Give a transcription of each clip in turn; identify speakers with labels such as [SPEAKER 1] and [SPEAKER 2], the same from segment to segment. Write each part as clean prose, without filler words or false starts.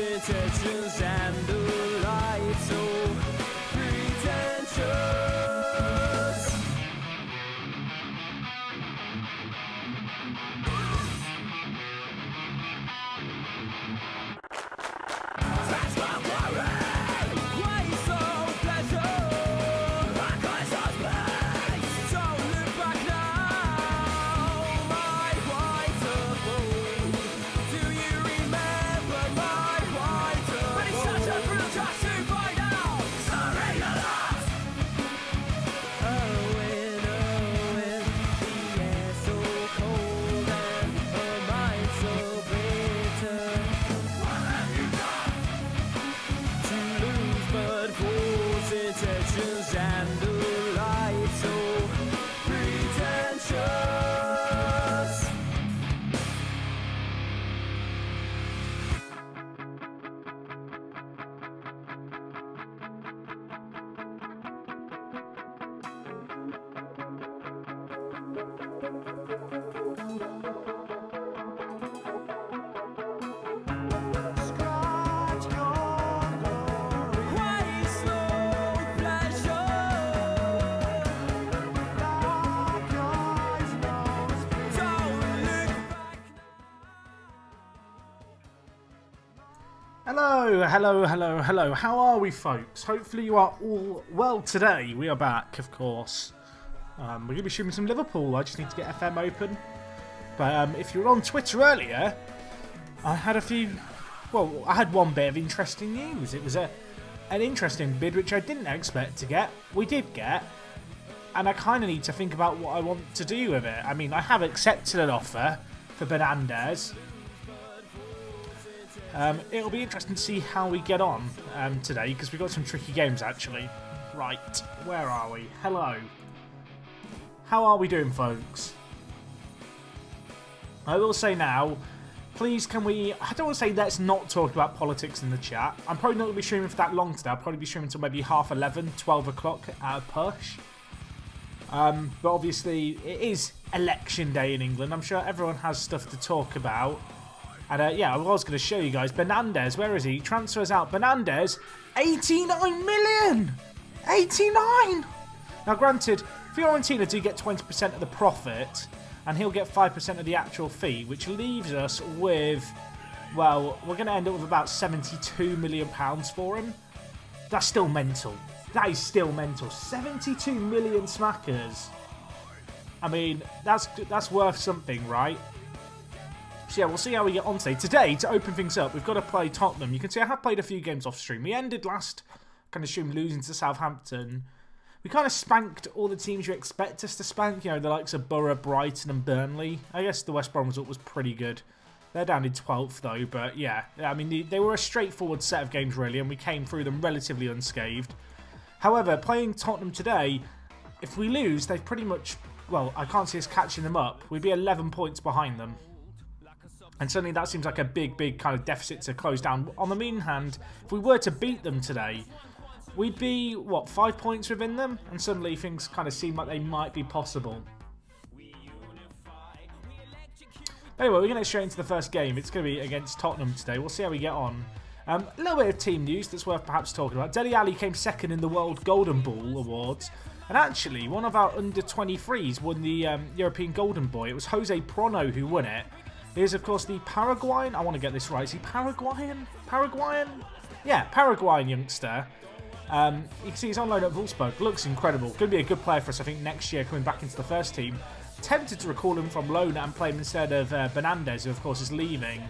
[SPEAKER 1] intentions and a life so pretentious. That's my worry. Why so pleasure? Like I saw space. Don't look back now, my white abode. Do you remember my white abode? But it's such a thrill just to find out. Sorry, you're lost. Owen, the air so cold and her mind so bitter. What have you done? To lose but false intentions and a life so pretentious. Why slow pleasure? Don't look back.
[SPEAKER 2] Hello. How are we, folks? Hopefully you are all well today. We are back, of course. We're going to be shooting some Liverpool. I just need to get FM open. But if you were on Twitter earlier, I had I had one bit of interesting news. It was an interesting bid which I didn't expect to get. We did get. And I kind of need to think about what I want to do with it. I mean, I have accepted an offer for Bernandes. It'll be interesting to see how we get on today, because we've got some tricky games, actually. Right, where are we? Hello. How are we doing, folks? I will say now, please can we... I don't want to say let's not talk about politics in the chat. I'm probably not going to be streaming for that long today. I'll probably be streaming until maybe 11:30, 12 o'clock at a push. But obviously, it is election day in England. I'm sure everyone has stuff to talk about. And yeah, I was going to show you guys. Bernandes, where is he? Transfers out. Bernandes, 89 million! 89! Now, granted, Fiorentina do get 20% of the profit, and he'll get 5% of the actual fee, which leaves us with, well, we're going to end up with about £72 million for him. That's still mental. That is still mental. 72 million smackers. I mean, that's worth something, right? So yeah, we'll see how we get on today. Today, to open things up, we've got to play Tottenham. You can see I have played a few games off stream. We ended last kind of stream losing to Southampton. We kind of spanked all the teams you expect us to spank. You know, the likes of Borough, Brighton and Burnley. I guess the West Brom result was pretty good. They're down in 12th though, but yeah. I mean, they were a straightforward set of games really, and we came through them relatively unscathed. However, playing Tottenham today, if we lose, they've pretty much... Well, I can't see us catching them up. We'd be 11 points behind them. And suddenly that seems like a big kind of deficit to close down. On the mean hand, if we were to beat them today, we'd be, what, 5 points within them? And suddenly things kind of seem like they might be possible. Anyway, we're going to get straight into the first game. It's going to be against Tottenham today. We'll see how we get on. A little bit of team news that's worth perhaps talking about. Dele Alli came second in the World Golden Ball Awards. And actually, one of our under-23s won the European Golden Boy. It was Jose Prono who won it. He is, of course, the Paraguayan... I want to get this right. Is he Paraguayan? Paraguayan? Yeah, Paraguayan youngster. You can see he's on loan at Wolfsburg. Looks incredible. Going to be a good player for us, I think, next year, coming back into the first team. Tempted to recall him from loan and play him instead of Bernandes, who, of course, is leaving.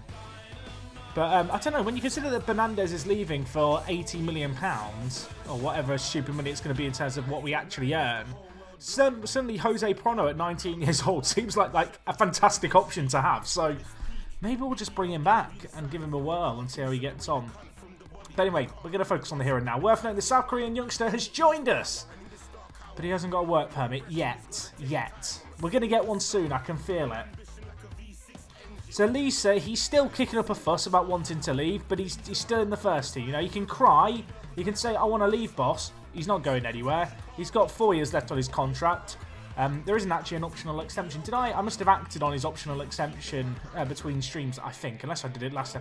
[SPEAKER 2] But I don't know, when you consider that Bernandes is leaving for £80 million, or whatever stupid money it's going to be in terms of what we actually earn, suddenly Jose Prono at 19 years old seems like a fantastic option to have. So maybe we'll just bring him back and give him a whirl and see how he gets on. But anyway, we're going to focus on the here and now. Worth noting, the South Korean youngster has joined us, but he hasn't got a work permit yet. We're going to get one soon, I can feel it. So Lisa, he's still kicking up a fuss about wanting to leave, but he's still in the first team. You know, you can cry, you can say, I want to leave, boss. He's not going anywhere. He's got 4 years left on his contract. There isn't actually an optional extension. Did I? I must have acted on his optional extension between streams, I think, unless I did it last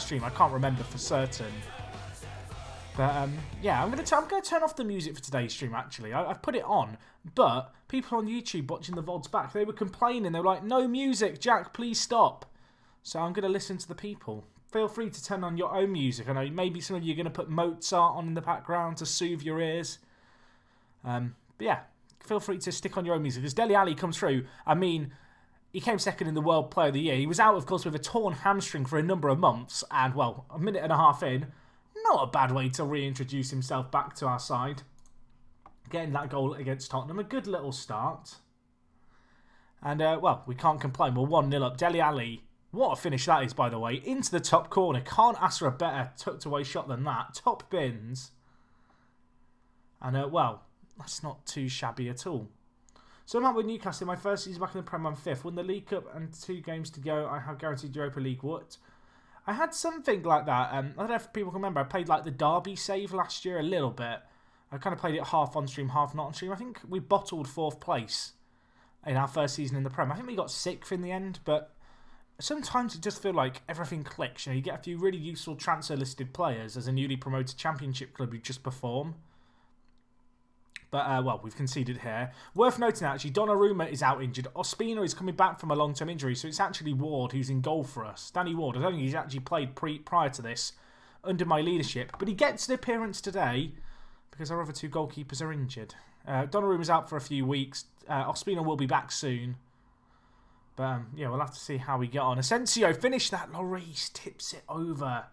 [SPEAKER 2] stream. I can't remember for certain. But yeah, I'm gonna turn off the music for today's stream. Actually, I've put it on, but people on YouTube watching the VODs back, they were complaining. They were like, "No music, Jack, please stop." So I'm gonna listen to the people. Feel free to turn on your own music. I know maybe some of you are gonna put Mozart on in the background to soothe your ears. But yeah, feel free to stick on your own music. As Dele Alli comes through, I mean, he came second in the World Player of the Year. He was out, of course, with a torn hamstring for a number of months, and well, a minute and a half in. Not a bad way to reintroduce himself back to our side. Getting that goal against Tottenham. A good little start. And, well, we can't complain. We're 1-0 up. Dele Alli, what a finish that is, by the way. Into the top corner. Can't ask for a better tucked away shot than that. Top bins. And, well, that's not too shabby at all. So I'm out with Newcastle. My first season back in the Premier, I'm 5th. Won the League Cup and 2 games to go. I have guaranteed Europa League. What? I had something like that. I don't know if people can remember. I played like the Derby save last year a little bit. I kind of played it half on stream, half not on stream. I think we bottled 4th place in our first season in the Prem. I think we got 6th in the end, but sometimes it just feels like everything clicks. You know, you get a few really useful transfer listed players as a newly promoted Championship club who just perform. But, well, we've conceded here. Worth noting, actually, Donnarumma is out injured. Ospina is coming back from a long-term injury, so it's actually Ward who's in goal for us. Danny Ward. I don't think he's actually played prior to this under my leadership. But he gets an appearance today because our other 2 goalkeepers are injured. Donnarumma's out for a few weeks. Ospina will be back soon. But, yeah, we'll have to see how we get on. Asensio, finish that. Lloris tips it over.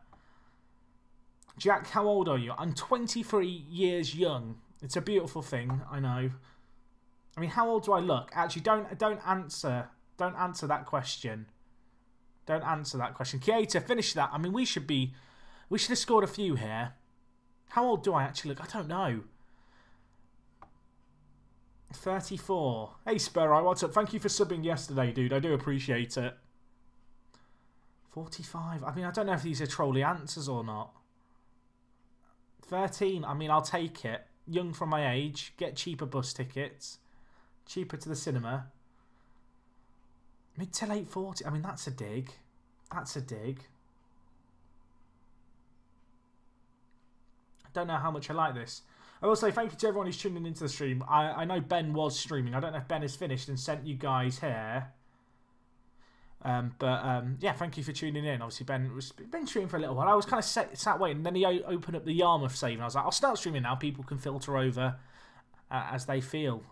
[SPEAKER 2] Jack, how old are you? I'm 23 years young. It's a beautiful thing, I know. I mean, how old do I look? Actually, don't answer that question. Don't answer that question. Keita, finish that. I mean, we should have scored a few here. How old do I actually look? I don't know. 34. Hey, Spurro, what's up? Thank you for subbing yesterday, dude. I do appreciate it. 45. I mean, I don't know if these are trolley answers or not. 13. I mean, I'll take it. Young from my age, get cheaper bus tickets, cheaper to the cinema. Mid to late 40s. I mean, that's a dig. That's a dig. I don't know how much I like this. I will say thank you to everyone who's tuning into the stream. I know Ben was streaming. I don't know if Ben has finished and sent you guys here. Yeah, thank you for tuning in. Obviously, Ben streaming for a little while. I was kind of sat waiting, and then he opened up the Yarmouth save, and I was like, I'll start streaming now. People can filter over as they feel.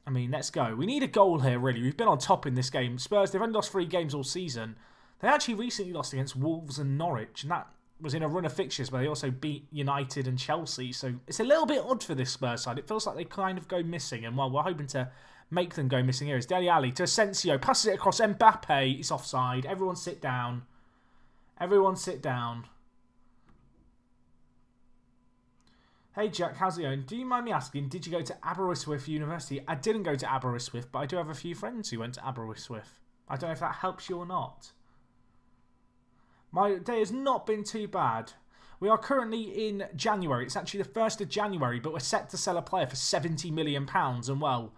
[SPEAKER 2] I mean, let's go. We need a goal here, really. We've been on top in this game. Spurs, they've only lost 3 games all season. They actually recently lost against Wolves and Norwich, and that was in a run of fixtures where they also beat United and Chelsea. So it's a little bit odd for this Spurs side. It feels like they kind of go missing, and while we're hoping to make them go missing here is Dele Alli to Asensio. Passes it across Mbappe. It's offside. Everyone sit down. Everyone sit down. Hey Jack, how's it going? Do you mind me asking, did you go to Aberystwyth University? I didn't go to Aberystwyth, but I do have a few friends who went to Aberystwyth. I don't know if that helps you or not. My day has not been too bad. We are currently in January. It's actually the 1st of January, but we're set to sell a player for £70 million. And well,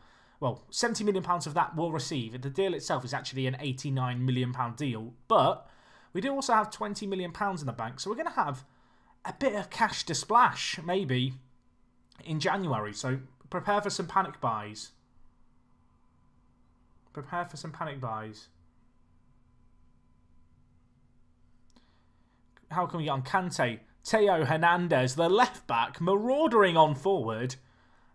[SPEAKER 2] £70 million of that we'll receive. The deal itself is actually an £89 million deal. But we do also have £20 million in the bank. So we're going to have a bit of cash to splash, maybe, in January. So prepare for some panic buys. Prepare for some panic buys. How can we get on? Kante, Teo Hernandez, the left back, maraudering on forward.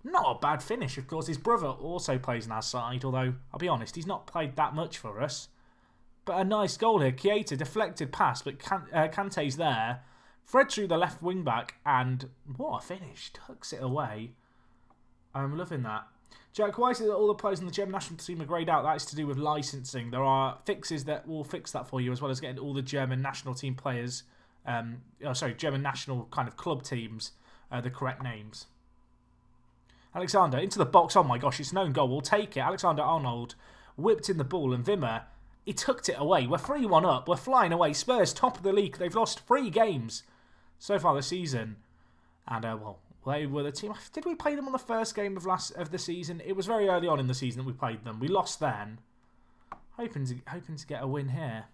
[SPEAKER 2] Not a bad finish, of course. His brother also plays on our side, although, I'll be honest, he's not played that much for us. But a nice goal here. Keita, deflected pass, but Kante's there. Fred through the left wing back, and what a finish. Tucks it away. I'm loving that. Jack, why is it that all the players in the German national team are greyed out? That is to do with licensing. There are fixes that will fix that for you, as well as getting all the German national team players, German national kind of club teams, the correct names. Alexander into the box. Oh my gosh, it's an own goal. We'll take it. Alexander-Arnold whipped in the ball, and Wimmer, he tucked it away. We're 3-1 up. We're flying away. Spurs, top of the league. They've lost 3 games so far this season. And, well, They were the team. Did we play them on the first game of the season? It was very early on in the season that we played them. We lost then. Hoping to get a win here.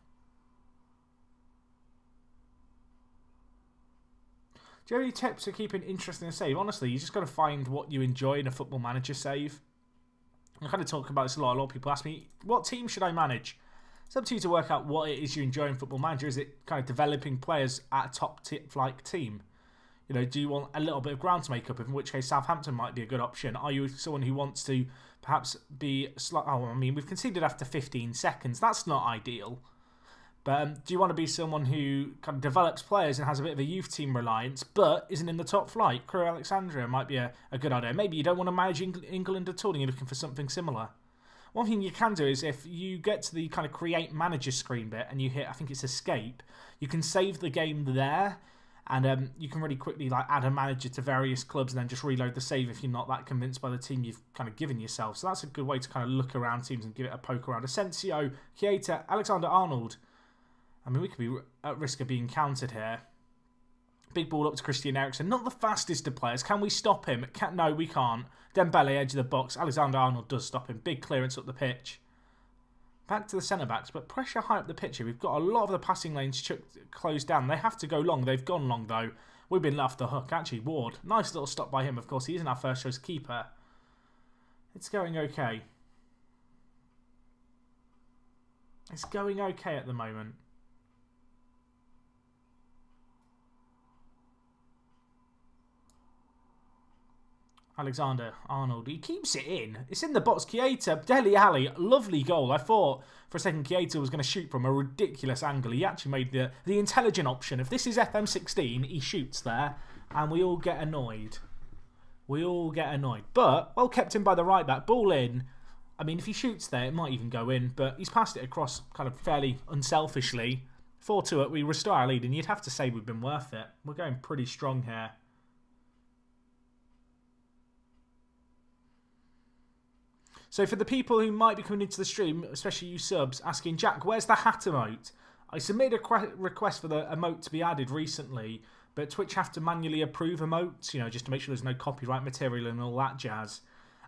[SPEAKER 2] Do you have any tips for keeping interesting a save? Honestly, you just got to find what you enjoy in a Football Manager save. I kind of talk about this a lot. A lot of people ask me, what team should I manage? It's up to you to work out what it is you enjoy in Football Manager. Is it kind of developing players at a top flight team? You know, do you want a little bit of ground to make up? In which case, Southampton might be a good option. Are you someone who wants to perhaps be... Oh, I mean, we've conceded after 15 seconds. That's not ideal. But do you want to be someone who kind of develops players and has a bit of a youth team reliance, but isn't in the top flight? Crew Alexandria might be a good idea. Maybe you don't want to manage England at all and you're looking for something similar. One thing you can do is if you get to the kind of create manager screen bit and you hit, I think it's escape, you can save the game there. And you can really quickly like add a manager to various clubs and then just reload the save if you're not that convinced by the team you've kind of given yourself. So that's a good way to kind of look around teams and give it a poke around. Asensio, Keita, Alexander-Arnold. I mean, we could be at risk of being countered here. Big ball up to Christian Eriksen. Not the fastest of players. Can we stop him? No, we can't. Dembele, edge of the box. Alexander-Arnold does stop him. Big clearance up the pitch. Back to the centre-backs, but pressure high up the pitch here. We've got a lot of the passing lanes closed down. They have to go long. They've gone long, though. We've been left the hook. Actually, Ward. Nice little stop by him, of course. He isn't our first-choice keeper. It's going okay. It's going okay at the moment. Alexander-Arnold, he keeps it in. It's in the box. Keita, Dele Alli, lovely goal. I thought for a second Keita was going to shoot from a ridiculous angle. He actually made the intelligent option. If this is FM16, he shoots there, and we all get annoyed. We all get annoyed. But, well kept in by the right back. Ball in. I mean, if he shoots there, it might even go in, but he's passed it across kind of fairly unselfishly. 4-2, we restore our lead, and you'd have to say we've been worth it. We're going pretty strong here. So for the people who might be coming into the stream, especially you subs, asking, Jack, where's the hat emote? I submitted a request for the emote to be added recently, but Twitch have to manually approve emotes, you know, just to make sure there's no copyright material and all that jazz.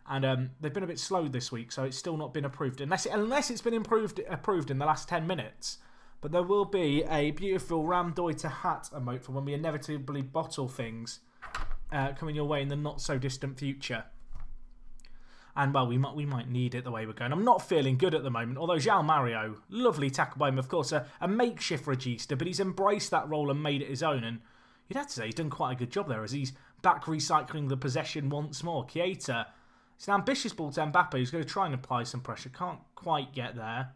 [SPEAKER 2] And they've been a bit slow this week, so it's still not been approved, unless it's been approved in the last 10 minutes. But there will be a beautiful Ramdoiter hat emote for when we inevitably bottle things coming your way in the not-so-distant future. And, well, we might need it the way we're going. I'm not feeling good at the moment, although João Mario, lovely tackle by him, of course, a makeshift regista, but he's embraced that role and made it his own. And you'd have to say he's done quite a good job there as he's back recycling the possession once more. Keita, it's an ambitious ball to Mbappe, who's going to try and apply some pressure. Can't quite get there.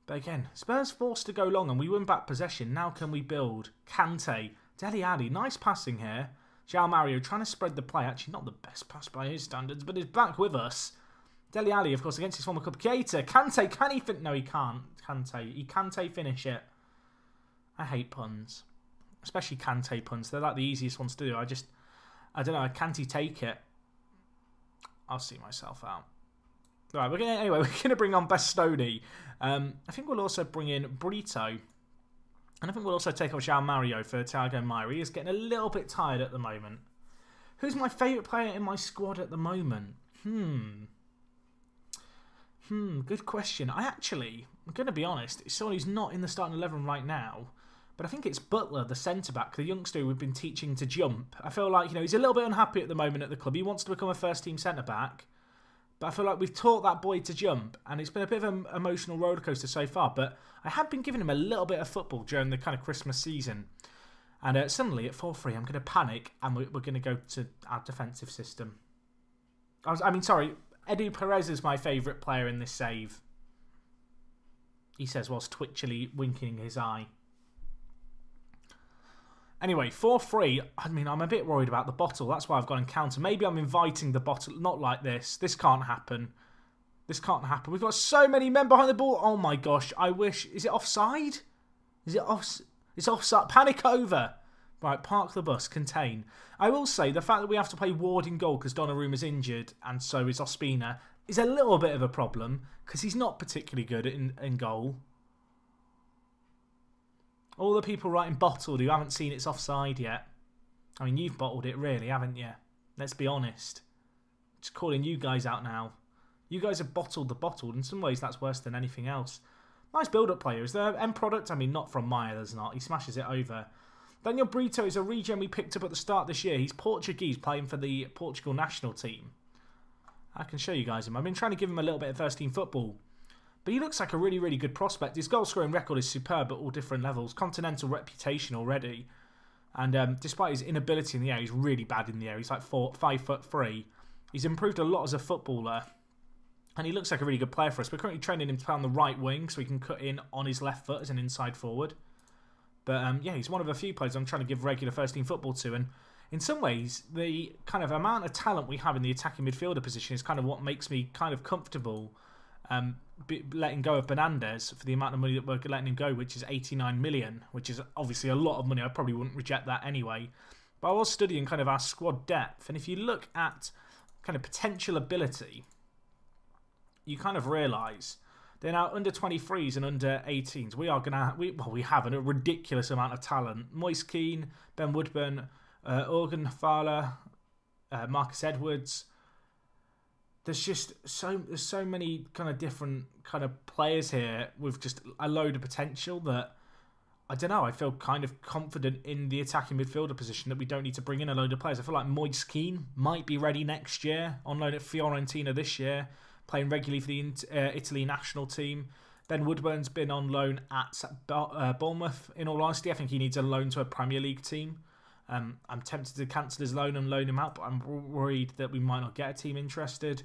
[SPEAKER 2] But again, Spurs forced to go long and we win back possession. Now can we build? Kante, Dele Alli, nice passing here. João Mario trying to spread the play. Actually, not the best pass by his standards, but he's back with us. Dele Alli, of course, against his former club. Keita, Kante, can he finish? No, he can't. He can't finish it. I hate puns. Especially Kante puns. They're like the easiest ones to do. I don't know, can't he take it? I'll see myself out. Right, we're gonna bring on Bastoni. I think we'll also bring in Brito. And I think we'll also take off João Mario for Thiago Maia. He is getting a little bit tired at the moment. Who's my favourite player in my squad at the moment? Good question. I'm going to be honest, it's someone who's not in the starting 11 right now, but I think it's Butler, the centre-back, the youngster we've been teaching to jump. I feel like, he's a little bit unhappy at the moment at the club. He wants to become a first-team centre-back, but I feel like we've taught that boy to jump, and it's been a bit of an emotional rollercoaster so far, but I have been giving him a little bit of football during the kind of Christmas season. And suddenly, at 4-3, I'm going to panic, and we're going to go to our defensive system. Edu Perez is my favourite player in this save. He says whilst twitchily winking his eye. Anyway, 4-3. I'm a bit worried about the bottle. That's why I've gone and counter. Maybe I'm inviting the bottle. Not like this. This can't happen. This can't happen. We've got so many men behind the ball. Oh my gosh. I wish... Is it offside? Is it off? It's offside. Panic over. Right, park the bus, contain. I will say, the fact that we have to play Ward in goal because Donnarumma's injured, and so is Ospina, is a little bit of a problem, because he's not particularly good in goal. All the people writing bottled who haven't seen it's offside yet. I mean, you've bottled it really, haven't you? Let's be honest. Just calling you guys out now. You guys have bottled the bottle. In some ways, that's worse than anything else. Nice build-up player. Is there end product? I mean, not from Maya, there's not. He smashes it over. Daniel Brito is a regen we picked up at the start this year. He's Portuguese, playing for the Portugal national team. I can show you guys him. I've been trying to give him a little bit of first-team football. But he looks like a really, really good prospect. His goal-scoring record is superb at all different levels. Continental reputation already. And despite his inability in the air, he's really bad in the air. He's like 5'3". He's improved a lot as a footballer. And he looks like a really good player for us. We're currently training him to play on the right wing so he can cut in on his left foot as an inside forward. But yeah, he's one of a few players I'm trying to give regular first-team football to. And in some ways, the kind of amount of talent we have in the attacking midfielder position is kind of what makes me kind of comfortable letting go of Bernandes for the amount of money that we're letting him go, which is 89 million, which is obviously a lot of money. I probably wouldn't reject that anyway. But I was studying kind of our squad depth. And if you look at kind of potential ability, you kind of realise they're now under 23s and under 18s. We are going to we have a ridiculous amount of talent. Moise Keane, Ben Woodburn, Organ Fowler, Marcus Edwards. There's so many kind of different kind of players here with just a load of potential that I don't know. I feel kind of confident in the attacking midfielder position that we don't need to bring in a load of players. I feel like Moise Keane might be ready next year, on loan at Fiorentina this year, playing regularly for the Italy national team. Ben Woodburn's been on loan at Bournemouth. In all honesty, I think he needs a loan to a Premier League team. I'm tempted to cancel his loan and loan him out, but I'm worried that we might not get a team interested.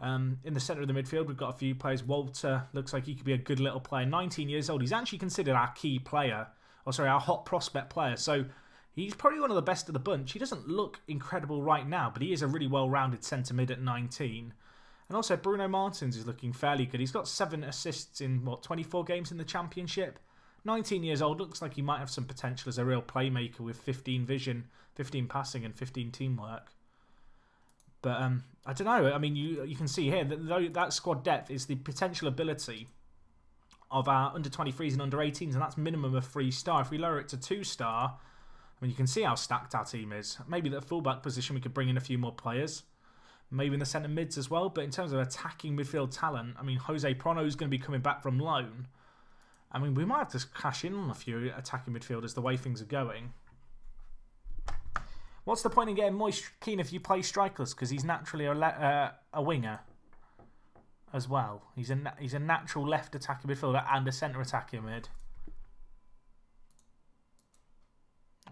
[SPEAKER 2] In the centre of the midfield, we've got a few players. Walter looks like he could be a good little player. 19 years old. He's actually considered our key player. Or sorry, our hot prospect player. So he's probably one of the best of the bunch. He doesn't look incredible right now, but he is a really well-rounded centre mid at 19. And also Bruno Martins is looking fairly good. He's got 7 assists in, 24 games in the Championship. 19 years old, looks like he might have some potential as a real playmaker with 15 vision, 15 passing and 15 teamwork. But I don't know. I mean, you can see here that that squad depth is the potential ability of our under 23s and under 18s, and that's minimum of 3-star. If we lower it to 2-star, I mean, you can see how stacked our team is. Maybe the fullback position we could bring in a few more players. Maybe in the centre mids as well. But in terms of attacking midfield talent, I mean, Jose Prono is going to be coming back from loan. I mean, we might have to cash in on a few attacking midfielders the way things are going. What's the point in getting Moise Keane if you play strikerless? Because he's naturally a winger as well. He's a natural left attacking midfielder and a centre attacking mid.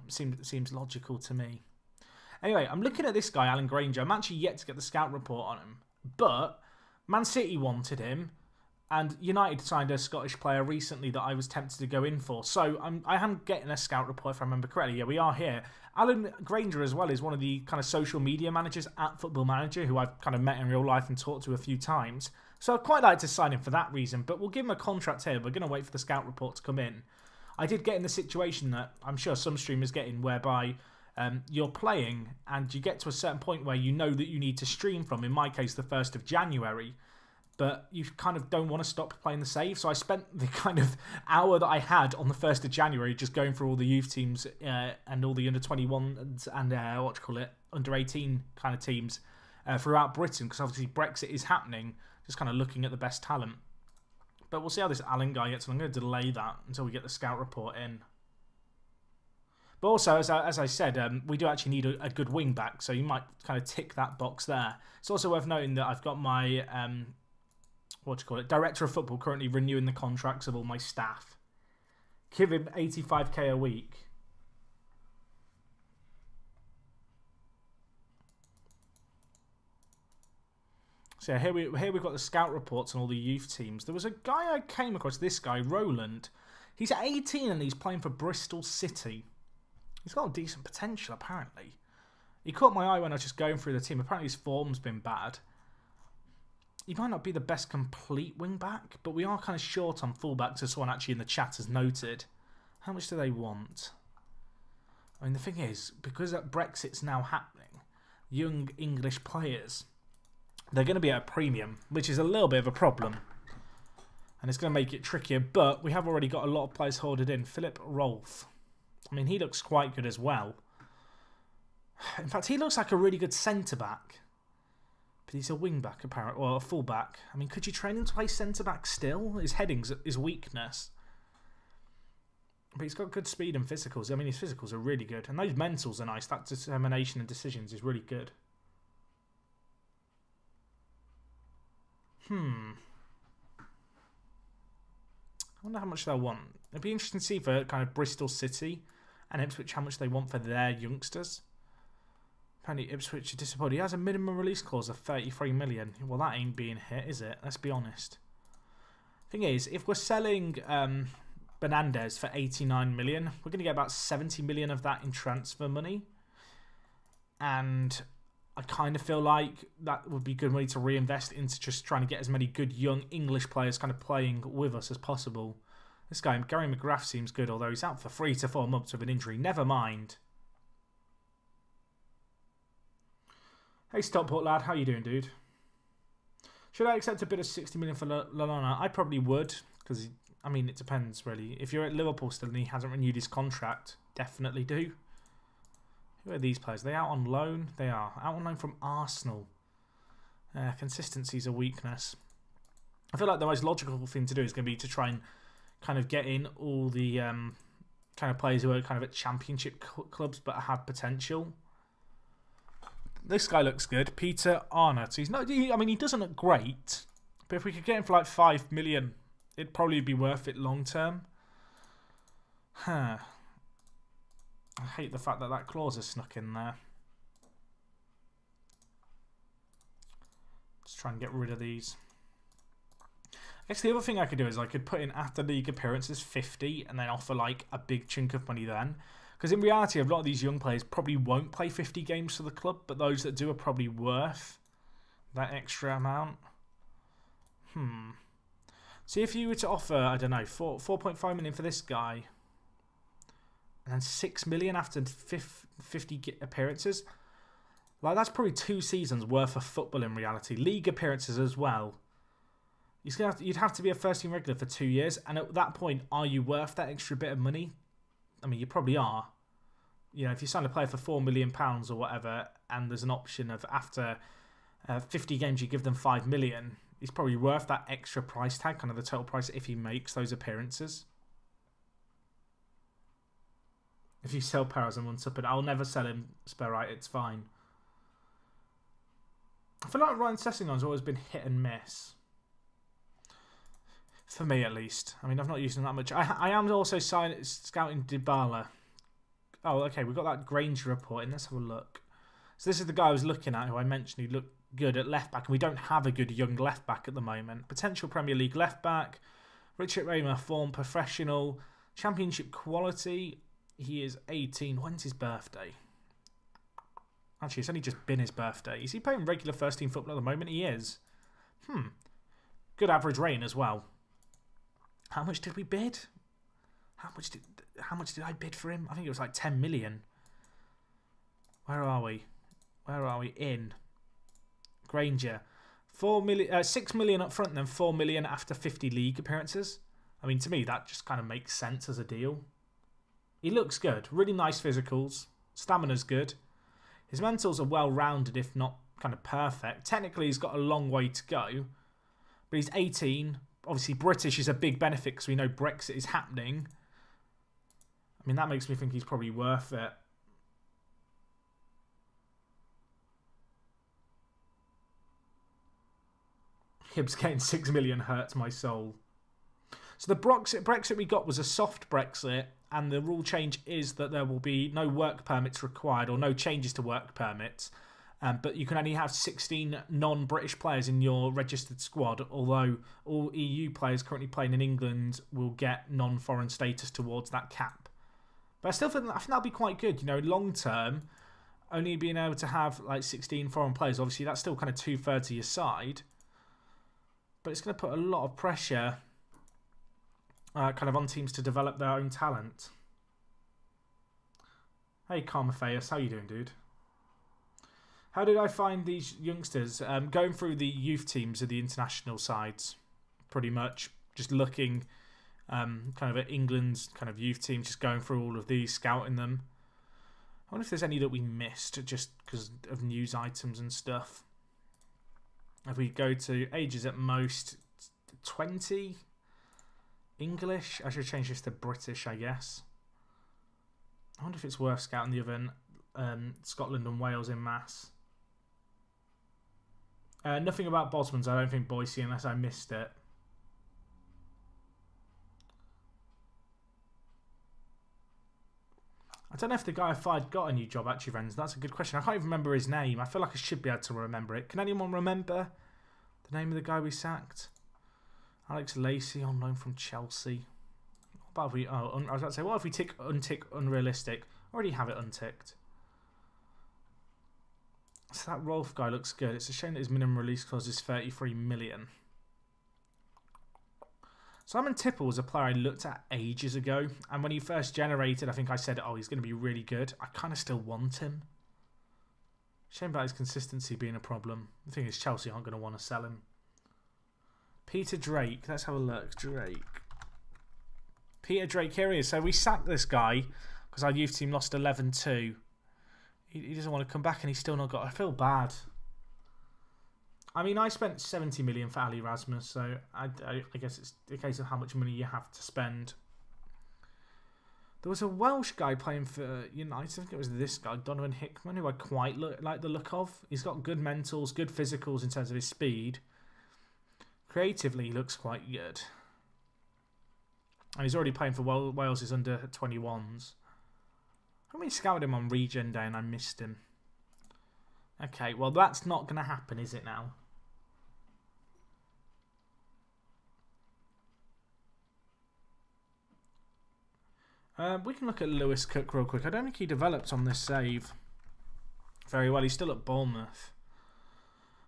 [SPEAKER 2] Seems logical to me. Anyway, I'm looking at this guy, Alan Granger. I'm actually yet to get the scout report on him. But Man City wanted him. And United signed a Scottish player recently that I was tempted to go in for. So I am getting a scout report, if I remember correctly. Yeah, we are here. Alan Granger as well is one of the kind of social media managers at Football Manager, who I've kind of met in real life and talked to a few times. So I'd quite like to sign him for that reason. But we'll give him a contract here. We're going to wait for the scout report to come in. I did get in the situation that I'm sure some streamers get in, whereby you're playing and you get to a certain point where you know that you need to stream from, in my case, the 1st of January. But you kind of don't want to stop playing the save. So I spent the kind of hour that I had on the 1st of January just going through all the youth teams and all the under-21 and, under-18 kind of teams throughout Britain. Because obviously Brexit is happening. Just kind of looking at the best talent. But we'll see how this Allen guy gets. And I'm going to delay that until we get the scout report in. But also, as I said, we do actually need a good wing back. So you might kind of tick that box there. It's also worth noting that I've got my... Director of Football currently renewing the contracts of all my staff. Give him 85k a week. So here we've got the scout reports on all the youth teams. There was a guy I came across, this guy, Roland. He's 18 and he's playing for Bristol City. He's got a decent potential, apparently. He caught my eye when I was just going through the team. Apparently his form's been bad. He might not be the best complete wing-back, but we are kind of short on full-backs, as someone actually in the chat has noted. How much do they want? I mean, the thing is, because Brexit's now happening, young English players, they're going to be at a premium, which is a little bit of a problem. And it's going to make it trickier, but we have already got a lot of players hoarded in. Philip Rolfe. I mean, he looks quite good as well. In fact, he looks like a really good centre-back. But he's a wing-back, apparently, or a full-back. I mean, could you train him to play centre-back still? His heading's his weakness. But he's got good speed and physicals. I mean, his physicals are really good. And those mentals are nice. That determination and decisions is really good. I wonder how much they'll want. It'd be interesting to see for kind of Bristol City and Ipswich how much they want for their youngsters. Apparently Ipswich are disappointed. He has a minimum release clause of 33 million. Well, that ain't being hit, is it? Let's be honest. Thing is, if we're selling Bernandez for 89 million, we're going to get about 70 million of that in transfer money. And I kind of feel like that would be good money to reinvest into just trying to get as many good young English players kind of playing with us as possible. This guy, Gary McGrath, seems good, although he's out for 3 to 4 months with an injury. Never mind. Hey, Stockport lad, how you doing, dude? Should I accept a bid of 60 million for Lallana? I probably would, because, I mean, it depends, really. If you're at Liverpool still and he hasn't renewed his contract, definitely do. Who are these players? Are they out on loan? They are. Out on loan from Arsenal. Consistency is a weakness. I feel like the most logical thing to do is going to be to try and kind of get in all the kind of players who are kind of at championship clubs but have potential. This guy looks good. Peter Arnott. He's not. I mean, he doesn't look great. But if we could get him for like 5 million, it'd probably be worth it long term. Huh. I hate the fact that that clause is snuck in there. Just try and get rid of these. I guess the other thing I could do is I could put in after league appearances 50 and then offer like a big chunk of money then. Because in reality, a lot of these young players probably won't play 50 games for the club, but those that do are probably worth that extra amount. See, if you were to offer, I don't know, 4.5 million for this guy, and then 6 million after 50 appearances, like that's probably 2 seasons worth of football in reality. League appearances as well. You'd have to be a first team regular for 2 years, and at that point, are you worth that extra bit of money? I mean, you probably are. You know, if you sign a player for £4 million or whatever, and there's an option of after 50 games you give them 5 million, he's probably worth that extra price tag, kind of the total price, if he makes those appearances. If you sell Perez and once up, and I'll never sell him Sperrite, it's fine. I feel like Ryan Sessington's always been hit and miss. For me, at least. I mean, I've not used him that much. I am also scouting Dybala. Oh, okay, we've got that Granger report in. Let's have a look. So this is the guy I was looking at, who I mentioned he looked good at left-back, and we don't have a good young left-back at the moment. Potential Premier League left-back. Richard Raymer, form professional. Championship quality. He is 18. When's his birthday? Actually, it's only just been his birthday. Is he playing regular first-team football at the moment? He is. Good average rating as well. How much did we bid? How much did I bid for him? I think it was like 10 million. Where are we? Where are we? In Granger. 6 million up front, and then 4 million after 50 league appearances. I mean, to me, that just kind of makes sense as a deal. He looks good. Really nice physicals. Stamina's good. His mentals are well-rounded, if not kind of perfect. Technically, he's got a long way to go. But he's 18. Obviously, British is a big benefit because we know Brexit is happening. I mean, that makes me think he's probably worth it. Hibs getting 6 million hurts my soul. So the Brexit we got was a soft Brexit, and the rule change is that there will be no work permits required, or no changes to work permits. But you can only have 16 non-British players in your registered squad, although all EU players currently playing in England will get non-foreign status towards that cap. But I still think that'll be quite good, you know, long term. Only being able to have like 16 foreign players, obviously that's still kind of 2/3 of your side. But it's going to put a lot of pressure kind of on teams to develop their own talent. Hey, Carmatheus, how you doing, dude? How did I find these youngsters? Going through the youth teams of the international sides, pretty much. Just looking kind of at England's kind of youth team, just going through all of these, scouting them. wonder if there's any that we missed just because of news items and stuff. If we go to ages at most 20, English. I should change this to British, I guess. I wonder if it's worth scouting the other Scotland and Wales in mass. Nothing about Bosmans, I don't think, Boise, unless I missed it. I don't know if the guy I fired got a new job, actually, friends. That's a good question. I can't even remember his name. I feel like I should be able to remember it. Can anyone remember the name of the guy we sacked? Alex Lacey, on loan from Chelsea. What about if we... Oh, I was about to say, what if we untick unrealistic? Already have it unticked. So that Rolf guy looks good. It's a shame that his minimum release clause is 33 million. Simon Tipple was a player I looked at ages ago. And when he first generated, I think I said, oh, he's going to be really good. I kind of still want him. Shame about his consistency being a problem. The thing is, Chelsea aren't going to want to sell him. Peter Drake. Let's have a look. Drake. Peter Drake, here he is. So we sacked this guy because our youth team lost 11-2. He doesn't want to come back and he's still not got... I feel bad. I mean, I spent 70 million for Ali Rasmus, so I guess it's a case of how much money you have to spend. There was a Welsh guy playing for United. I think it was this guy, Donovan Hickman, who I quite like the look of. He's got good mentals, good physicals in terms of his speed. Creatively, he looks quite good. And he's already playing for Wales' under-21s. I mean, scouted him on Regen Day and I missed him. Okay, well, that's not going to happen, is it now? We can look at Lewis Cook real quick. I don't think he developed on this save very well. He's still at Bournemouth.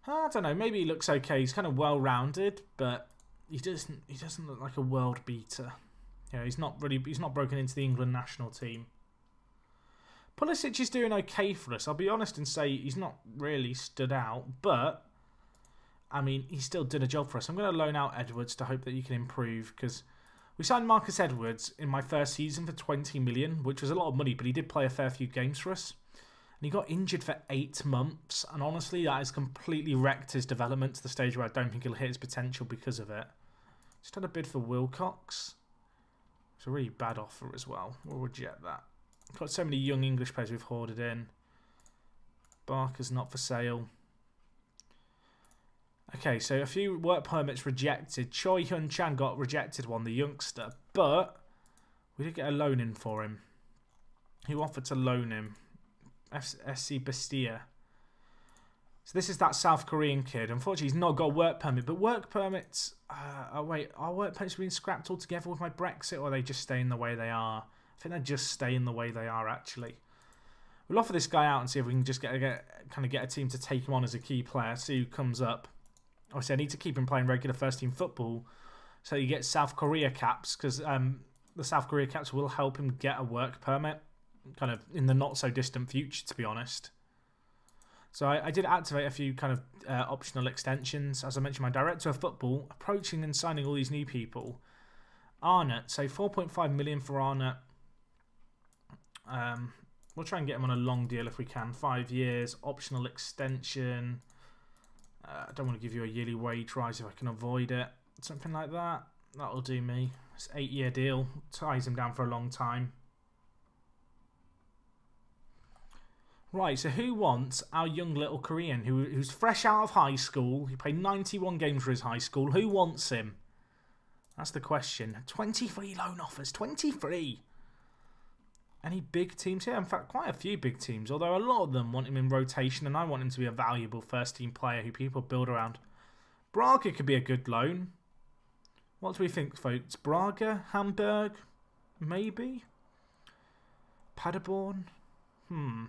[SPEAKER 2] I don't know. Maybe he looks okay. He's kind of well-rounded, but he doesn't look like a world beater. You know, he's not broken into the England national team. Pulisic is doing okay for us. I'll be honest and say he's not really stood out, but I mean, he still did a job for us. I'm going to loan out Edwards to hope that he can improve, because we signed Marcus Edwards in my first season for 20 million, which was a lot of money, but he did play a fair few games for us. And he got injured for 8 months, and honestly, that has completely wrecked his development to the stage where I don't think he'll hit his potential because of it. Just had a bid for Wilcox. It's a really bad offer as well. We'll reject that. Got so many young English players we've hoarded in. Barker's not for sale. Okay, so a few work permits rejected. Choi Hyun Chan got rejected one, the youngster. But we did get a loan in for him. Who offered to loan him? SC Bastia. So this is that South Korean kid. Unfortunately, he's not got a work permit. But work permits... oh, wait. Are work permits being scrapped altogether with my Brexit? Or are they just staying the way they are? I think they're just staying the way they are, actually. We'll offer this guy out and see if we can just get a team to take him on as a key player. See who comes up. Obviously, I need to keep him playing regular first-team football so he gets South Korea caps, because the South Korea caps will help him get a work permit kind of in the not-so-distant future, to be honest. So I did activate a few kind of optional extensions. As I mentioned, my director of football approaching and signing all these new people. Arnott, so 4.5 million for Arnott. We'll try and get him on a long deal if we can. 5 years, optional extension. I don't want to give you a yearly wage rise if I can avoid it. Something like that. That'll do me. It's an 8-year deal. Ties him down for a long time. Right, so who wants our young little Korean who's fresh out of high school? He played 91 games for his high school. Who wants him? That's the question. 23 loan offers. 23! Any big teams here? In fact, quite a few big teams, although a lot of them want him in rotation, and I want him to be a valuable first-team player who people build around. Braga could be a good loan. What do we think, folks? Braga? Hamburg? Maybe? Paderborn? I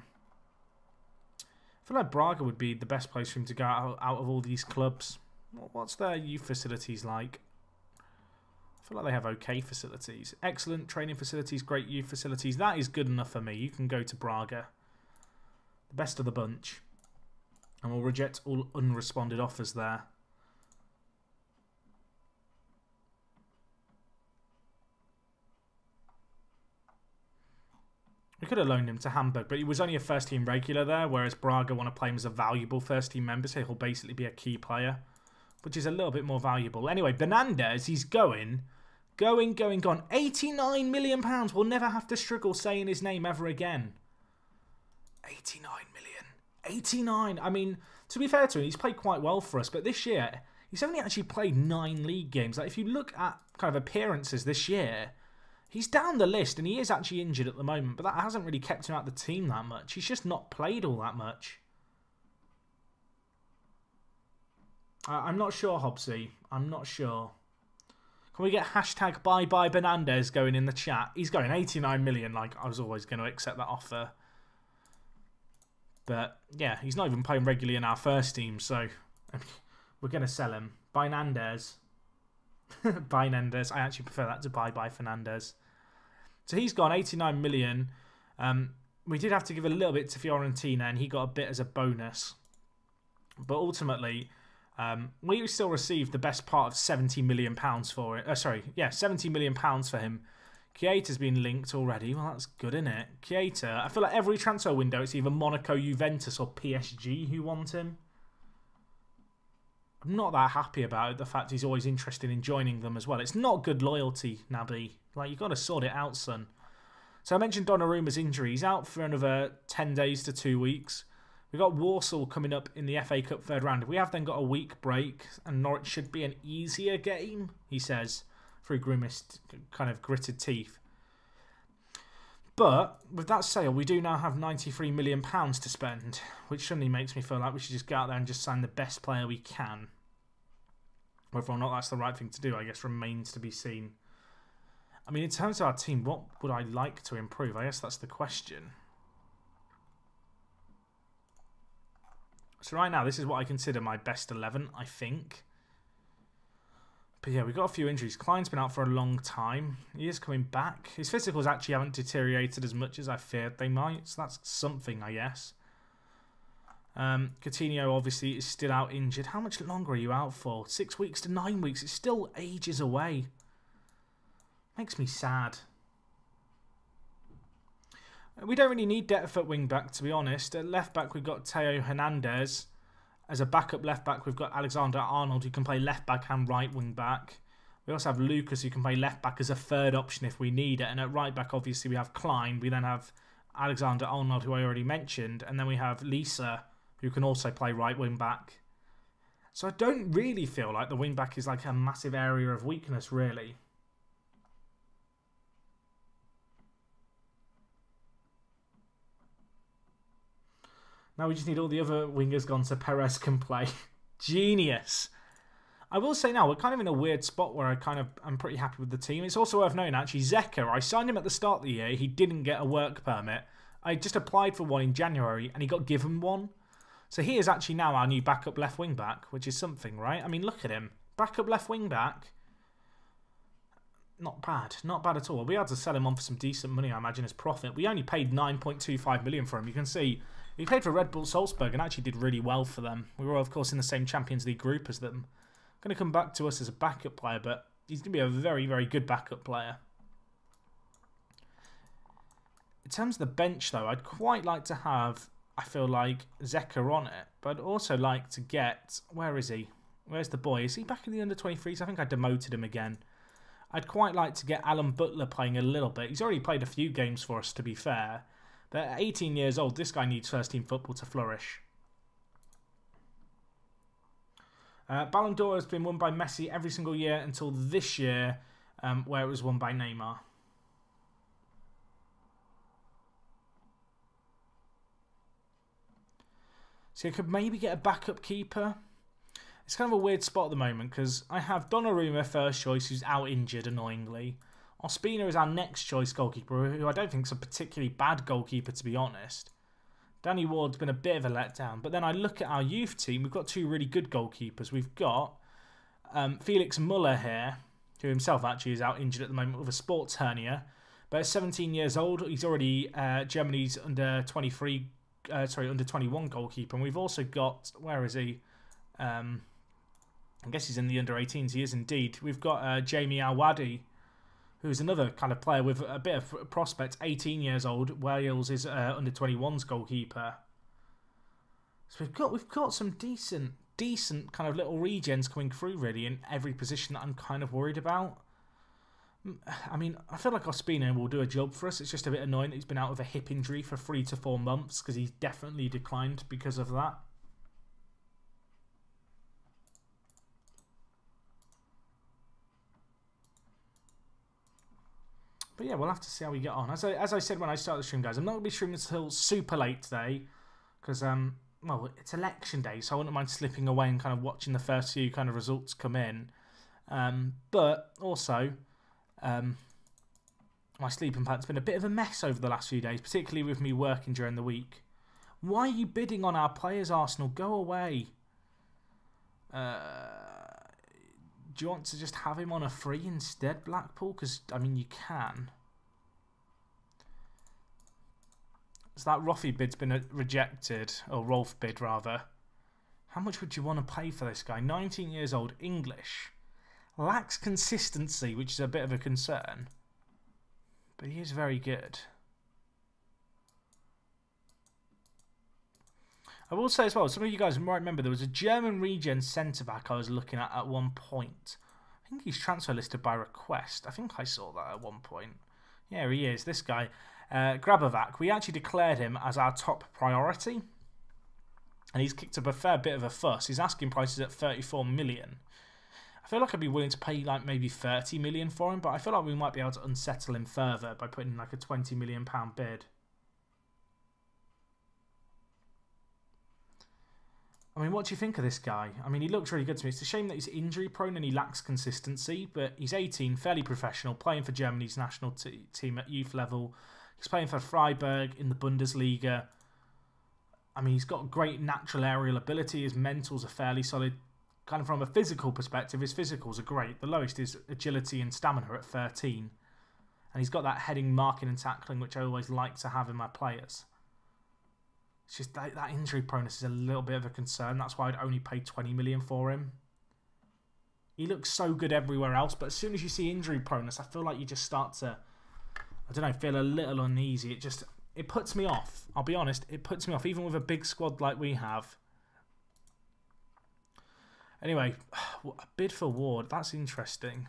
[SPEAKER 2] feel like Braga would be the best place for him to go out of all these clubs. What's their youth facilities like? I feel like they have okay facilities. Excellent training facilities, great youth facilities. That is good enough for me. You can go to Braga. The best of the bunch. And we'll reject all unresponded offers there. We could have loaned him to Hamburg, but he was only a first-team regular there, whereas Braga want to play him as a valuable first-team member, so he'll basically be a key player, which is a little bit more valuable. Anyway, Fernandes, he's going. 89 million pounds. We'll never have to struggle saying his name ever again. 89 million. 89. I mean, to be fair to him, he's played quite well for us, but this year, he's only actually played 9 league games. Like, if you look at kind of appearances this year, he's down the list, and he is actually injured at the moment, but that hasn't really kept him out of the team that much. He's just not played all that much. I'm not sure, Hobbsy. I'm not sure. Can we get hashtag bye bye Fernandes going in the chat? He's going 89 million. Like, I was always going to accept that offer. But, yeah, he's not even playing regularly in our first team, so we're going to sell him. Fernandes. Fernandes. I actually prefer that to bye bye Fernandes. So he's gone 89 million. We did have to give a little bit to Fiorentina, and he got a bit as a bonus. But ultimately, we still received the best part of £70 million for it. £70 million for him. Keita's been linked already. Well, that's good, isn't it? Keita, I feel like every transfer window, it's either Monaco, Juventus, or PSG who want him. I'm not that happy about it, the fact he's always interested in joining them as well. It's not good loyalty, Naby. Like, you've got to sort it out, son. So I mentioned Donnarumma's injury. He's out for another 10 days to 2 weeks. We've got Walsall coming up in the FA Cup third round. We have then got a week break, and Norwich should be an easier game, he says, through grimaced, kind of gritted teeth. But with that sale, we do now have £93 million to spend, which suddenly makes me feel like we should just go out there and just sign the best player we can. Whether or not that's the right thing to do, I guess, remains to be seen. I mean, in terms of our team, what would I like to improve? I guess that's the question. So right now, this is what I consider my best 11, I think. But yeah, we've got a few injuries. Klein's been out for a long time. He is coming back. His physicals actually haven't deteriorated as much as I feared they might. So that's something, I guess. Coutinho obviously is still out injured. How much longer are you out for? 6 weeks to 9 weeks. It's still ages away. Makes me sad. We don't really need depth at wing back, to be honest. At left back, we've got Theo Hernandez. As a backup left back, we've got Alexander Arnold, who can play left back and right wing back. We also have Lucas, who can play left back as a third option if we need it. And at right back, obviously, we have Klein. We then have Alexander Arnold, who I already mentioned. And then we have Lisa, who can also play right wing back. So I don't really feel like the wing back is like a massive area of weakness, really. Now we just need all the other wingers gone so Perez can play. Genius. I will say now, we're kind of in a weird spot where I'm pretty happy with the team. It's also worth noting, actually, Zeka, I signed him at the start of the year. He didn't get a work permit. I just applied for one in January, and he got given one. So he is actually now our new backup left wing back, which is something, right? I mean, look at him. Backup left wing back. Not bad. Not bad at all. We had to sell him on for some decent money, I imagine, as profit. We only paid 9.25 million for him. You can see he played for Red Bull Salzburg and actually did really well for them. We were, of course, in the same Champions League group as them. Going to come back to us as a backup player, but he's going to be a very, very good backup player. In terms of the bench, though, I'd quite like to have, I feel like, Zeka on it. But I'd also like to get... Where is he? Where's the boy? Is he back in the under-23s? I think I demoted him again. I'd quite like to get Alan Butler playing a little bit. He's already played a few games for us, to be fair. But at 18 years old, this guy needs first-team football to flourish. Ballon d'Or has been won by Messi every single year until this year, where it was won by Neymar. So you could maybe get a backup keeper. It's kind of a weird spot at the moment because I have Donnarumma first choice, who's out injured annoyingly. Ospina is our next choice goalkeeper, who I don't think is a particularly bad goalkeeper, to be honest. Danny Ward's been a bit of a letdown. But then I look at our youth team. We've got two really good goalkeepers. We've got Felix Muller here, who himself actually is out injured at the moment with a sports hernia. But at 17 years old, he's already Germany's under 21 goalkeeper. And we've also got, where is he? I guess he's in the under 18s. He is indeed. We've got Jamie Awadi, who's another kind of player with a bit of prospect, 18 years old. Wales is under 21s goalkeeper. So we've got some decent kind of little regens coming through really in every position that I'm kind of worried about. I mean, I feel like Ospina will do a job for us. It's just a bit annoying that he's been out with a hip injury for 3 to 4 months because he's definitely declined because of that. But yeah, we'll have to see how we get on. As I said when I started the stream, guys, I'm not going to be streaming until super late today because, well, it's election day, so I wouldn't mind slipping away and kind of watching the first few kind of results come in. But also, my sleeping pattern's been a bit of a mess over the last few days, particularly with me working during the week. Why are you bidding on our players, Arsenal? Go away. Do you want to just have him on a free instead, Blackpool? Because, I mean, you can. So that Roffy bid's been rejected, or Rolf bid, rather. How much would you want to pay for this guy? 19 years old, English. Lacks consistency, which is a bit of a concern. But he is very good. I will say as well, some of you guys might remember there was a German regen centre-back I was looking at one point. I think he's transfer listed by request. I think I saw that at one point. Yeah, he is, this guy. Grabovac. We actually declared him as our top priority. And he's kicked up a fair bit of a fuss. His asking price is at 34 million. I feel like I'd be willing to pay like maybe 30 million for him, but I feel like we might be able to unsettle him further by putting like a £20 million bid. I mean, what do you think of this guy? I mean, he looks really good to me. It's a shame that he's injury prone and he lacks consistency, but he's 18, fairly professional, playing for Germany's national team at youth level. He's playing for Freiburg in the Bundesliga. I mean, he's got great natural aerial ability. His mentals are fairly solid. Kind of from a physical perspective, his physicals are great. The lowest is agility and stamina at 13. And he's got that heading, marking and tackling, which I always like to have in my players. It's just that injury proneness is a little bit of a concern. That's why I'd only pay 20 million for him. He looks so good everywhere else, but as soon as you see injury proneness, I feel like you just start to, I don't know, feel a little uneasy. It puts me off. I'll be honest, it puts me off, even with a big squad like we have. Anyway, a bid for Ward, that's interesting.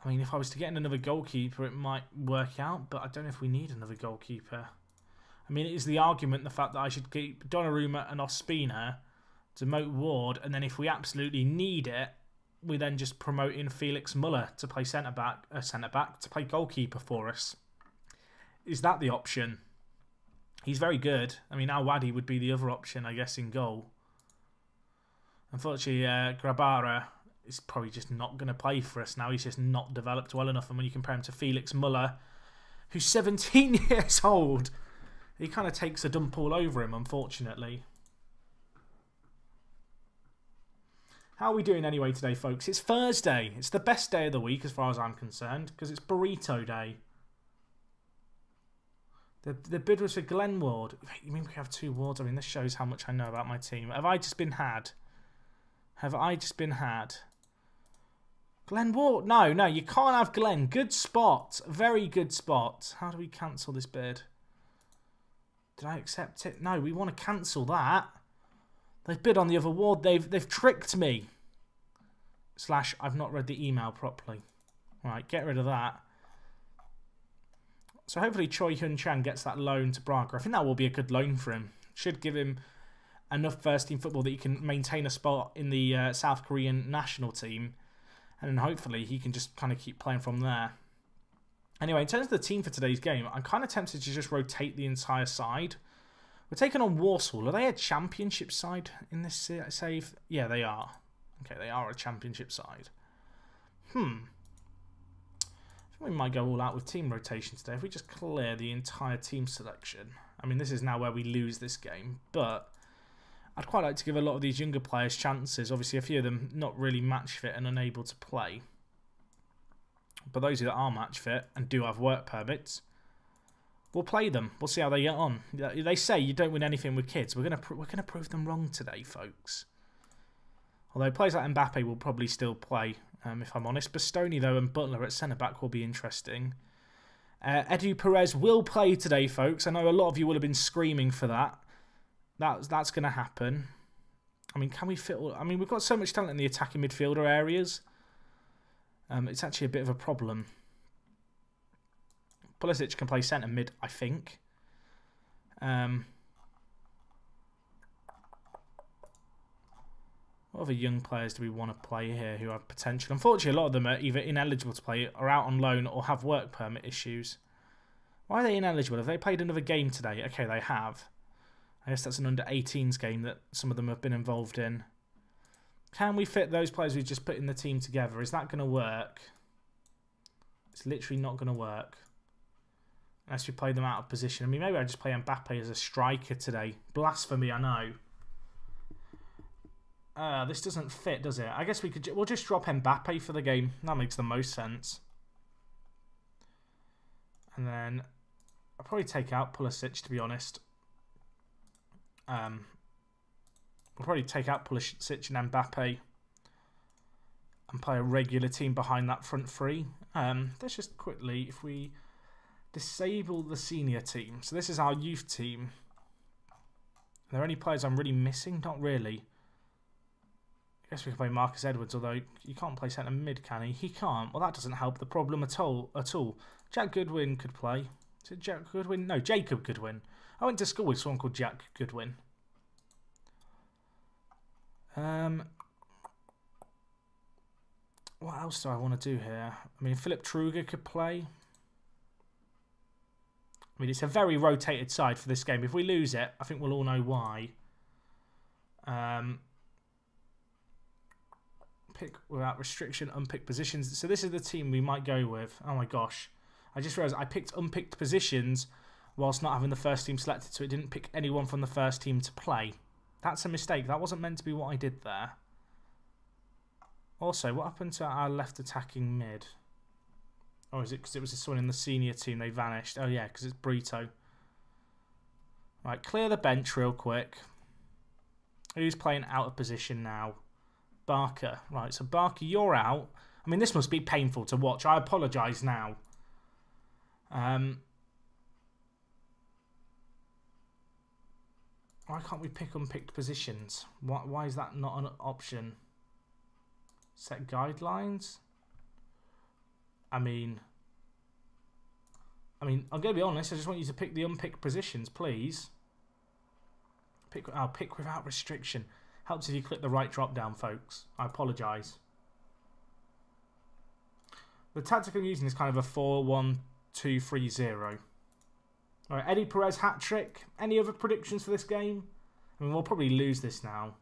[SPEAKER 2] I mean, if I was to get in another goalkeeper, it might work out, but I don't know if we need another goalkeeper. I mean, it is the argument, the fact that I should keep Donnarumma and Ospina, demote Ward, and then if we absolutely need it, we then just promote in Felix Muller to play centre-back, to play goalkeeper for us. Is that the option? He's very good. I mean, Al-Wadi would be the other option, I guess, in goal. Unfortunately, Grabara is probably just not going to play for us now. He's just not developed well enough. And when you compare him to Felix Muller, who's 17 years old, he kind of takes a dump all over him, unfortunately. How are we doing anyway today, folks? It's Thursday. It's the best day of the week as far as I'm concerned, because it's burrito day. The bid was for Glenn Ward. You mean we have 2 Wards? I mean, this shows how much I know about my team. Have I just been had? Have I just been had? Glenn Ward? No, you can't have Glenn. Good spot. Very good spot. How do we cancel this bid? Did I accept it? No, we want to cancel that. They've bid on the other Ward. They've tricked me. / I've not read the email properly. Right, get rid of that. So hopefully Choi Hyun Chan gets that loan to Braga. I think that will be a good loan for him. Should give him enough first-team football that he can maintain a spot in the South Korean national team. And then hopefully he can just kind of keep playing from there. Anyway, in terms of the team for today's game, I'm kind of tempted to just rotate the entire side. We're taking on Warsaw. Are they a championship side in this save? Yeah, they are. Okay, they are a championship side. I think we might go all out with team rotation today. If we just clear the entire team selection. I mean, this is now where we lose this game, but I'd quite like to give a lot of these younger players chances. Obviously, a few of them not really match fit and unable to play. But those that are match fit and do have work permits, we'll play them. We'll see how they get on. They say you don't win anything with kids. We're gonna prove them wrong today, folks. Although players like Mbappe will probably still play. if I'm honest. Bastoni, though, and Butler at centre-back will be interesting. Edu Perez will play today, folks. I know a lot of you will have been screaming for that. That's going to happen. I mean, can we fit all... I mean, we've got so much talent in the attacking midfielder areas. It's actually a bit of a problem. Pulisic can play centre mid, I think. What other young players do we want to play here who have potential? Unfortunately, a lot of them are either ineligible to play, or out on loan, or have work permit issues. Why are they ineligible? Have they played another game today? Okay, they have. I guess that's an under-18s game that some of them have been involved in. Can we fit those players we just put in the team together? Is that going to work? It's literally not going to work. Unless we play them out of position. I mean, maybe I just play Mbappe as a striker today. Blasphemy, I know. This doesn't fit, does it? I guess we'll just drop Mbappe for the game. That makes the most sense. And then I'll probably take out Pulisic, to be honest. We'll probably take out Pulisic and Mbappe and play a regular team behind that front three. Let's just quickly, if we disable the senior team. So this is our youth team. Are there any players I'm really missing? Not really. I guess we can play Marcus Edwards, although you can't play centre mid, can he? He can't. Well, that doesn't help the problem at all. Jack Goodwin could play. Is it Jack Goodwin? No, Jacob Goodwin. I went to school with someone called Jack Goodwin. What else do I want to do here? I mean, Philip Truger could play. I mean, it's a very rotated side for this game. If we lose it, I think we'll all know why. Pick without restriction, unpicked positions. So this is the team we might go with. Oh my gosh. I just realised I picked unpicked positions whilst not having the first team selected, so it didn't pick anyone from the first team to play. That's a mistake. That wasn't meant to be what I did there. Also, what happened to our left attacking mid? Oh, is it because it was someone in the senior team? They vanished. Oh yeah, because it's Brito. Right, clear the bench real quick. Who's playing out of position now? Barker. Right, so Barker, you're out. I mean, this must be painful to watch. I apologise now. Why can't we pick unpicked positions? Why is that not an option? Set guidelines? I mean, I'm going to be honest. I just want you to pick the unpicked positions, please. Pick without restriction. Helps if you click the right drop down, folks. I apologise. The tactic I'm using is kind of a 4-1-2-3-0. Alright, Eddie Perez hat-trick. Any other predictions for this game? I mean, we'll probably lose this now.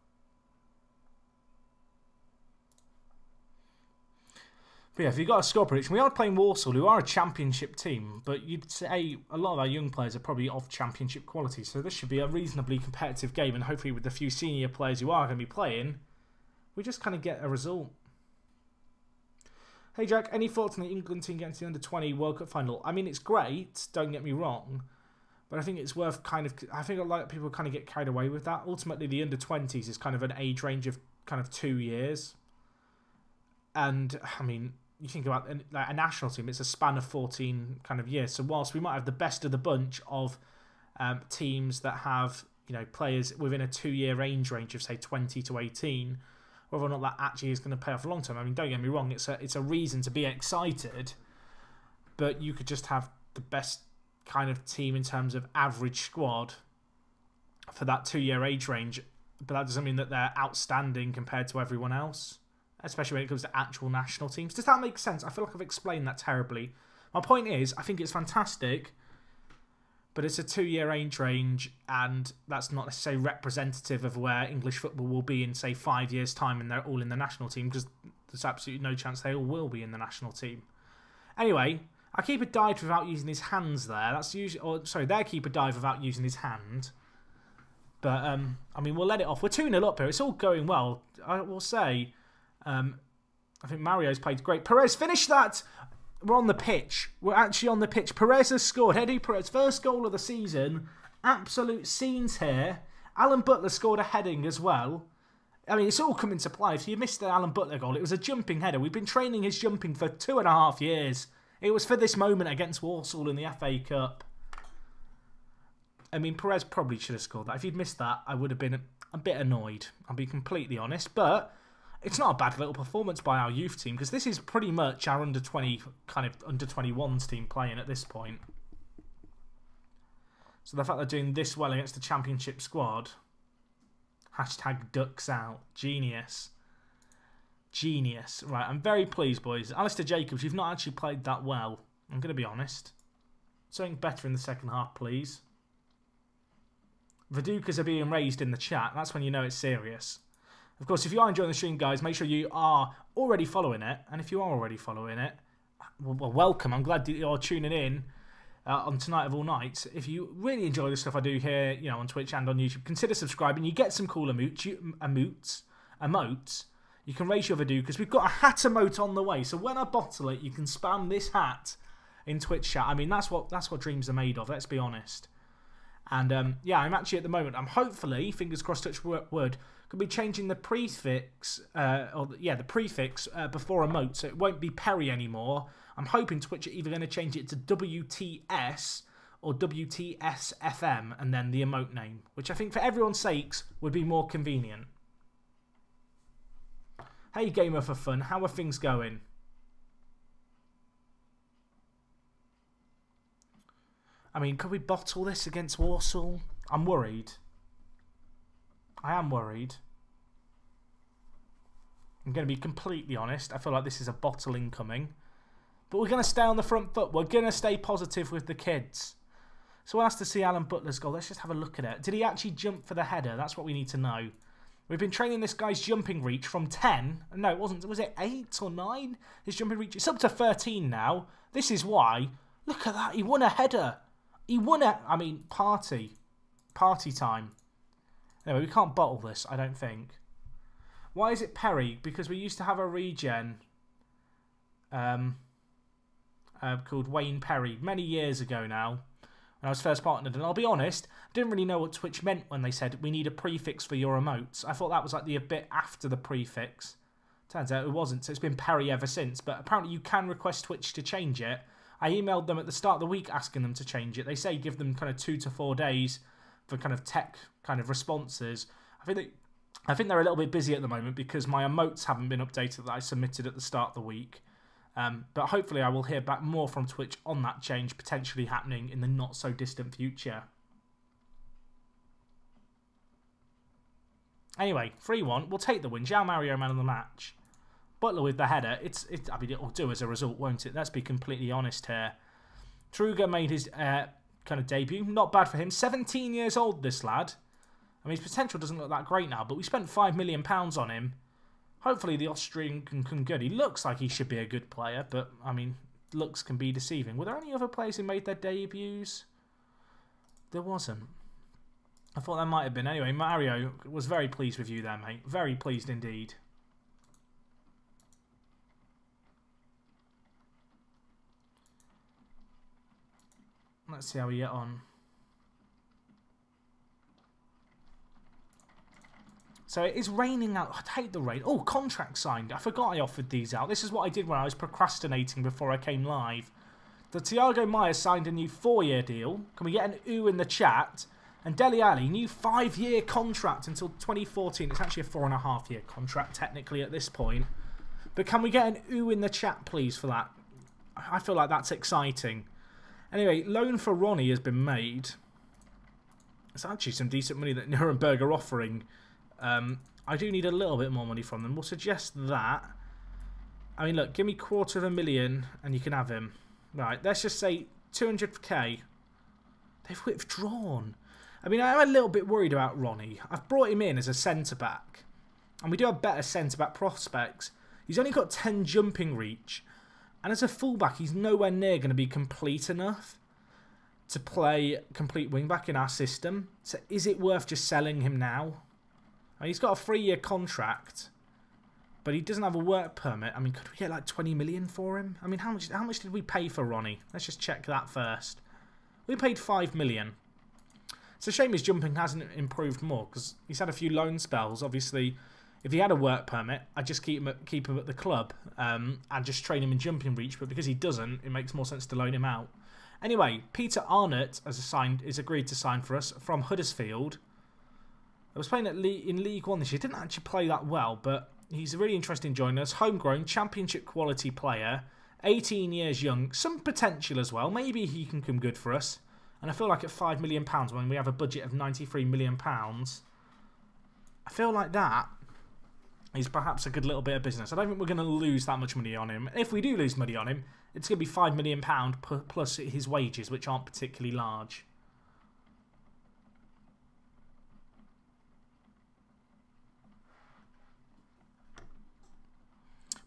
[SPEAKER 2] But yeah, if you've got a score prediction, we are playing Walsall, who are a championship team, but you'd say a lot of our young players are probably of championship quality, so this should be a reasonably competitive game, and hopefully with the few senior players who are going to be playing, we just kind of get a result. Hey Jack, any thoughts on the England team getting to the under-20 World Cup final? I mean, it's great, don't get me wrong, but I think it's worth I think a lot of people kind of get carried away with that. Ultimately, the under-20s is kind of an age range of kind of 2 years. And, I mean, you think about a national team, it's a span of 14 kind of years. So whilst we might have the best of the bunch of teams that have, you know, players within a 2-year age range of, say, 20 to 18, whether or not that actually is going to pay off long term. I mean, don't get me wrong, it's a reason to be excited, but you could just have the best kind of team in terms of average squad for that 2-year age range, but that doesn't mean that they're outstanding compared to everyone else, especially when it comes to actual national teams. Does that make sense? I feel like I've explained that terribly. My point is, I think it's fantastic, but it's a 2-year age range, and that's not necessarily representative of where English football will be in, say, 5 years' time, and they're all in the national team, because there's absolutely no chance they all will be in the national team. Anyway, our keeper dived without using his hands there. That's usually, or sorry, their keeper dived without using his hand. But, I mean, we'll let it off. We're 2-0 up here. It's all going well. I will say, I think Mario's played great. Perez, finish that! We're on the pitch. We're actually on the pitch. Perez has scored. Eddie Perez, first goal of the season. Absolute scenes here. Alan Butler scored a heading as well. I mean, it's all come into play. If you missed the Alan Butler goal, it was a jumping header. We've been training his jumping for 2.5 years. It was for this moment against Walsall in the FA Cup. I mean, Perez probably should have scored that. If he'd missed that, I would have been a bit annoyed. I'll be completely honest. But it's not a bad little performance by our youth team, because this is pretty much our under-20, kind of under-21s team playing at this point. So the fact they're doing this well against the Championship squad... Hashtag ducks out. Genius. Genius. Right, I'm very pleased, boys. Alistair Jacobs, you've not actually played that well. I'm going to be honest. Something better in the second half, please. Vidukas are being raised in the chat. That's when you know it's serious. Of course, if you are enjoying the stream, guys, make sure you are already following it. And if you are already following it, well, welcome. I'm glad that you're tuning in. On Tonight of All Nights. If you really enjoy the stuff I do here, you know, on Twitch and on YouTube, consider subscribing. You get some cool emotes. You can raise your Vidu, because we've got a hat emote on the way. So when I bottle it, you can spam this hat in Twitch chat. I mean, that's what dreams are made of. Let's be honest. And yeah, I'm actually at the moment, I'm hopefully, fingers crossed, touch wood, going to be changing the prefix, the prefix before emote, so it won't be Perry anymore. I'm hoping Twitch are either going to change it to WTS or WTSFM and then the emote name, which I think for everyone's sakes would be more convenient. Hey Gamer for Fun, how are things going? I mean, could we bottle this against Walsall? I'm worried. I am worried. I'm going to be completely honest. I feel like this is a bottle incoming. But we're going to stay on the front foot. We're going to stay positive with the kids. So we'll ask to see Alan Butler's goal. Let's just have a look at it. Did he actually jump for the header? That's what we need to know. We've been training this guy's jumping reach from 10. No, it wasn't. Was it 8 or 9? His jumping reach. It's up to 13 now. This is why. Look at that. He won a header. He won a... I mean, party. Party time. Anyway, we can't bottle this, I don't think. Why is it Perry? Because we used to have a regen called Wayne Perry many years ago now, when I was first partnered. And I'll be honest, I didn't really know what Twitch meant when they said we need a prefix for your emotes. I thought that was like the bit after the prefix. Turns out it wasn't, so it's been Perry ever since. But apparently you can request Twitch to change it. I emailed them at the start of the week asking them to change it. They say give them kind of 2 to 4 days for kind of tech kind of responses. I think they're a little bit busy at the moment because my emotes haven't been updated that I submitted at the start of the week. But hopefully I will hear back more from Twitch on that change potentially happening in the not so distant future. Anyway, 3-1. We'll take the win. João Mario, man of the match. Butler with the header. I mean, it'll do as a result, won't it? Let's be completely honest here. Truger made his kind of debut. Not bad for him. 17 years old, this lad. I mean, his potential doesn't look that great now, but we spent £5 million on him. Hopefully the Austrian can come good. He looks like he should be a good player, but, I mean, looks can be deceiving. Were there any other players who made their debuts? There wasn't. I thought there might have been. Anyway, Mario was very pleased with you there, mate. Very pleased indeed. Let's see how we get on. So it is raining out. I hate the rain. Oh, contract signed. I forgot I offered these out. This is what I did when I was procrastinating before I came live. The Thiago Maia signed a new 4-year deal. Can we get an ooh in the chat? And Dele Alli, new 5-year contract until 2014. It's actually a 4.5-year contract technically at this point. But can we get an ooh in the chat, please, for that? I feel like that's exciting. Anyway, loan for Ronnie has been made. It's actually some decent money that Nuremberg are offering. I do need a little bit more money from them. We'll suggest that. I mean, look, give me $250,000 and you can have him. Right, let's just say 200k. They've withdrawn. I mean, I'm a little bit worried about Ronnie. I've brought him in as a centre-back. And we do have better centre-back prospects. He's only got 10 jumping reach. And as a fullback, he's nowhere near going to be complete enough to play complete wing-back in our system. So is it worth just selling him now? I mean, he's got a 3-year contract, but he doesn't have a work permit. I mean, could we get like 20 million for him? I mean, how much did we pay for Ronnie? Let's just check that first. We paid 5 million. It's a shame his jumping hasn't improved more because he's had a few loan spells. Obviously, If he had a work permit, I'd just keep him at the club and just train him in jumping reach. But because he doesn't, it makes more sense to loan him out. Anyway, Peter Arnott is agreed to sign for us from Huddersfield. I was playing in League One this year. Didn't actually play that well, but he's really interesting joining us. Homegrown, championship quality player. 18 years young. Some potential as well. Maybe he can come good for us. And I feel like at £5 million, when we have a budget of £93 million, I feel like that is perhaps a good little bit of business. I don't think we're going to lose that much money on him. If we do lose money on him, it's going to be £5 million plus his wages, which aren't particularly large.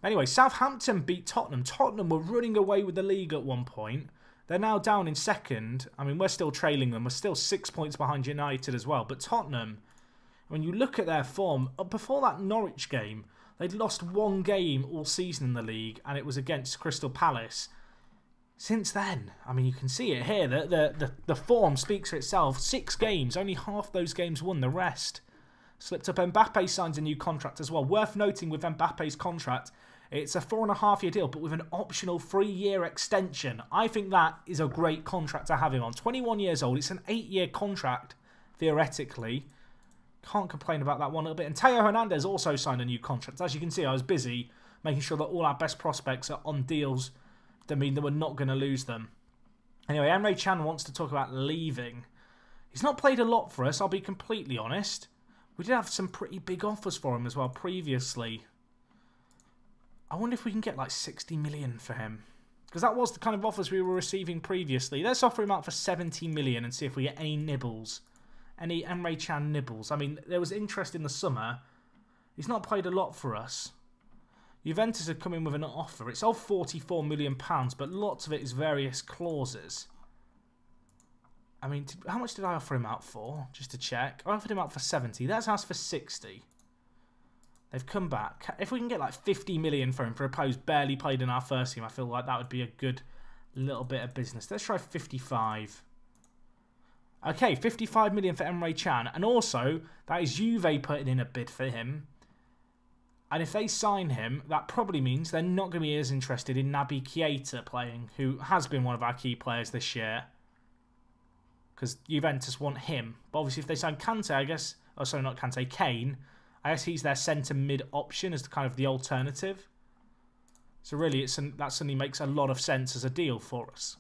[SPEAKER 2] Anyway, Southampton beat Tottenham. Tottenham were running away with the league at one point. They're now down in second. I mean, we're still trailing them. We're still 6 points behind United as well. But Tottenham, when you look at their form, before that Norwich game, they'd lost one game all season in the league, and it was against Crystal Palace. Since then, I mean, you can see it here. The form speaks for itself. 6 games, only half those games won. The rest slipped up. Mbappe signs a new contract as well. Worth noting with Mbappe's contract, it's a 4.5-year deal, but with an optional 3-year extension. I think that is a great contract to have him on. 21 years old. It's an 8-year contract, theoretically. Can't complain about that one a little bit. And Teo Hernandez also signed a new contract. As you can see, I was busy making sure that all our best prospects are on deals that mean that we're not going to lose them. Anyway, Emre Can wants to talk about leaving. He's not played a lot for us, I'll be completely honest. We did have some pretty big offers for him as well previously. I wonder if we can get like 60 million for him. Because that was the kind of offers we were receiving previously. Let's offer him out for 70 million and see if we get any nibbles. Any Emre Can nibbles. I mean, there was interest in the summer. He's not played a lot for us. Juventus have come in with an offer. It's of £44 million, but lots of it is various clauses. I mean, how much did I offer him out for? Just to check. I offered him out for 70. That's asked for 60. They've come back. If we can get like 50 million for him for a player who's barely played in our first team, I feel like that would be a good little bit of business. Let's try 55. Okay, 55 million for Emre Can. And also, that is Juve putting in a bid for him. And if they sign him, that probably means they're not going to be as interested in Naby Keita playing, who has been one of our key players this year. Because Juventus want him. But obviously if they sign Kante, I guess... Oh, sorry, not Kante, Kane. I guess he's their centre-mid option as kind of the alternative. So really, that suddenly makes a lot of sense as a deal for us.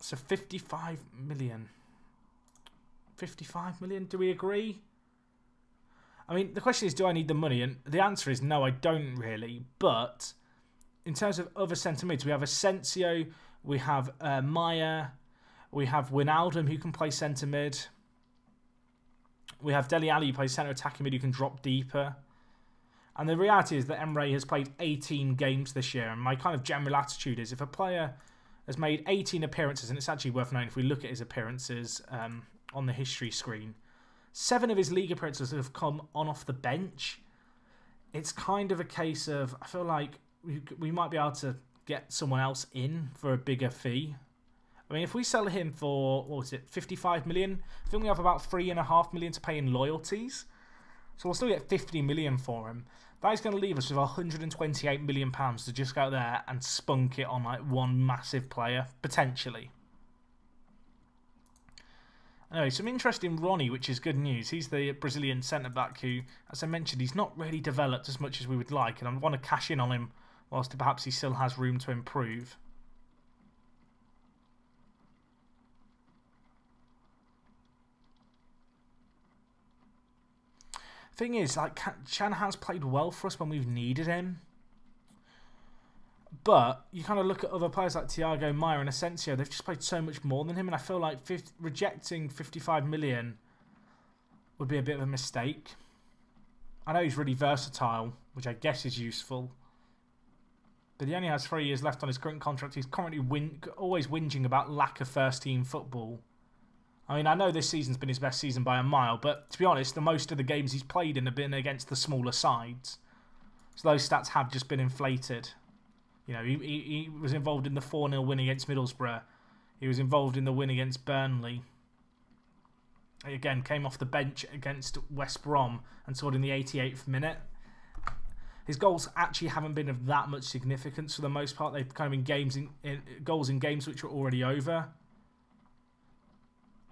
[SPEAKER 2] So 55 million. 55 million, do we agree? I mean, the question is, do I need the money? And the answer is no, I don't really. But in terms of other centre-mids, we have Asensio, we have Maya, we have Wijnaldum who can play centre-mid. We have Dele Alli who plays centre attacking mid who can drop deeper. And the reality is that Emre has played 18 games this year. And my kind of general attitude is if a player has made 18 appearances, and it's actually worth noting if we look at his appearances on the history screen, 7 of his league appearances have come on off the bench. It's kind of a case of, I feel like we might be able to get someone else in for a bigger fee. I mean, if we sell him for, what was it, 55 million? I think we have about 3.5 million to pay in loyalties. So we'll still get 50 million for him. That is going to leave us with 128 million pounds to just go there and spunk it on like one massive player, potentially. Anyway, some interest in Ronnie, which is good news. He's the Brazilian centre-back who, as I mentioned, he's not really developed as much as we would like. And I want to cash in on him whilst perhaps he still has room to improve. Thing is, like, Can has played well for us when we've needed him. But you kind of look at other players like Thiago Maia and Asensio, they've just played so much more than him, and I feel like rejecting 55 million would be a bit of a mistake. I know he's really versatile, which I guess is useful. But he only has 3 years left on his current contract. He's currently always whinging about lack of first-team football. I mean, I know this season's been his best season by a mile, but to be honest, most of the games he's played in have been against the smaller sides. So those stats have just been inflated. You know, he was involved in the 4-0 win against Middlesbrough. He was involved in the win against Burnley. Again, came off the bench against West Brom and scored in the 88th minute. His goals actually haven't been of that much significance for the most part. They've kind of been goals in games which are already over.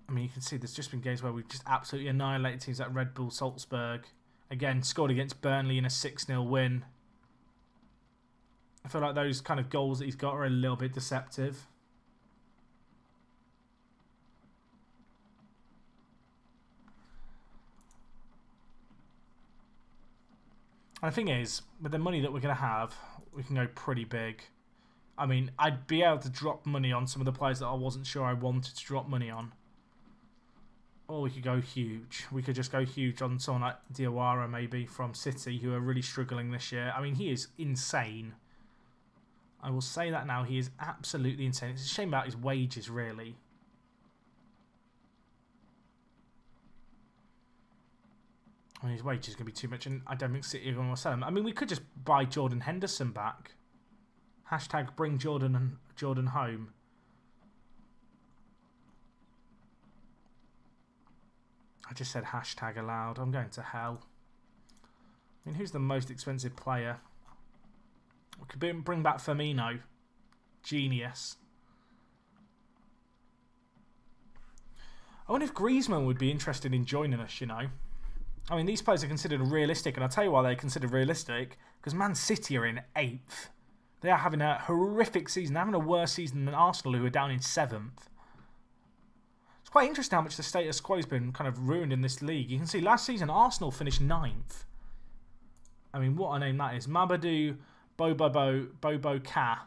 [SPEAKER 2] I mean, you can see there's just been games where we've just absolutely annihilated teams like Red Bull Salzburg. Again, scored against Burnley in a 6-0 win. I feel like those kind of goals that he's got are a little bit deceptive. And the thing is, with the money that we're going to have, we can go pretty big. I mean, I'd be able to drop money on some of the players that I wasn't sure I wanted to drop money on. Or we could go huge. We could just go huge on someone like Diawara, maybe, from City, who are really struggling this year. I mean, he is insane. I will say that now. He is absolutely insane. It's a shame about his wages, really. I mean, his wages is going to be too much, and I don't think City are going to sell him. I mean, we could just buy Jordan Henderson back. Hashtag bring Jordan home. I just said hashtag aloud. I'm going to hell. I mean, who's the most expensive player? We could bring back Firmino. Genius. I wonder if Griezmann would be interested in joining us, you know. I mean, these players are considered realistic, and I'll tell you why they're considered realistic. Because Man City are in 8th. They are having a horrific season. They're having a worse season than Arsenal, who are down in 7th. It's quite interesting how much the status quo has been kind of ruined in this league. You can see last season, Arsenal finished 9th. I mean, what a name that is. Mamadou Bobo Ka.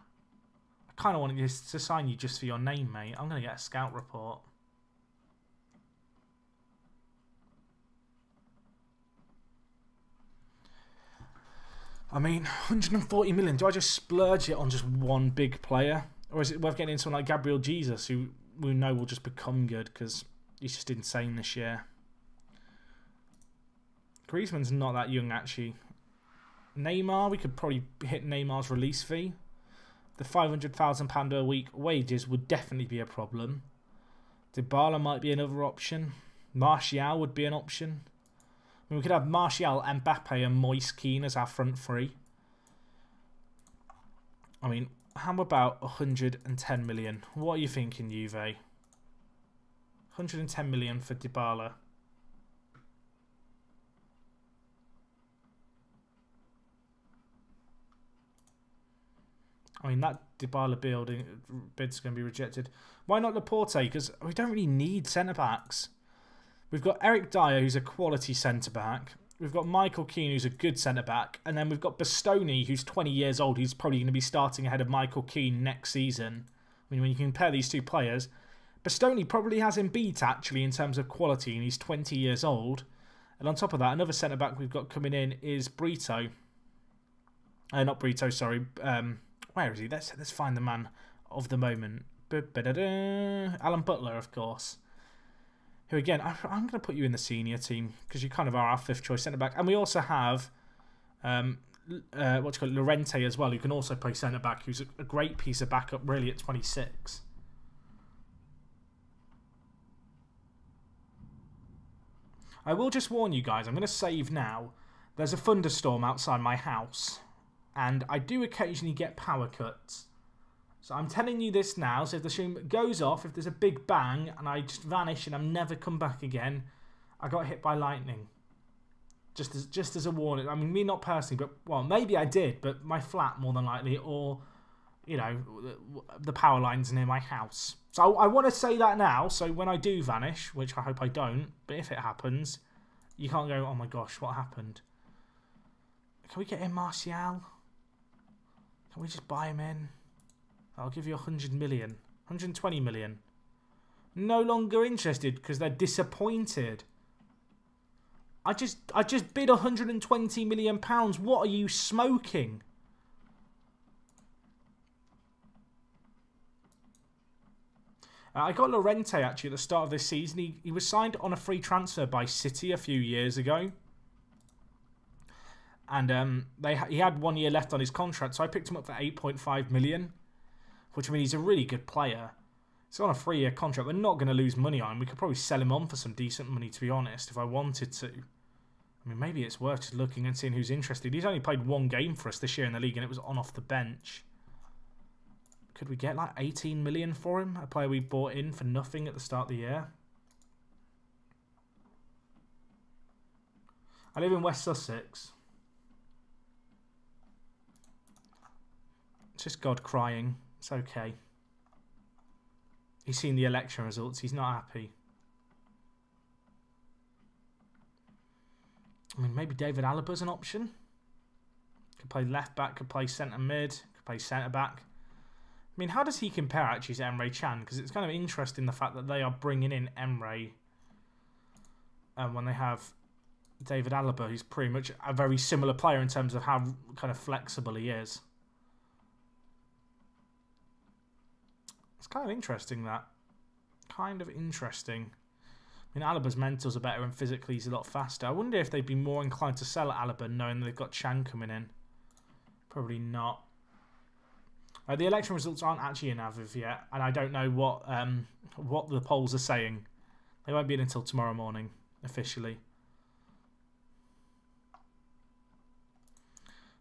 [SPEAKER 2] I kind of wanted to sign you just for your name, mate. I'm going to get a scout report. I mean, 140 million. Do I just splurge it on just one big player? Or is it worth getting into someone like Gabriel Jesus, who we know will just become good because he's just insane this year? Griezmann's not that young, actually. Neymar, we could probably hit Neymar's release fee. The £500,000 a week wages would definitely be a problem. Dybala might be another option. Martial would be an option. I mean, we could have Martial, Mbappe and Moise Kean as our front three. I mean, how about 110 million? What are you thinking, Juve? 110 million for Dybala. I mean, that Dybala bid's going to be rejected. Why not Laporte? Because we don't really need centre-backs. We've got Eric Dyer, who's a quality centre-back. We've got Michael Keane, who's a good centre-back. And then we've got Bastoni, who's 20 years old. He's probably going to be starting ahead of Michael Keane next season. I mean, when you compare these two players, Bastoni probably has him beat, actually, in terms of quality, and he's 20 years old. And on top of that, another centre-back we've got coming in is Brito. Not Brito, sorry. Where is he? Let's find the man of the moment. Alan Butler, of course. Who, again, I'm going to put you in the senior team because you kind of are our 5th choice centre-back. And we also have, Llorente as well, who can also play centre-back, who's a great piece of backup, really, at 26. I will just warn you guys, I'm going to save now. There's a thunderstorm outside my house. And I do occasionally get power cuts. So I'm telling you this now, so if the stream goes off, if there's a big bang, and I just vanish and I'm never come back again, I got hit by lightning. Just as a warning. I mean, me not personally, but, well, maybe I did, but my flat more than likely, or, you know, the power lines near my house. So I want to say that now, so when I do vanish, which I hope I don't, but if it happens, you can't go, oh my gosh, what happened? Can we get in Martial? Can we just buy him in? I'll give you 100 million. 120 million. No longer interested because they're disappointed. I just bid 120 million pounds. What are you smoking? I got Llorente actually at the start of this season. He was signed on a free transfer by City a few years ago. And he had 1 year left on his contract, so I picked him up for 8.5 million. Which, I mean, he's a really good player. He's on a 3-year contract. We're not going to lose money on him. We could probably sell him on for some decent money, to be honest, if I wanted to. I mean, maybe it's worth just looking and seeing who's interested. He's only played 1 game for us this year in the league, and it was on off the bench. Could we get like 18 million for him? A player we bought in for nothing at the start of the year. I live in West Sussex. It's just God crying. It's okay. He's seen the election results. He's not happy. I mean, maybe David Alaba's an option. Could play left back, could play centre mid, could play centre back. I mean, how does he compare actually to Emre Can? Because it's kind of interesting the fact that they are bringing in Emre when they have David Alaba, who's pretty much a very similar player in terms of how kind of flexible he is. It's kind of interesting, that. Kind of interesting. I mean, Alaba's mentals are better and physically he's a lot faster. I wonder if they'd be more inclined to sell Alaba knowing they've got Chan coming in. Probably not. The election results aren't actually in Aviv yet, and I don't know what the polls are saying. They won't be in until tomorrow morning, officially.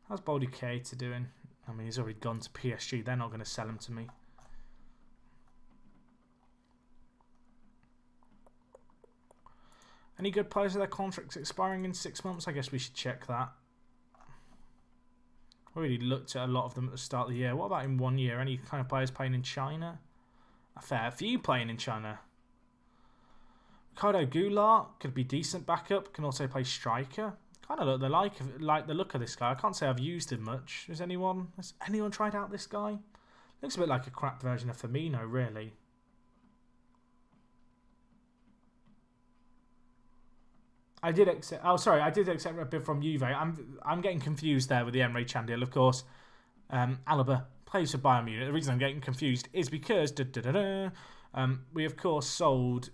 [SPEAKER 2] How's Baldy Keita doing? I mean, he's already gone to PSG. They're not going to sell him to me. Any good players with their contracts expiring in 6 months? I guess we should check that. I already looked at a lot of them at the start of the year. What about in 1 year? Any kind of players playing in China? A fair few playing in China. Ricardo Goulart could be decent backup. Can also play striker. Kind of like the look of this guy. I can't say I've used him much. Has anyone tried out this guy? Looks a bit like a crap version of Firmino, really. I did accept. Oh, sorry, I did accept a bid from Juve. I'm getting confused there with the Emre Can deal. Of course, Alaba plays for Bayern Munich. The reason I'm getting confused is because we of course sold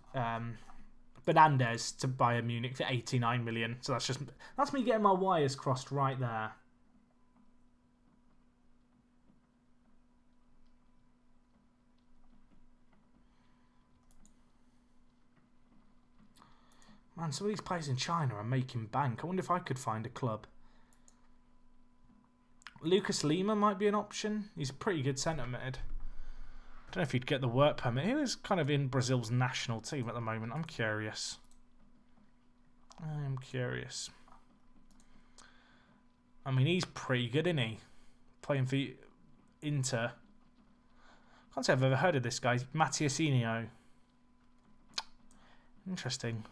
[SPEAKER 2] Fernandez to Bayern Munich for 89 million. So that's me getting my wires crossed right there. Man, some of these players in China are making bank. I wonder if I could find a club. Lucas Lima might be an option. He's a pretty good centre mid. I don't know if he'd get the work permit. He was kind of in Brazil's national team at the moment. I'm curious. I'm curious. I mean, he's pretty good, isn't he? Playing for Inter. Can't say I've ever heard of this guy. Mattiasinho. Interesting.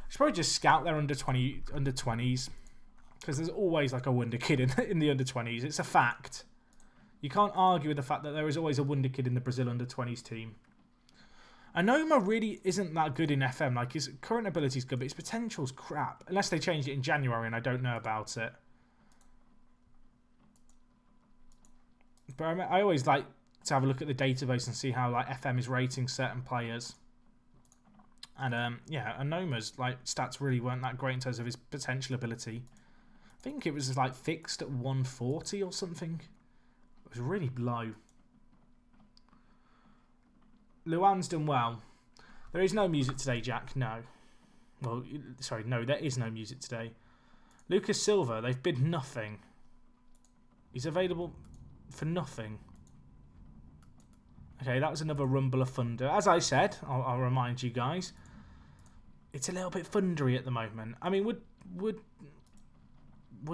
[SPEAKER 2] Should probably just scout their under 20s, because there's always like a wonder kid in the under 20s. It's a fact. You can't argue with the fact that there is always a wonder kid in the Brazil under 20s team. Anoma really isn't that good in FM. Like, his current ability is good, but his potential's crap. Unless they changed it in January and I don't know about it. But I always like to have a look at the database and see how like FM is rating certain players. And yeah, Anoma's like stats really weren't that great in terms of his potential ability. I think it was like fixed at 140 or something. It was really low. Luan's done well. There is no music today, Jack. No. Well, sorry, no, there is no music today. Lucas Silva, they've bid nothing. He's available for nothing. Okay, that was another rumble of thunder. As I said, I'll remind you guys, it's a little bit thundery at the moment. I mean, would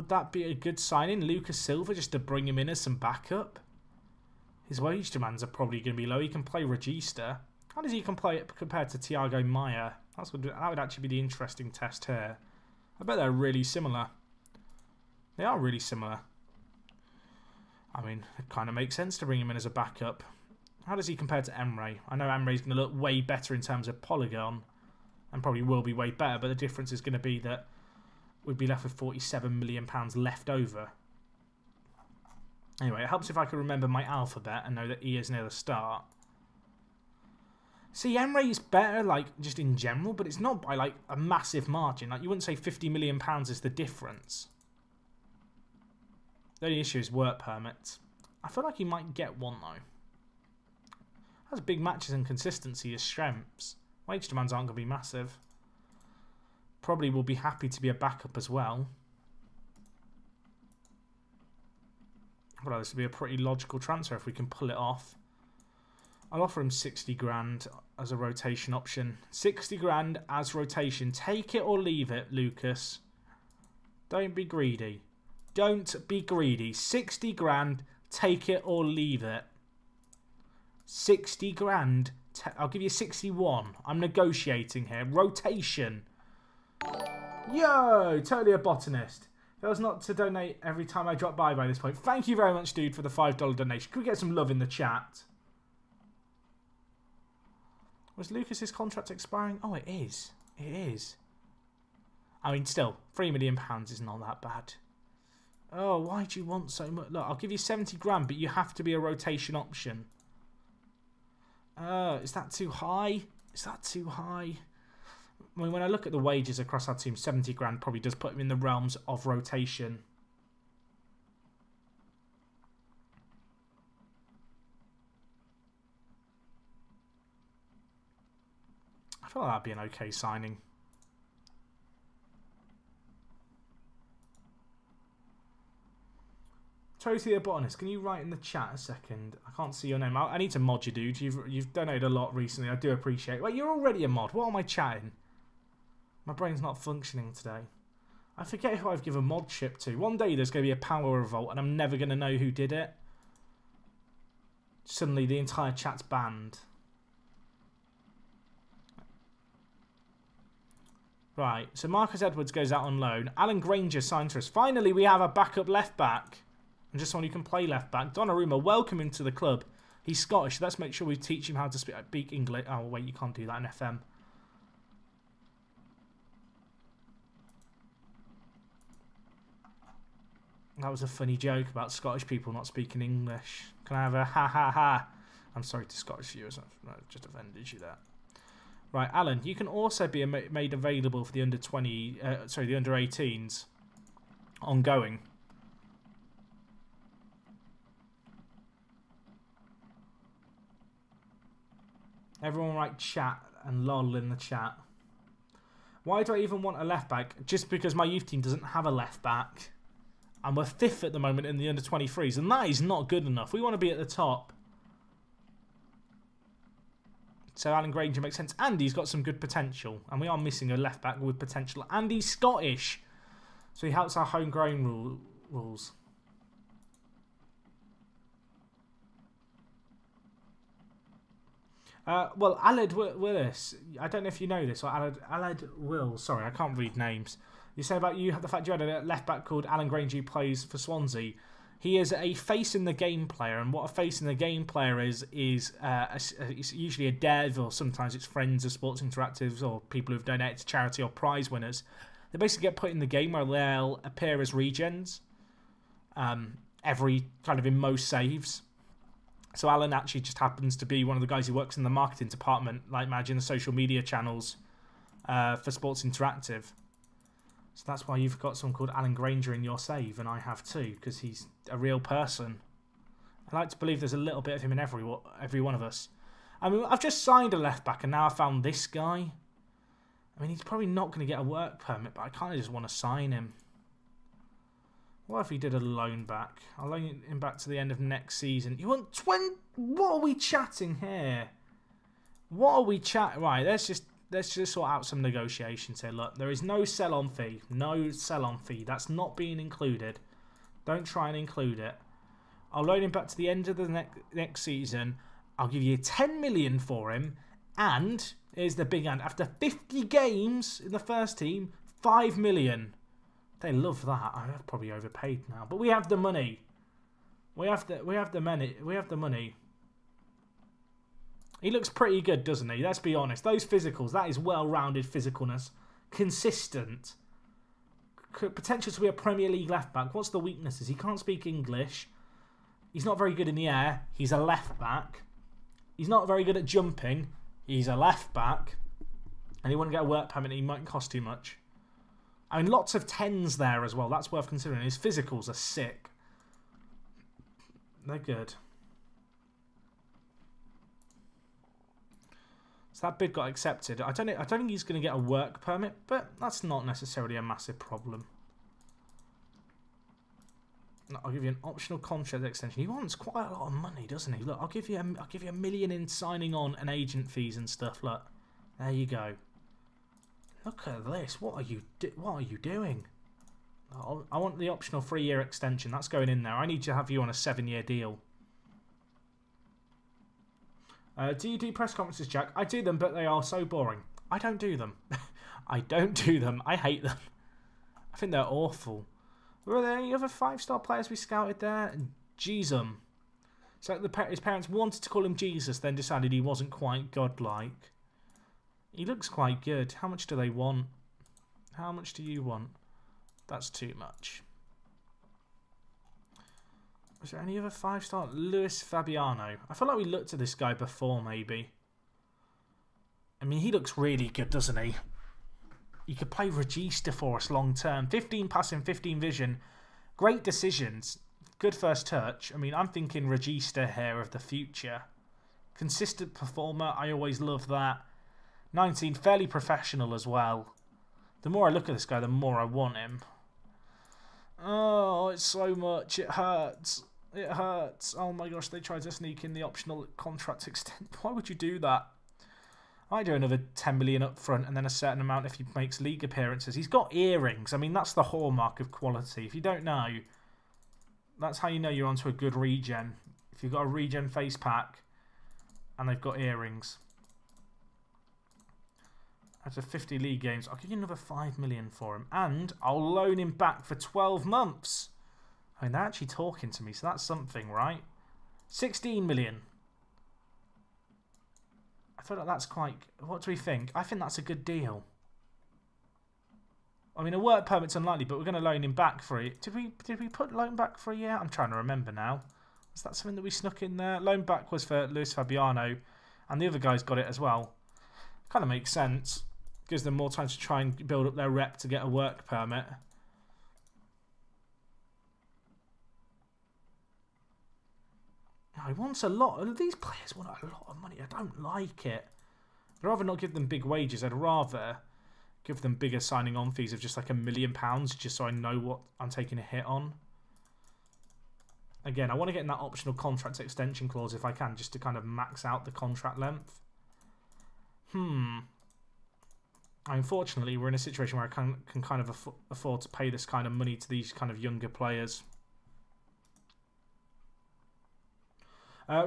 [SPEAKER 2] that be a good signing, Lucas Silva, just to bring him in as some backup? His wage demands are probably going to be low. He can play Regista. How does he compare to Thiago Maia? That would actually be the interesting test here. I bet they're really similar. They are really similar. I mean, it kind of makes sense to bring him in as a backup. How does he compare to Emre? I know Emre's going to look way better in terms of polygon, and probably will be way better, but the difference is going to be that we'd be left with £47 million left over. Anyway, it helps if I can remember my alphabet and know that E is near the start. See, Emre is better, like, just in general, but it's not by, like, a massive margin. Like, you wouldn't say £50 million is the difference. The only issue is work permits. I feel like he might get one, though. Has big matches and consistency as strengths. Wage demands aren't going to be massive. Probably will be happy to be a backup as well. Well, this would be a pretty logical transfer if we can pull it off. I'll offer him 60 grand as a rotation option. 60 grand as rotation. Take it or leave it, Lucas. Don't be greedy. Don't be greedy. 60 grand, take it or leave it. 60 grand. I'll give you 61. I'm negotiating here. Rotation. Yo, totally a botanist. If it was not to donate every time I drop by this point. Thank you very much, dude, for the $5 donation. Can we get some love in the chat? Was Lucas's contract expiring? Oh, it is. It is. I mean, still, £3 million is not that bad. Oh, why do you want so much? Look, I'll give you 70 grand, but you have to be a rotation option. Is that too high? Is that too high? I mean, when I look at the wages across our team, 70 grand probably does put him in the realms of rotation. I feel like that'd be an okay signing. Totally a botanist. Can you write in the chat a second? I can't see your name. I need to mod you, dude. You've donated a lot recently. I do appreciate it. Wait, you're already a mod. What am I chatting? My brain's not functioning today. I forget who I've given modship to. One day there's going to be a power revolt and I'm never going to know who did it. Suddenly the entire chat's banned. Right, so Marcus Edwards goes out on loan. Alan Granger signed to us. Finally, we have a backup left back. And just someone who can play left back. Donnarumma, welcome him to the club. He's Scottish. Let's make sure we teach him how to speak English. Oh, wait, you can't do that in FM. That was a funny joke about Scottish people not speaking English. Can I have a ha ha ha? I'm sorry to Scottish viewers. I've just offended you there. Right, Alan, you can also be made available for the under 18s ongoing. Everyone write chat and lol in the chat. Why do I even want a left back? Just because my youth team doesn't have a left back. And we're 5th at the moment in the under 23s. And that is not good enough. We want to be at the top. So Alan Granger makes sense. And he's got some good potential. And we are missing a left back with potential. And he's Scottish. So he helps our homegrown rules. Well, Aled Willis. I don't know if you know this. Or Aled Wills. Sorry, I can't read names. You say about you the fact you had a left back called Alan Granger who plays for Swansea. He is a face in the game player, and what a face in the game player is it's usually a dev, or sometimes it's friends of Sports Interactives or people who've donated to charity or prize winners. They basically get put in the game where they'll appear as regens, every kind of in most saves. So Alan actually just happens to be one of the guys who works in the marketing department, like managing the social media channels for Sports Interactive. So that's why you've got someone called Alan Granger in your save, and I have too, because he's a real person. I like to believe there's a little bit of him in every one of us. I mean, I've just signed a left back, and now I found this guy. I mean, he's probably not going to get a work permit, but I kind of just want to sign him. What if he did a loan back? I'll loan him back to the end of next season. You want 20? What are we chatting here? What are we chatting? Right, let's just sort out some negotiations here. Look, there is no sell-on fee. No sell-on fee. That's not being included. Don't try and include it. I'll loan him back to the end of the next season. I'll give you 10 million for him. And, here's the big and. After 50 games in the first team, 5 million. They love that. I've probably overpaid now. But we have the money. We have the money. We have the money. He looks pretty good, doesn't he? Let's be honest. Those physicals, that is well-rounded physicalness. Consistent. Potential to be a Premier League left-back. What's the weaknesses? He can't speak English. He's not very good in the air. He's a left-back. He's not very good at jumping. He's a left-back. And he wouldn't get a work permit. He mightn't cost too much. I mean, lots of 10s there as well. That's worth considering. His physicals are sick. They're good. So that bid got accepted. I don't think he's going to get a work permit, but that's not necessarily a massive problem. I'll give you an optional contract extension. He wants quite a lot of money, doesn't he? Look, I'll give you $1 million in signing on and agent fees and stuff. Look, there you go. Look at this. What are you doing? I want the optional 3-year extension. That's going in there. I need to have you on a 7-year deal. Do you do press conferences, Jack? I do them, but they are so boring. I don't do them. I don't do them. I hate them. I think they're awful. Were there any other 5-star players we scouted there? Jesus. So his parents wanted to call him Jesus, then decided he wasn't quite godlike. He looks quite good. How much do they want? How much do you want? That's too much. Was there any other 5-star? Luis Fabiano. I feel like we looked at this guy before, maybe. I mean, he looks really good, doesn't he? He could play Regista for us long term. 15 passing, 15 vision. Great decisions. Good first touch. I mean, I'm thinking Regista here of the future. Consistent performer. I always love that. 19, fairly professional as well. The more I look at this guy, the more I want him. Oh, it's so much. It hurts. It hurts. Oh my gosh, they tried to sneak in the optional contract extent. Why would you do that? I do another 10 million up front and then a certain amount if he makes league appearances. He's got earrings. I mean, that's the hallmark of quality. If you don't know, that's how you know you're onto a good regen. If you've got a regen face pack and they've got earrings. After 50 league games, I'll give you another 5 million for him. And I'll loan him back for 12 months. I mean, they're actually talking to me, so that's something, right? 16 million. I feel like that's quite... What do we think? I think that's a good deal. I mean, a work permit's unlikely, but we're going to loan him back for it. Did we put loan back for a year? I'm trying to remember now. Is that something that we snuck in there? Loan back was for Luis Fabiano, and the other guys got it as well. Kind of makes sense. Gives them more time to try and build up their rep to get a work permit. He wants a lot. These players want a lot of money. I don't like it. I'd rather not give them big wages. I'd rather give them bigger signing on fees of just like £1 million, just so I know what I'm taking a hit on. Again, I want to get in that optional contract extension clause if I can, just to kind of max out the contract length. Unfortunately, we're in a situation where I can kind of afford to pay this kind of money to these kind of younger players.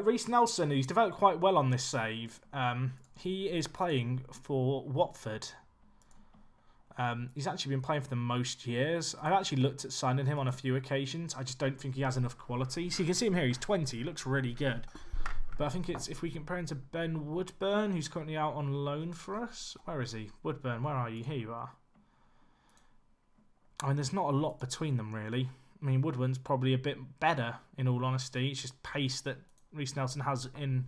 [SPEAKER 2] Reece Nelson, who's developed quite well on this save, he is playing for Watford. He's actually been playing for them most years. I've actually looked at signing him on a few occasions. I just don't think he has enough quality. So you can see him here, he's 20, he looks really good. But I think it's if we compare him to Ben Woodburn, who's currently out on loan for us. Where is he? Woodburn, where are you? Here you are. I mean, there's not a lot between them, really. I mean, Woodburn's probably a bit better, in all honesty. It's just pace that Reece Nelson has in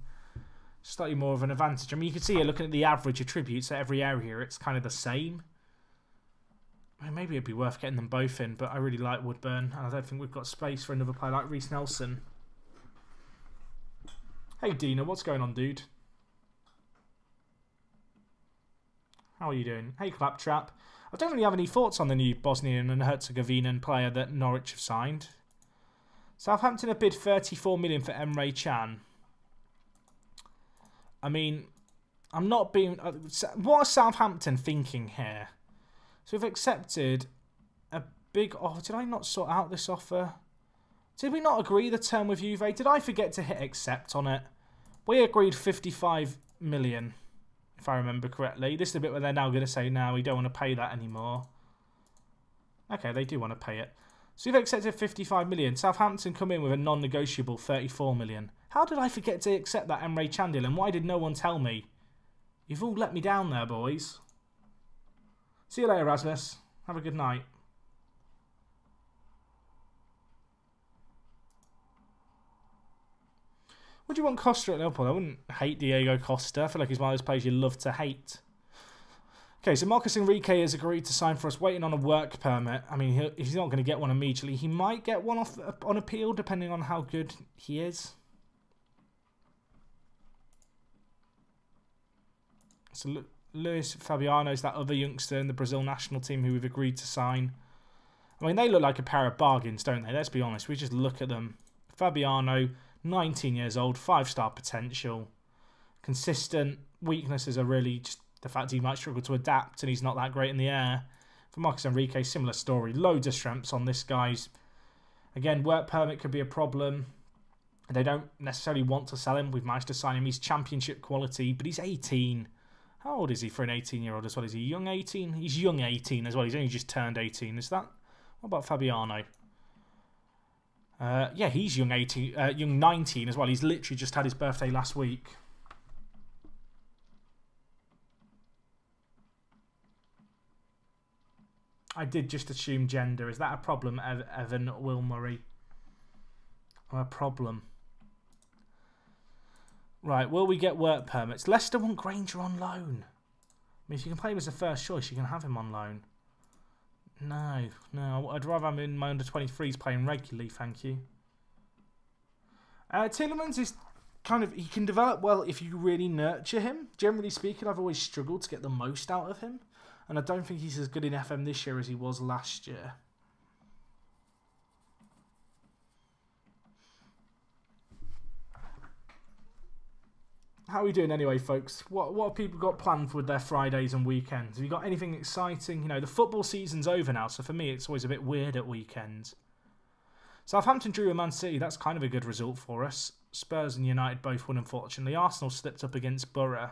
[SPEAKER 2] slightly more of an advantage. I mean, you can see here, looking at the average attributes at every area, it's kind of the same. I mean, maybe it'd be worth getting them both in, but I really like Woodburn, and I don't think we've got space for another player like Reece Nelson. Hey, Dina, what's going on, dude? How are you doing? Hey, Claptrap. I don't really have any thoughts on the new Bosnian and Herzegovinian player that Norwich have signed. Southampton have bid 34 million for Emre Can. I mean, I'm not being... what are Southampton thinking here? So we've accepted a big offer. Did I not sort out this offer? Did we not agree the term with Juve? Did I forget to hit accept on it? We agreed 55 million, if I remember correctly. This is the bit where they're now going to say, no, we don't want to pay that anymore. Okay, they do want to pay it. So we've accepted 55 million. Southampton come in with a non-negotiable 34 million. How did I forget to accept that Emre Can deal, and why did no one tell me? You've all let me down there, boys. See you later, Rasmus. Have a good night. Would you want Costa at Liverpool? I wouldn't hate Diego Costa. I feel like he's one of those players you love to hate. Okay, so Marcus Enrique has agreed to sign for us, waiting on a work permit. I mean, he's not going to get one immediately. He might get one off on appeal, depending on how good he is. So Luis Fabiano's that other youngster in the Brazil national team who we've agreed to sign. I mean, they look like a pair of bargains, don't they? Let's be honest. We just look at them. Fabiano, 19 years old, 5-star potential. Consistent. Weaknesses are really just the fact he might struggle to adapt and he's not that great in the air. For Marcus Enrique, similar story. Loads of strengths on this guy's. Again, work permit could be a problem. They don't necessarily want to sell him. We've managed to sign him. He's championship quality, but he's 18. How old is he for an 18-year-old as well? Is he young 18? He's young 18 as well. He's only just turned 18. Is that... What about Fabiano? Yeah, he's young 18, young 19 as well. He's literally just had his birthday last week. I did just assume gender. Is that a problem, Evan Wilmurray? A problem. Right, will we get work permits? Leicester want Granger on loan. I mean, if you can play him as a first choice, you can have him on loan. No, I'd rather have him in my under-23s playing regularly, thank you. Tielemans is kind of... He can develop well if you really nurture him. Generally speaking, I've always struggled to get the most out of him. And I don't think he's as good in FM this year as he was last year. How are we doing anyway, folks? What have people got planned with their Fridays and weekends? Have you got anything exciting? You know, the football season's over now, so for me it's always a bit weird at weekends. Southampton drew with Man City. That's kind of a good result for us. Spurs and United both won, unfortunately. Arsenal slipped up against Borough.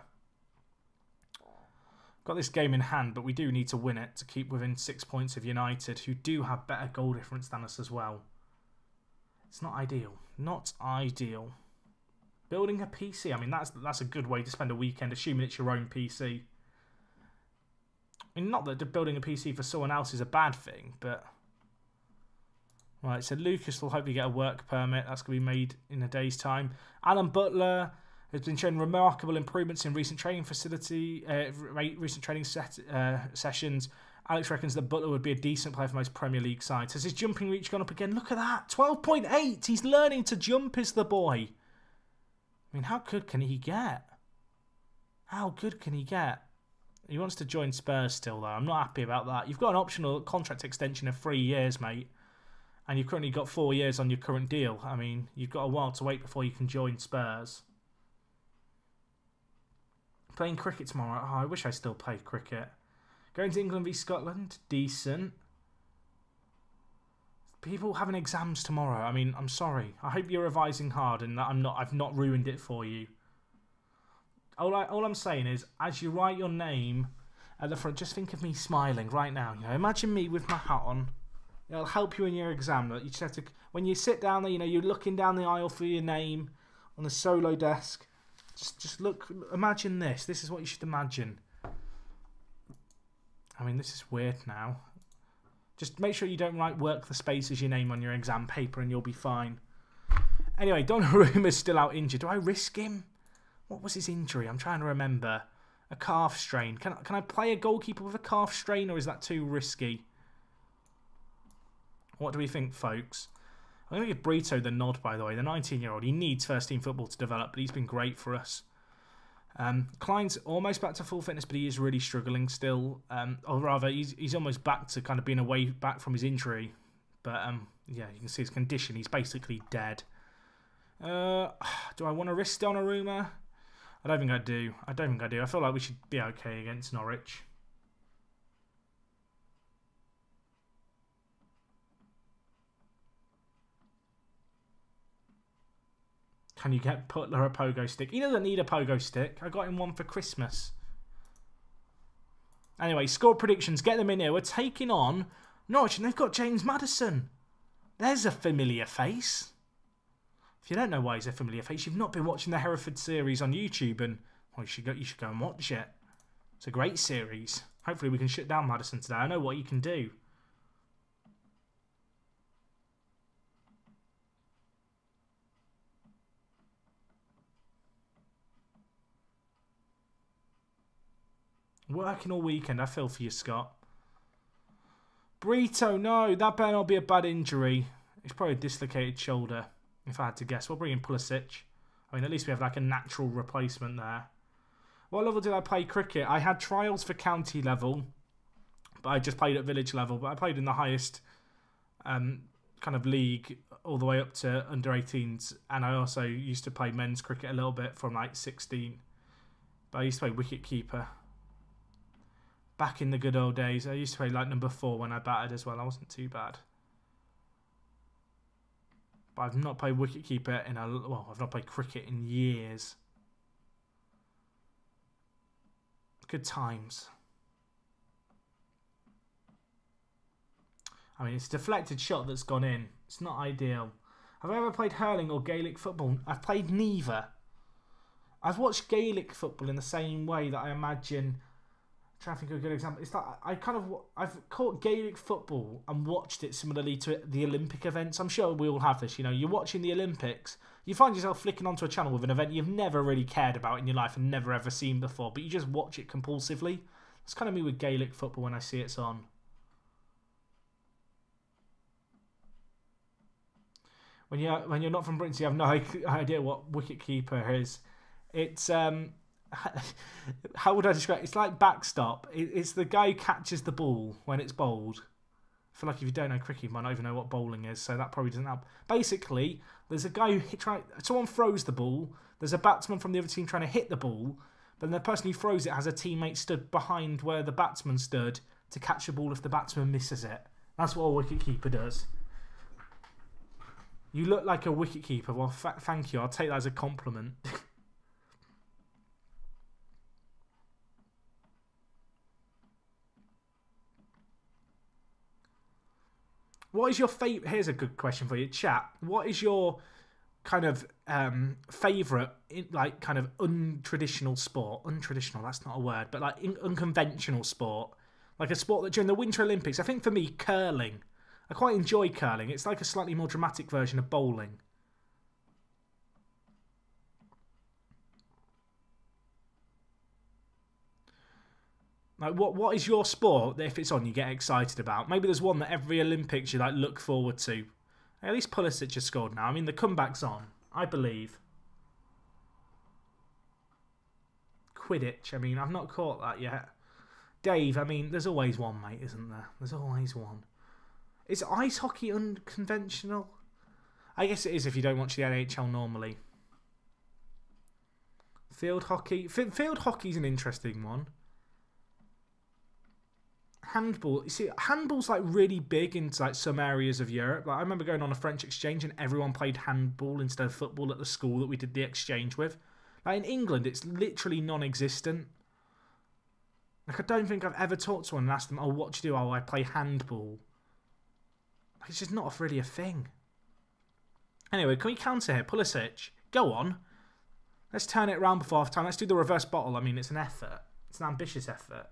[SPEAKER 2] Got this game in hand, but we do need to win it to keep within 6 points of United, who do have better goal difference than us as well. It's not ideal. Not ideal. Building a PC. I mean, that's a good way to spend a weekend, assuming it's your own PC. I mean, not that building a PC for someone else is a bad thing, but... Right, so Lucas will hopefully get a work permit. That's going to be made in a day's time. Alan Butler has been showing remarkable improvements in recent training sessions. Alex reckons that Butler would be a decent player for most Premier League sides. Has his jumping reach gone up again? Look at that. 12.8. He's learning to jump, is the boy. I mean, how good can he get? How good can he get? He wants to join Spurs still, though. I'm not happy about that. You've got an optional contract extension of 3 years, mate. And you've currently got 4 years on your current deal. I mean, you've got a while to wait before you can join Spurs. Playing cricket tomorrow. Oh, I wish I still played cricket. Going to England v Scotland. Decent. People having exams tomorrow. I mean, I'm sorry. I hope you're revising hard and that I've not ruined it for you. All I'm saying is, as you write your name at the front, just think of me smiling right now. You know, imagine me with my hat on. It'll help you in your exam. You just have to, when you sit down there, you know, you're looking down the aisle for your name on the solo desk. Just look. Imagine this. This is what you should imagine. I mean, this is weird now. Just make sure you don't work the space as your name on your exam paper and you'll be fine. Anyway, Donnarumma's still out injured. Do I risk him? What was his injury? I'm trying to remember. A calf strain. Can I play a goalkeeper with a calf strain or is that too risky? What do we think, folks? I'm going to give Brito the nod, by the way. The 19-year-old. He needs first-team football to develop, but he's been great for us. Klein's almost back to full fitness, but he is really struggling still. Or rather, he's almost back to kind of being away back from his injury. But yeah, you can see his condition. He's basically dead. Do I want to risk Donnarumma? I don't think I do. I feel like we should be okay against Norwich. Can you get Butler a pogo stick? He doesn't need a pogo stick. I got him one for Christmas. Anyway, score predictions. Get them in here. We're taking on Norwich and they've got James Maddison. There's a familiar face. If you don't know why he's a familiar face, you've not been watching the Hereford series on YouTube and well, you should go and watch it. It's a great series. Hopefully we can shut down Maddison today. I know what you can do. Working all weekend. I feel for you, Scott. Brito, no. That better not be a bad injury. It's probably a dislocated shoulder, if I had to guess. We'll bring in Pulisic. I mean, at least we have like a natural replacement there. What level did I play cricket? I had trials for county level, but I just played at village level. But I played in the highest kind of league all the way up to under 18s, and I also used to play men's cricket a little bit from like 16. But I used to play wicket keeper. Back in the good old days, I used to play like number 4 when I batted as well. I wasn't too bad. But I've not played wicket keeper in I've not played cricket in years. Good times. I mean, it's a deflected shot that's gone in. It's not ideal. Have I ever played hurling or Gaelic football? I've played neither. I've watched Gaelic football in the same way that I imagine. I'm trying to think of a good example. It's like I've caught Gaelic football and watched it similarly to the Olympic events. I'm sure we all have this. You know, you're watching the Olympics. You find yourself flicking onto a channel with an event you've never really cared about in your life and never ever seen before, but you just watch it compulsively. That's kind of me with Gaelic football when I see it's on. When you're not from Britain, you have no idea what wicketkeeper is. It's how would I describe it? It's like backstop. It's the guy who catches the ball when it's bowled. I feel like if you don't know cricket, you might not even know what bowling is, so that probably doesn't help. Basically, there's a guy someone throws the ball. There's a batsman from the other team trying to hit the ball, but then the person who throws it has a teammate stood behind where the batsman stood to catch the ball if the batsman misses it. That's what a wicketkeeper does. You look like a wicketkeeper. Well, thank you. I'll take that as a compliment. What is your favourite... Here's a good question for you, chat. What is your kind of favourite, like, kind of untraditional sport? Untraditional, that's not a word, but like unconventional sport. Like a sport that during the Winter Olympics, I think for me, curling. I quite enjoy curling. It's like a slightly more dramatic version of bowling. Like, what is your sport that if it's on you get excited about? Maybe there's one that every Olympics you like look forward to. At least Pulisic has scored now. I mean, the comeback's on, I believe. Quidditch. I mean, I've not caught that yet. Dave, I mean, there's always one, mate, isn't there? There's always one. Is ice hockey unconventional? I guess it is if you don't watch the NHL normally. Field hockey. Field hockey's an interesting one. Handball. You see, handball's like really big in like some areas of Europe. Like I remember going on a French exchange and everyone played handball instead of football at the school that we did the exchange with. Like in England, it's literally non-existent. Like I don't think I've ever talked to one and asked them, "Oh, what do you do?" "Oh, I play handball." Like, it's just not really a thing. Anyway, can we counter here? Pulisic, go on. Let's turn it around before half time. Let's do the reverse bottle. I mean, it's an effort. It's an ambitious effort.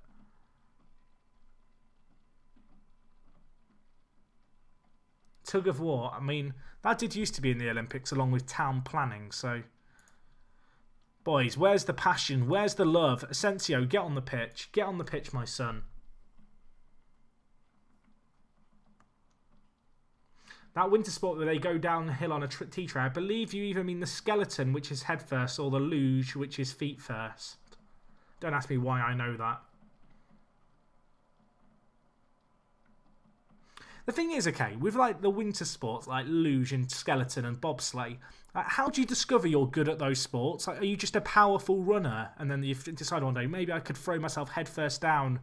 [SPEAKER 2] Tug of war. I mean, that did used to be in the Olympics along with town planning, so... Boys, where's the passion? Where's the love? Asensio, get on the pitch. Get on the pitch, my son. That winter sport where they go down the hill on a tea tray, I believe you either mean the skeleton, which is head first, or the luge, which is feet first. Don't ask me why I know that. The thing is, okay, with like the winter sports like luge and skeleton and bobsleigh, how do you discover you're good at those sports? Like, are you just a powerful runner, and then you decide one day maybe I could throw myself headfirst down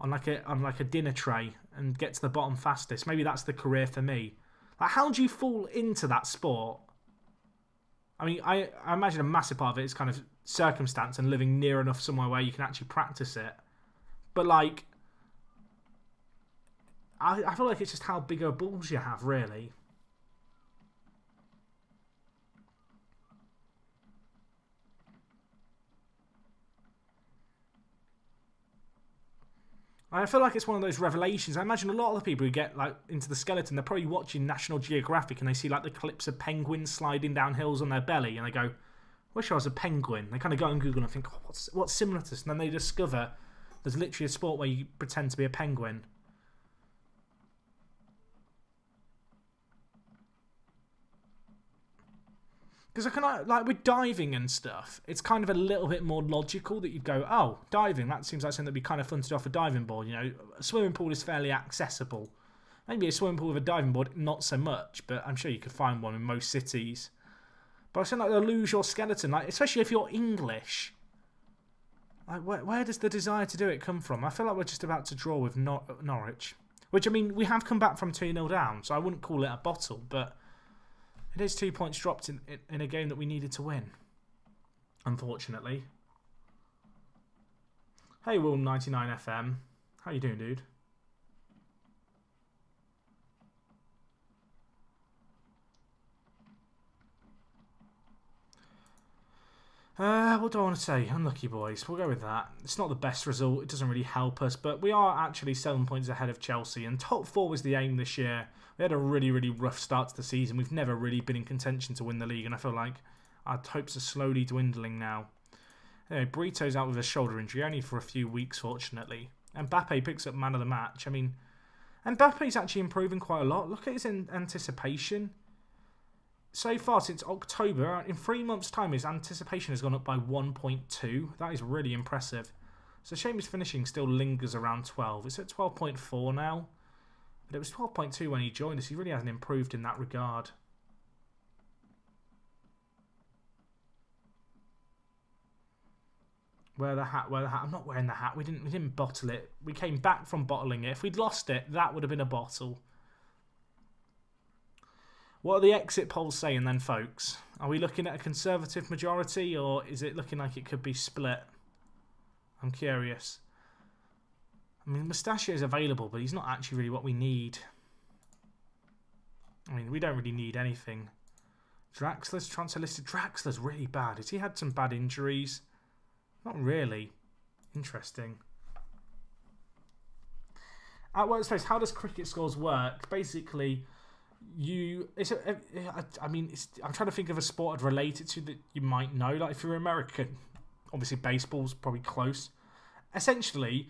[SPEAKER 2] on like a dinner tray and get to the bottom fastest? Maybe that's the career for me. Like, how do you fall into that sport? I mean, I imagine a massive part of it is kind of circumstance and living near enough somewhere where you can actually practice it. But like, I feel like it's just how big of balls you have, really. I feel like it's one of those revelations. I imagine a lot of the people who get like into the skeleton, they're probably watching National Geographic and they see like the clips of penguins sliding down hills on their belly and they go, wish I was a penguin. They kind of go on Google and think, oh, what's similar to this? And then they discover there's literally a sport where you pretend to be a penguin. Because I can, like, with diving and stuff, it's kind of a little bit more logical that you'd go, oh, diving, that seems like something that'd be kind of fun to do off a diving board. You know, a swimming pool is fairly accessible. Maybe a swimming pool with a diving board, not so much, but I'm sure you could find one in most cities. But I feel like they'll lose your skeleton, like, especially if you're English. Like, where does the desire to do it come from? I feel like we're just about to draw with Norwich. Which, I mean, we have come back from 2-0 down, so I wouldn't call it a bottle, but it is 2 points dropped in a game that we needed to win, unfortunately. Hey, Will99FM. How you doing, dude? What do I want to say? Unlucky boys. We'll go with that. It's not the best result. It doesn't really help us, but we are actually 7 points ahead of Chelsea, and top 4 was the aim this year. We had a really, really rough start to the season. We've never really been in contention to win the league, and I feel like our hopes are slowly dwindling now. Anyway, Brito's out with a shoulder injury, only for a few weeks, fortunately. And Mbappe picks up man of the match. I mean, Mbappe's actually improving quite a lot. Look at his anticipation. So far, since October, in 3 months' time, his anticipation has gone up by 1.2. That is really impressive. It's a shame his finishing still lingers around 12. It's at 12.4 now. But it was 12.2 when he joined us. He really hasn't improved in that regard. Wear the hat, wear the hat. I'm not wearing the hat. We didn't bottle it. We came back from bottling it. If we'd lost it, that would have been a bottle. What are the exit polls saying then, folks? Are we looking at a Conservative majority, or is it looking like it could be split? I'm curious. I mean, Mustachio is available, but he's not actually really what we need. I mean, we don't really need anything. Draxler's transfer listed. Draxler's really bad. Has he had some bad injuries? Not really. Interesting. At Workspace, how does cricket scores work? Basically, I'm trying to think of a sport I'd relate it to that you might know. Like, if you're American, obviously baseball's probably close. Essentially,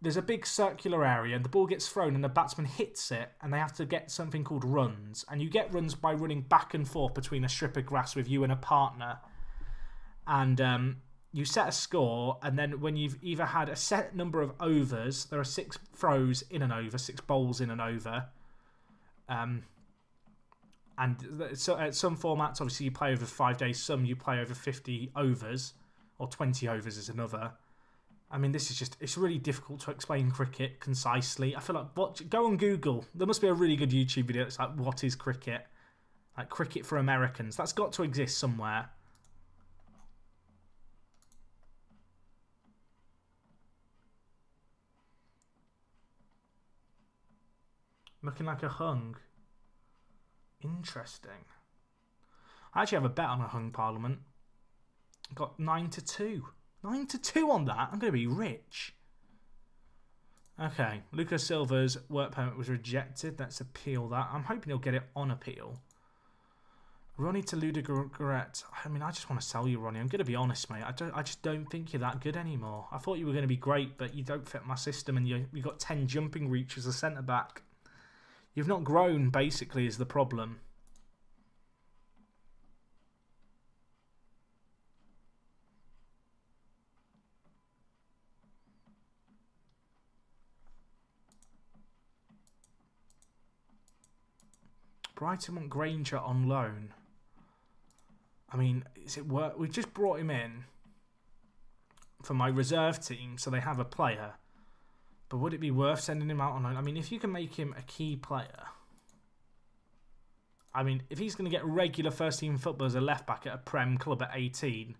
[SPEAKER 2] there's a big circular area and the ball gets thrown and the batsman hits it and they have to get something called runs. And you get runs by running back and forth between a strip of grass with you and a partner. And you set a score, and then when you've either had a set number of overs, there are 6 throws in an over, 6 bowls in an over. And so at some formats, obviously, you play over 5 days. Some you play over 50 overs, or 20 overs is another. I mean, this is just, it's really difficult to explain cricket concisely. I feel like, go on Google. There must be a really good YouTube video that's like, what is cricket? Like, cricket for Americans. That's got to exist somewhere. Looking like a hung. Interesting. I actually have a bet on a hung parliament. Got 9-2. 9-2 on that. I'm going to be rich. Okay. Lucas Silva's work permit was rejected. Let's appeal that. I'm hoping he'll get it on appeal. Ronnie to Ludogorets. I mean, I just want to sell you, Ronnie. I'm going to be honest, mate. I just don't think you're that good anymore. I thought you were going to be great, but you don't fit my system, and you've got 10 jumping reach as a centre-back. You've not grown, basically, is the problem. Brighton want Granger on loan. I mean, is it worth? We've just brought him in for my reserve team, so they have a player. But would it be worth sending him out on loan? I mean, if you can make him a key player. I mean, if he's going to get regular first-team football as a left-back at a Prem club at 18,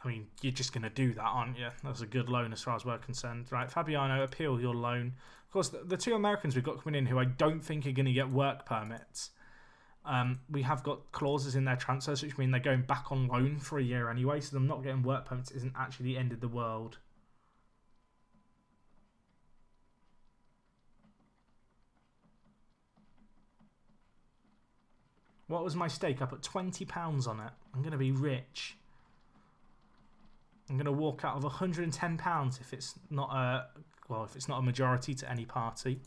[SPEAKER 2] I mean, you're just going to do that, aren't you? That's a good loan as far as we're concerned. Right, Fabiano, appeal your loan. Of course, the 2 Americans we've got coming in who I don't think are going to get work permits, we have got clauses in their transfers, which mean they're going back on loan for a year anyway, so them not getting work permits isn't actually the end of the world. What was my stake? I put £20 on it. I'm going to be rich. I'm going to walk out of £110 if it's not a majority to any party.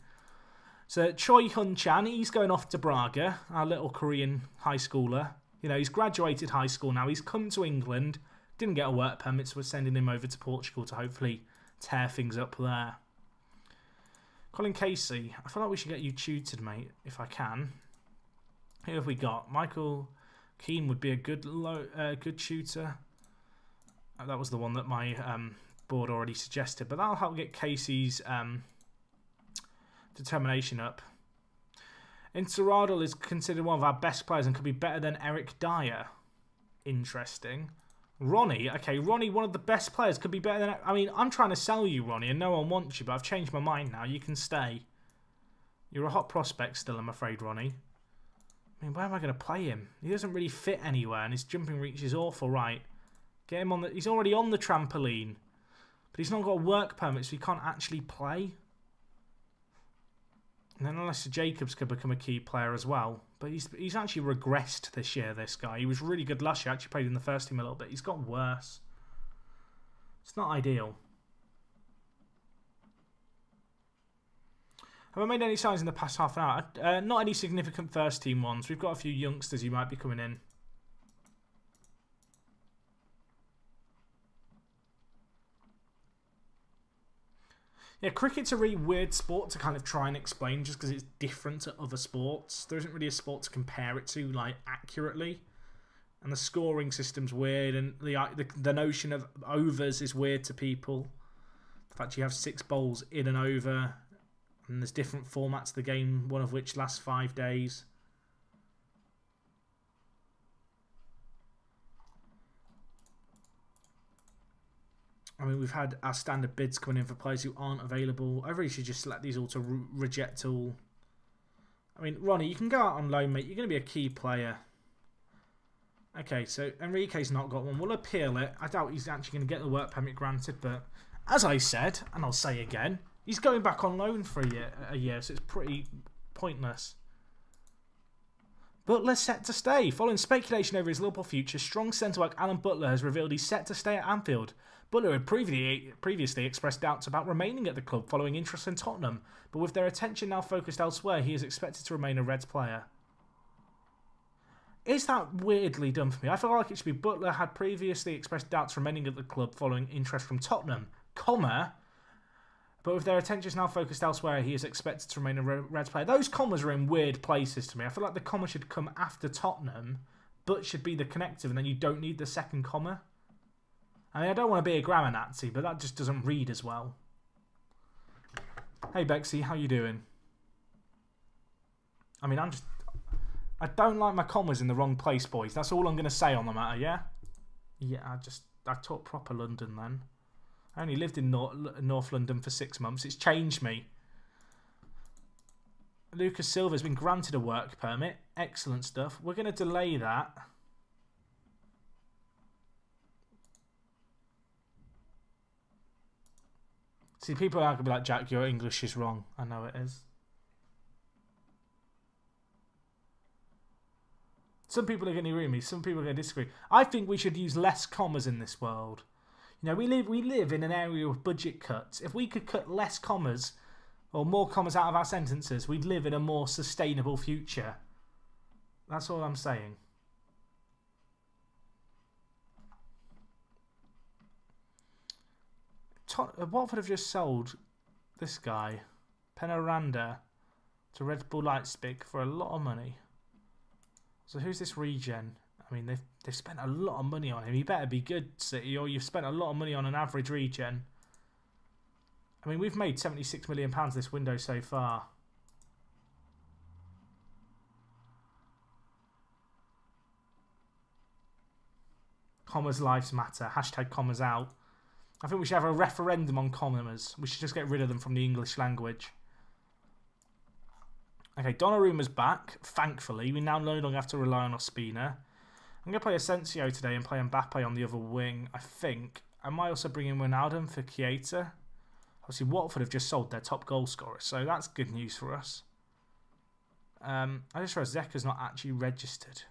[SPEAKER 2] So Choi Hun Chan, he's going off to Braga, our little Korean high schooler. You know, he's graduated high school now. He's come to England. Didn't get a work permit, so we're sending him over to Portugal to hopefully tear things up there. Colin Casey, I feel like we should get you tutored, mate, if I can. Who have we got? Michael Keane would be a good good tutor. That was the one that my board already suggested, but that'll help get Casey's determination up. Interadal is considered one of our best players and could be better than Eric Dyer. Interesting. Ronnie, okay, Ronnie, one of the best players, could be better than... I mean, I'm trying to sell you, Ronnie, and no one wants you, but I've changed my mind now. You can stay. You're a hot prospect still, I'm afraid, Ronnie. I mean, where am I going to play him? He doesn't really fit anywhere, and his jumping reach is awful, right? Get him on the... He's already on the trampoline, but he's not got a work permit, so he can't actually play. And then unless Jacobs could become a key player as well. But he's actually regressed this year, this guy. He was really good last year. Actually played in the first team a little bit. He's got worse. It's not ideal. Have I made any signs in the past half an hour? Not any significant first team ones. We've got a few youngsters who might be coming in. Yeah, cricket's a really weird sport to kind of try and explain just because it's different to other sports. There isn't really a sport to compare it to, like, accurately. And the scoring system's weird, and the notion of overs is weird to people. The fact you have 6 bowls in an over, and there's different formats to the game, one of which lasts 5 days. I mean, we've had our standard bids coming in for players who aren't available. I really should just select these all to reject all. I mean, Ronnie, you can go out on loan, mate. You're going to be a key player. Okay, so Enrique's not got one. We'll appeal it. I doubt he's actually going to get the work permit granted, but as I said, and I'll say again, he's going back on loan for a year, so it's pretty pointless. Butler set to stay. Following speculation over his Liverpool future, strong centre-back Alan Butler has revealed he's set to stay at Anfield. Butler had previously expressed doubts about remaining at the club following interest in Tottenham, but with their attention now focused elsewhere, he is expected to remain a Reds player. Is that weirdly done for me? I feel like it should be Butler had previously expressed doubts remaining at the club following interest from Tottenham, comma, but with their attention now focused elsewhere, he is expected to remain a Reds player. Those commas are in weird places to me. I feel like the comma should come after Tottenham, but should be the connective, and then you don't need the second comma. I mean, I don't want to be a grammar Nazi, but that just doesn't read as well. Hey, Bexy, how you doing? I mean, I don't like my commas in the wrong place, boys. That's all I'm going to say on the matter, yeah? Yeah, I taught proper London then. I only lived in North London for 6 months. It's changed me. Lucas Silva's been granted a work permit. Excellent stuff. We're going to delay that. See, people are going to be like, Jack, your English is wrong. I know it is. Some people are going to agree with me. Some people are going to disagree. I think we should use less commas in this world. You know, we live in an area of budget cuts. If we could cut less commas or more commas out of our sentences, we'd live in a more sustainable future. That's all I'm saying. Watford have just sold this guy, Penoranda, to Red Bull Leipzig for a lot of money. So who's this regen? I mean, they've spent a lot of money on him. He better be good, City, or you've spent a lot of money on an average regen. I mean, we've made £76 million this window so far. Commas lives matter. Hashtag commas out. I think we should have a referendum on commas. We should just get rid of them from the English language. Okay, Donnarumma's back, thankfully. We now no longer have to rely on Ospina. I'm going to play Asensio today and play Mbappe on the other wing, I think. I might also bring in Wijnaldum for Keita. Obviously, Watford have just sold their top goal scorer, so that's good news for us. I just realised Zeka's not actually registered.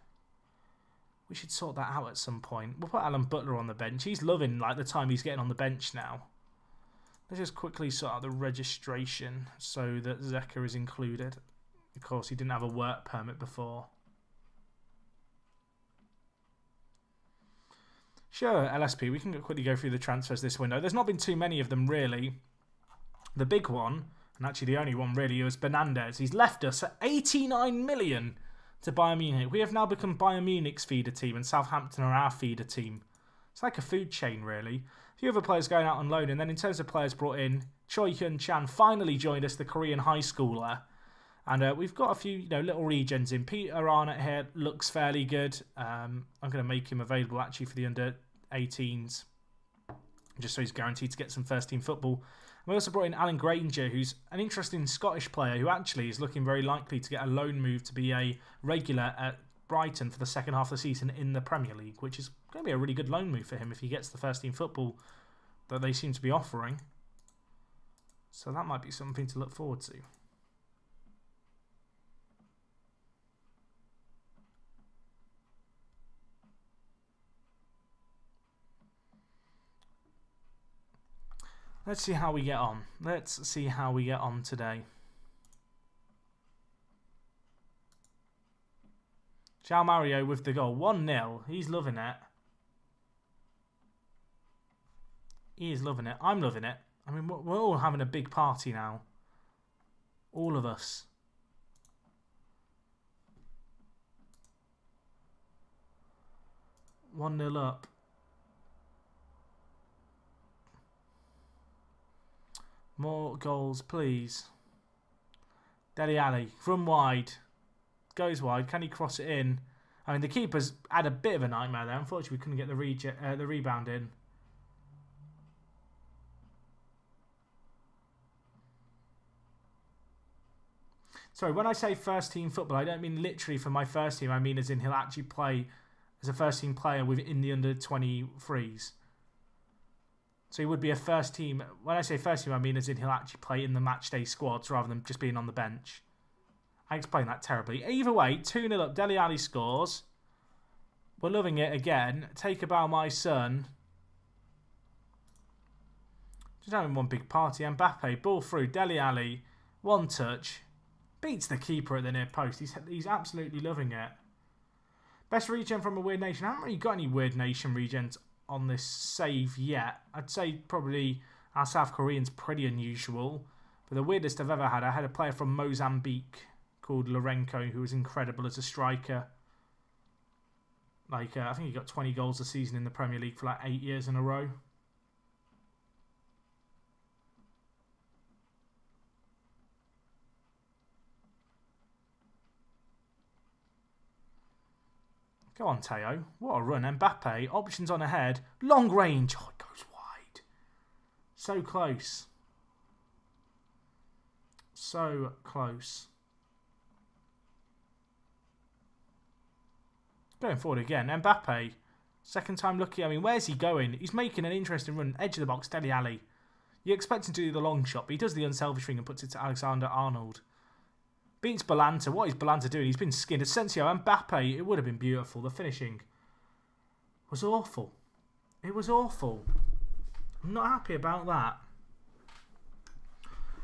[SPEAKER 2] We should sort that out at some point. We'll put Alan Butler on the bench. He's loving like the time he's getting on the bench now. Let's just quickly sort out the registration so that Zeka is included. Of course, he didn't have a work permit before. Sure, LSP, we can quickly go through the transfers this window. There's not been too many of them, really. The big one, and actually the only one, really, was Bernandez. He's left us at 89 million to Bayern Munich. We have now become Bayern Munich's feeder team, and Southampton are our feeder team. It's like a food chain, really. A few other players going out on loan, and then in terms of players brought in, Choi Hyun Chan finally joined us, the Korean high schooler. And we've got a few little regions in. Peter Arnott here looks fairly good. I'm going to make him available actually for the under-18s, just so he's guaranteed to get some first-team football. We also brought in Alan Granger, who's an interesting Scottish player who actually is looking very likely to get a loan move to be a regular at Brighton for the second half of the season in the Premier League, which is going to be a really good loan move for him if he gets the first-team football that they seem to be offering. So that might be something to look forward to. Let's see how we get on. Let's see how we get on today. João Mario with the goal. 1-0. He's loving it. He is loving it. I'm loving it. I mean, we're all having a big party now. All of us. One 0 up. More goals, please. Dele Alli from wide. Goes wide. Can he cross it in? I mean, the keeper's had a bit of a nightmare there. Unfortunately, we couldn't get the rebound in. Sorry, when I say first team football, I don't mean literally for my first team. I mean as in he'll actually play as a first team player within the under-23s. So he would be a first team. When I say first team, I mean as in he'll actually play in the matchday squads rather than just being on the bench. I explained that terribly. Either way, 2-0 up. Dele Alli scores. We're loving it again. Take a bow, my son. Just having one big party. Mbappe, ball through. Dele Alli, one touch. Beats the keeper at the near post. He's absolutely loving it. Best regen from a weird nation. I haven't really got any weird nation regens on this save yet. I'd say probably our South Korean's pretty unusual. But the weirdest I've ever had, I had a player from Mozambique called Lourenco who was incredible as a striker. Like, I think he got 20 goals a season in the Premier League for like 8 years in a row. Go on, Teo. What a run. Mbappe, options on ahead. Long range. Oh, it goes wide. So close. So close. Going forward again. Mbappe. Second time lucky. I mean, where's he going? He's making an interesting run. Edge of the box. Dele Alli. You expect him to do the long shot, but he does the unselfish thing and puts it to Alexander-Arnold. Beats Balanta. What is Balanta doing? He's been skinned. Asensio, Mbappe. It would have been beautiful. The finishing was awful. It was awful. I'm not happy about that.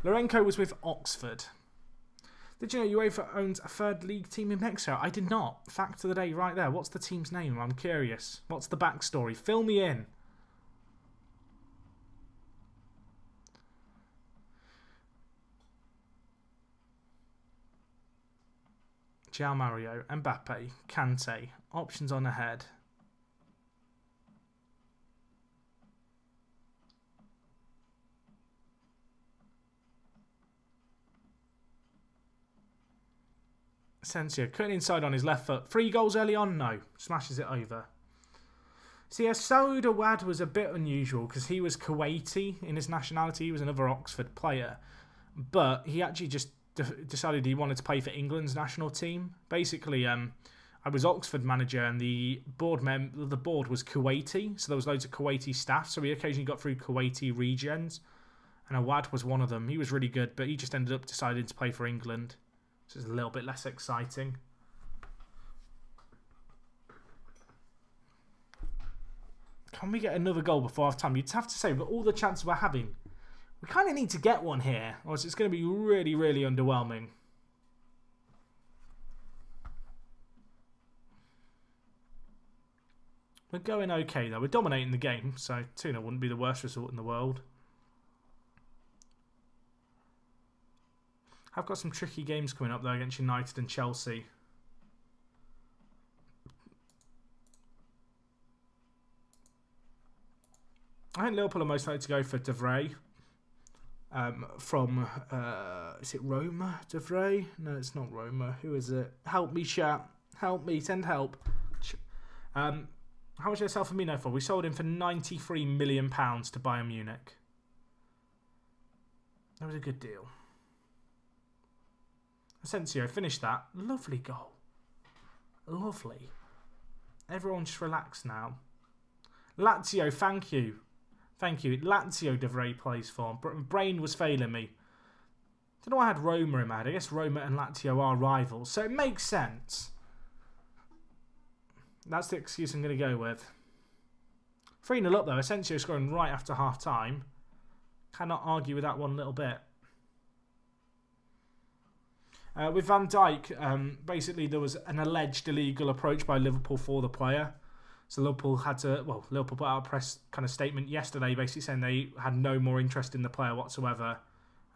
[SPEAKER 2] Lourenco was with Oxford. Did you know UEFA owns a third league team in Mexico? I did not. Fact of the day right there. What's the team's name? I'm curious. What's the backstory? Fill me in. João Mario, Mbappe, Kante, options on ahead. Asensio, cutting inside on his left foot. 3 goals early on? No. Smashes it over. See, Saud Awad was a bit unusual because he was Kuwaiti in his nationality. He was another Oxford player. But he actually just decided he wanted to play for England's national team. Basically, I was Oxford manager and the board was Kuwaiti, so there was loads of Kuwaiti staff, so we occasionally got through Kuwaiti regions, and Awad was one of them. He was really good, but he just ended up deciding to play for England, so it's a little bit less exciting. Can we get another goal before half time? You'd have to say, but all the chances we're having, we kind of need to get one here, or else it's going to be really, really underwhelming. We're going okay, though. We're dominating the game, so 2-0 wouldn't be the worst result in the world. I've got some tricky games coming up, though, against United and Chelsea. I think Liverpool are most likely to go for De Vrij. From, is it Roma? De Vrij? No, it's not Roma. Who is it? Help me, chat. Help me. Send help. How much did I sell Firmino for? We sold him for £93 million to Bayern Munich. That was a good deal. Asensio finished that. Lovely goal. Lovely. Everyone just relax now. Lazio, thank you. Thank you. Lazio De Vrij plays for. Brain was failing me. Don't know why I had Roma in my head. I guess Roma and Lazio are rivals, so it makes sense. That's the excuse I'm going to go with. 3-0 up though. Asensio scoring right after half time. Cannot argue with that one little bit. With Van Dijk, basically there was an alleged illegal approach by Liverpool for the player. So Liverpool had to, well, Liverpool put out a press kind of statement yesterday basically saying they had no more interest in the player whatsoever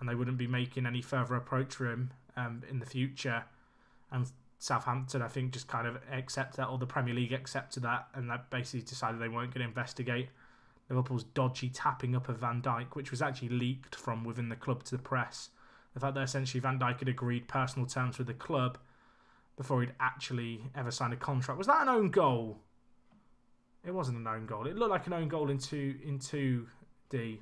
[SPEAKER 2] and they wouldn't be making any further approach for him in the future. And Southampton, I think, just kind of accepted that, or the Premier League accepted that, and that basically decided they weren't going to investigate Liverpool's dodgy tapping up of Van Dijk, which was actually leaked from within the club to the press. The fact that essentially Van Dijk had agreed personal terms with the club before he'd actually ever signed a contract. Was that an own goal? It wasn't an own goal. It looked like an own goal in 2D.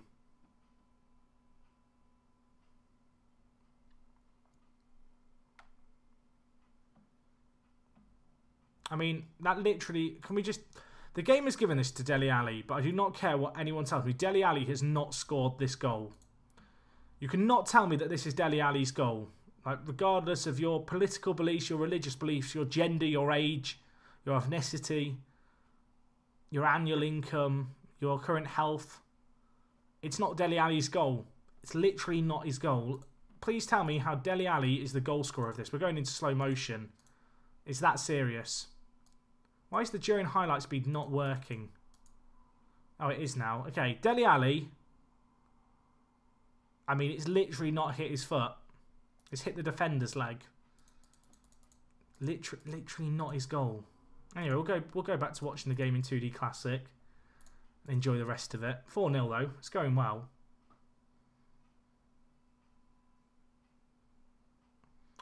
[SPEAKER 2] I mean, that literally... Can we just... The game has given this to Dele Alli, but I do not care what anyone tells me. Dele Alli has not scored this goal. You cannot tell me that this is Dele Alli's goal. Like, regardless of your political beliefs, your religious beliefs, your gender, your age, your ethnicity, your annual income, your current health. It's not Dele Alli's goal. It's literally not his goal. Please tell me how Dele Alli is the goal scorer of this. We're going into slow motion. It's that serious. Why is the during highlight speed not working? Oh, it is now. Okay, Dele Alli. I mean, it's literally not hit his foot. It's hit the defender's leg. Literally not his goal. Anyway, we'll go back to watching the game in 2D Classic. Enjoy the rest of it. 4-0 though. It's going well.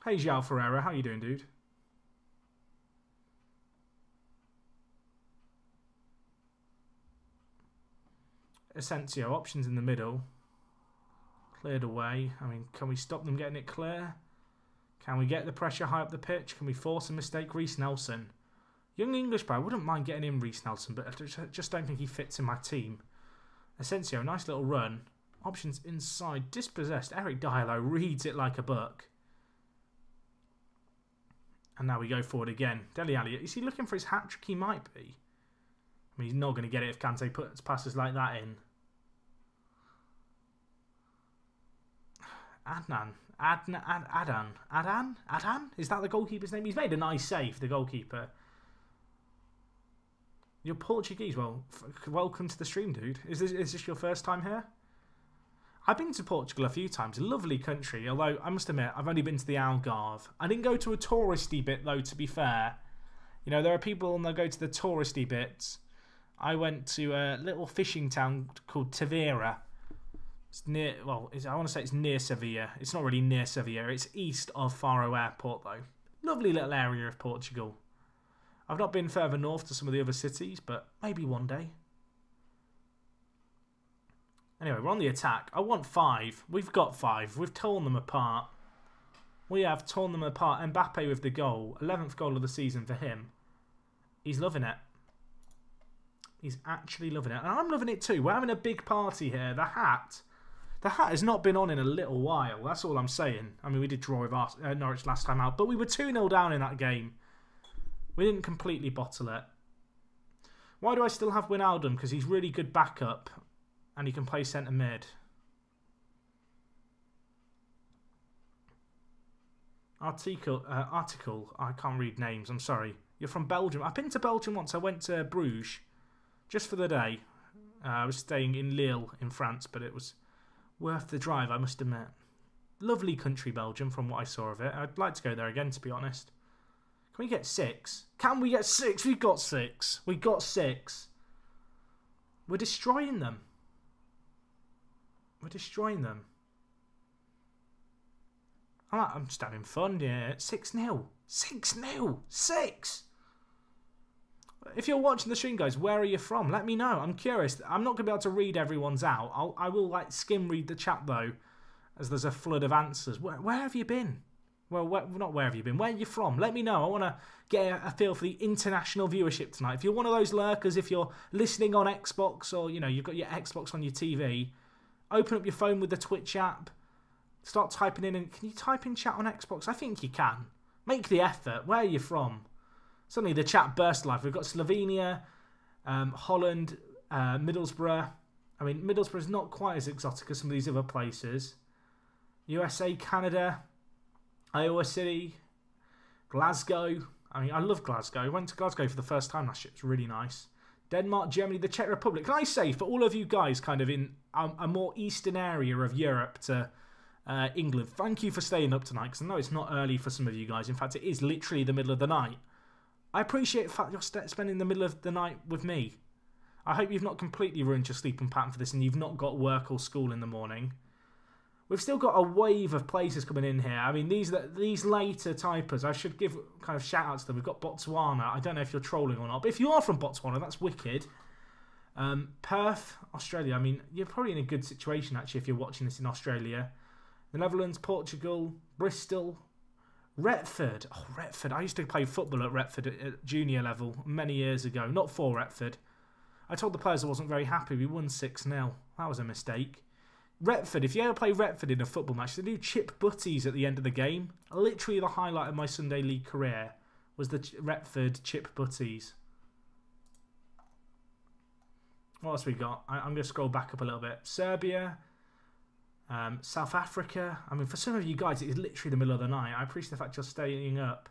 [SPEAKER 2] Hey, João Ferreira. How you doing, dude? Asensio, options in the middle. Cleared away. I mean, can we stop them getting it clear? Can we get the pressure high up the pitch? Can we force a mistake? Reece Nelson. Young English player. I wouldn't mind getting in Reece Nelson, but I just don't think he fits in my team. Asensio, nice little run. Options inside. Dispossessed. Eric Dyer, though, reads it like a book. And now we go forward again. Dele Alli, is he looking for his hat-trick? He might be. I mean, he's not going to get it if Kante puts passes like that in. Adan? Is that the goalkeeper's name? He's made a nice save, the goalkeeper. You're Portuguese. Well, welcome to the stream, dude. Is this your first time here? I've been to Portugal a few times. A lovely country, although I must admit, I've only been to the Algarve. I didn't go to a touristy bit, though, to be fair. You know, there are people that go to the touristy bits. I went to a little fishing town called Tavera. It's near, well, I want to say it's near Sevilla. It's not really near Sevilla. It's east of Faro Airport, though. Lovely little area of Portugal. I've not been further north to some of the other cities, but maybe one day. Anyway, we're on the attack. I want 5. We've got 5. We've torn them apart. We have torn them apart. Mbappe with the goal. 11th goal of the season for him. He's loving it. He's actually loving it. And I'm loving it too. We're having a big party here. The hat has not been on in a little while. That's all I'm saying. I mean, we did draw with Norwich last time out, but we were 2-0 down in that game. We didn't completely bottle it. Why do I still have Wijnaldum? Because he's really good backup and he can play centre mid. Article, I can't read names, I'm sorry. You're from Belgium. I've been to Belgium once. I went to Bruges. just for the day. I was staying in Lille in France, but it was worth the drive, I must admit. Lovely country, Belgium, from what I saw of it. I'd like to go there again, to be honest. Can we get 6? Can we get 6? We got 6. We got 6. We're destroying them. We're destroying them. I'm just having fun, yeah. 6-0. 6-0. 6! If you're watching the stream, guys, where are you from? Let me know. I'm curious. I'm not going to be able to read everyone's out. I will, like, skim read the chat, though, as there's a flood of answers. Where have you been? Well, not where have you been. Where are you from? Let me know. I want to get a feel for the international viewership tonight. If you're one of those lurkers, if you're listening on Xbox or, you know, you've got your Xbox on your TV, open up your phone with the Twitch app. Start typing in. And can you type in chat on Xbox? I think you can. Make the effort. Where are you from? Suddenly the chat burst live. We've got Slovenia, Holland, Middlesbrough. I mean, Middlesbrough is not quite as exotic as some of these other places. USA, Canada, Iowa City, Glasgow. I mean, I love Glasgow. I went to Glasgow for the first time last year. It was really nice. Denmark, Germany, the Czech Republic. Can I say, for all of you guys kind of in a more eastern area of Europe to England, thank you for staying up tonight, because I know it's not early for some of you guys. In fact, it is literally the middle of the night. I appreciate the fact you're spending the middle of the night with me. I hope you've not completely ruined your sleeping pattern for this and you've not got work or school in the morning. We've still got a wave of places coming in here. I mean, these later typers, I should give kind of shout outs to them. We've got Botswana. I don't know if you're trolling or not, but if you are from Botswana, that's wicked. Perth, Australia. I mean, you're probably in a good situation, actually, if you're watching this in Australia. The Netherlands, Portugal, Bristol, Retford. Oh, Retford. I used to play football at Retford at junior level many years ago. Not for Retford. I told the players I wasn't very happy. We won 6-0. That was a mistake. Retford, if you ever play Retford in a football match, they do chip butties at the end of the game. Literally the highlight of my Sunday League career was the Retford chip butties. What else we got? I'm going to scroll back up a little bit. Serbia, South Africa. I mean, for some of you guys, it is literally the middle of the night. I appreciate the fact you're staying up.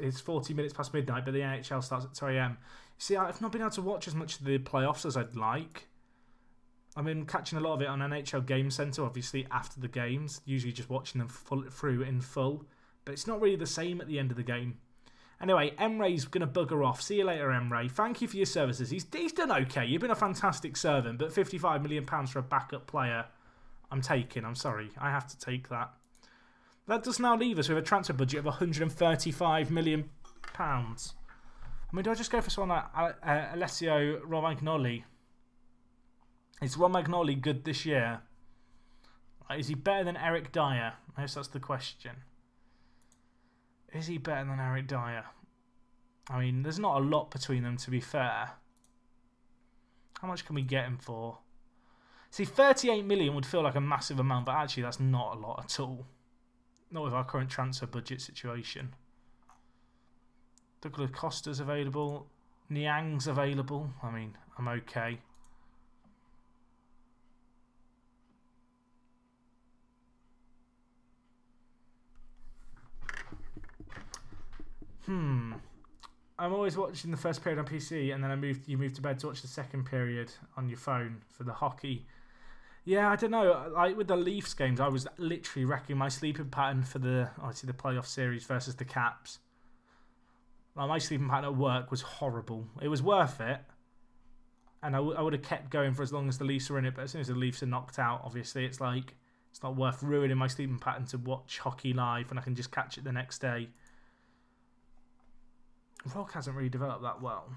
[SPEAKER 2] It's 40 minutes past midnight, but the NHL starts at 2 AM. See, I've not been able to watch as much of the playoffs as I'd like. I've been catching a lot of it on NHL Game Centre, obviously, after the games. Usually just watching them through in full. But it's not really the same at the end of the game. Anyway, Emre's going to bugger off. See you later, Emre. Thank you for your services. He's done okay. You've been a fantastic servant, but £55 million for a backup player, I'm taking. I'm sorry. I have to take that. That does now leave us with a transfer budget of £135 million. I mean, do I just go for someone like Alessio Romagnoli? Is Romagnoli good this year? Is he better than Eric Dyer? I guess that's the question. Is he better than Eric Dyer? I mean, there's not a lot between them, to be fair. How much can we get him for? See, 38 million would feel like a massive amount, but actually that's not a lot at all. Not with our current transfer budget situation. Douglas Costa's available. Niang's available. I mean, I'm okay. I'm always watching the first period on PC, and then you move to bed to watch the second period on your phone for the hockey. Yeah, I don't know. Like with the Leafs games, I was literally wrecking my sleeping pattern for obviously the playoff series versus the Caps. Like my sleeping pattern at work was horrible. It was worth it, and I would have kept going for as long as the Leafs were in it. But as soon as the Leafs are knocked out, obviously it's like it's not worth ruining my sleeping pattern to watch hockey live when I can just catch it the next day. Rock hasn't really developed that well.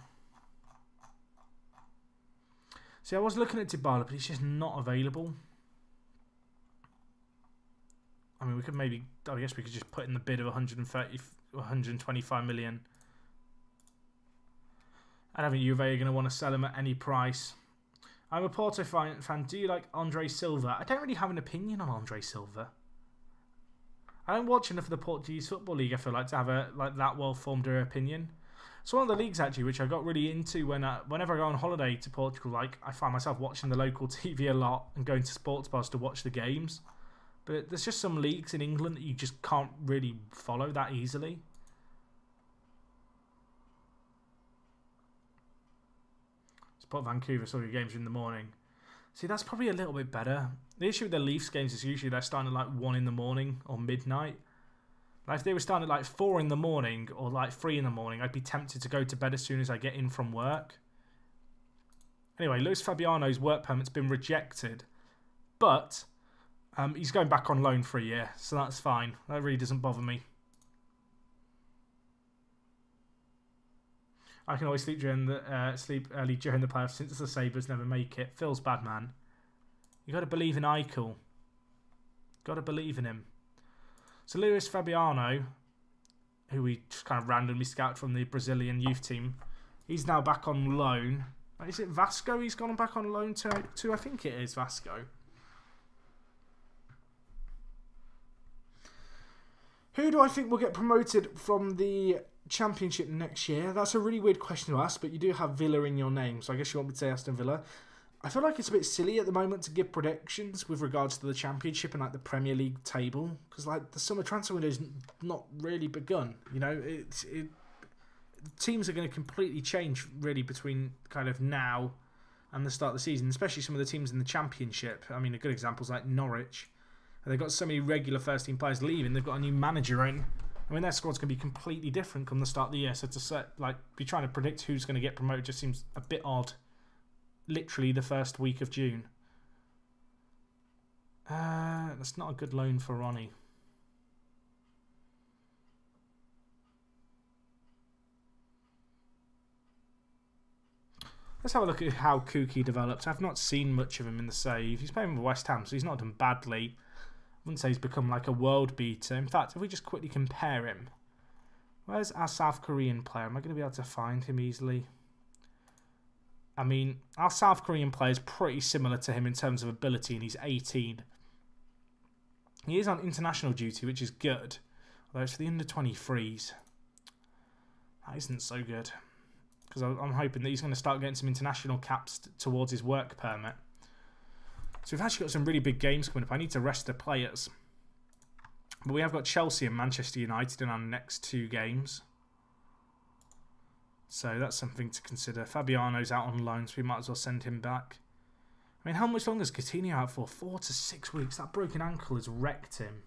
[SPEAKER 2] See, I was looking at Dybala, but he's just not available. I mean, we could maybe... I guess we could just put in the bid of 125 million. I don't think Juve are going to want to sell him at any price. I'm a Porto fan. Do you like Andre Silva? I don't really have an opinion on Andre Silva. I don't watch enough of the Portuguese Football League, I feel like, to have that well-formed opinion. It's one of the leagues, actually, which I got really into whenever I go on holiday to Portugal. Like, I find myself watching the local TV a lot and going to sports bars to watch the games. But there's just some leagues in England that you just can't really follow that easily. Let's put Vancouver, so your games are in the morning. See, that's probably a little bit better. The issue with the Leafs games is usually they're starting at like 1 in the morning or midnight. Like if they were starting at like 4 in the morning or like 3 in the morning, I'd be tempted to go to bed as soon as I get in from work. Anyway, Luis Fabiano's work permit's been rejected. But he's going back on loan for a year, so that's fine. That really doesn't bother me. I can always sleep early during the playoffs since the Sabres never make it. Phil's bad, man. You got to believe in Eichel. Got to believe in him. So Luis Fabiano, who we just kind of randomly scouted from the Brazilian youth team, he's now back on loan. Is it Vasco he's gone back on loan to? I think it is Vasco. Who do I think will get promoted from the Championship next year? That's a really weird question to ask, but you do have Villa in your name, so I guess you want me to say Aston Villa. I feel like it's a bit silly at the moment to give predictions with regards to the Championship and like the Premier League table, because like the summer transfer window's not really begun. You know, teams are going to completely change really between kind of now and the start of the season, especially some of the teams in the Championship. I mean, a good example is like Norwich. They've got so many regular first-team players leaving. They've got a new manager in. I mean, their squad's going to be completely different come the start of the year. So to be trying to predict who's going to get promoted just seems a bit odd. Literally the first week of June. That's not a good loan for Ronnie. Let's have a look at how Kuki develops. I've not seen much of him in the save. He's playing with West Ham, so he's not done badly. I wouldn't say he's become like a world beater. In fact, if we just quickly compare him. Where's our South Korean player? Am I going to be able to find him easily? I mean, our South Korean player is pretty similar to him in terms of ability, and he's 18. He is on international duty, which is good. Although it's for the under-23s. That isn't so good. Because I'm hoping that he's going to start getting some international caps towards his work permit. So we've actually got some really big games coming up. I need to rest the players. But we have got Chelsea and Manchester United in our next 2 games. So that's something to consider. Fabiano's out on loan, so we might as well send him back. I mean, how much longer is Coutinho out for? 4 to 6 weeks. That broken ankle has wrecked him.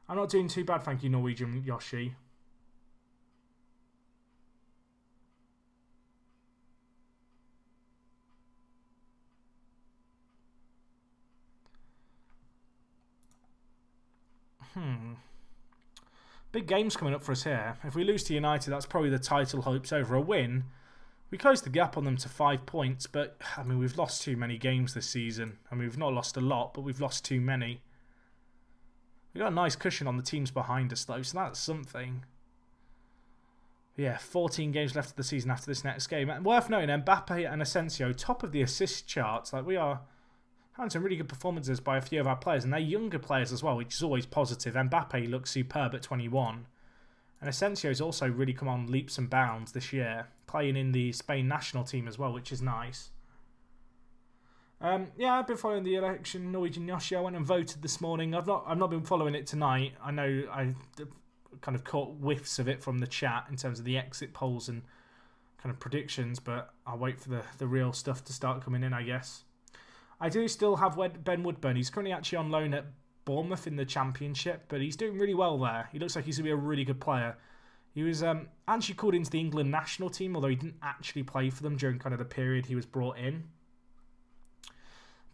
[SPEAKER 2] I'm not doing too bad, thank you, Norwegian Yoshi. Big games coming up for us here. If we lose to United, that's probably the title hopes over a win. We closed the gap on them to 5 points, but I mean, we've lost too many games this season. I mean, we've not lost a lot, but we've lost too many. We've got a nice cushion on the teams behind us, though, so that's something. Yeah, 14 games left of the season after this next game. And worth noting, Mbappe and Asensio, top of the assist charts. Like, we are having some really good performances by a few of our players, and they're younger players as well, which is always positive. Mbappe looks superb at 21. And Asensio's also really come on leaps and bounds this year, playing in the Spain national team as well, which is nice. Yeah, I've been following the election. Norwegian Yoshi, I went and voted this morning. I've not been following it tonight. I know I kind of caught whiffs of it from the chat in terms of the exit polls and kind of predictions, but I'll wait for the real stuff to start coming in, I guess. I do still have Ben Woodburn. He's currently actually on loan at Bournemouth in the Championship, but he's doing really well there. He looks like he's going to be a really good player. He was actually called into the England national team, although he didn't actually play for them during kind of the period he was brought in.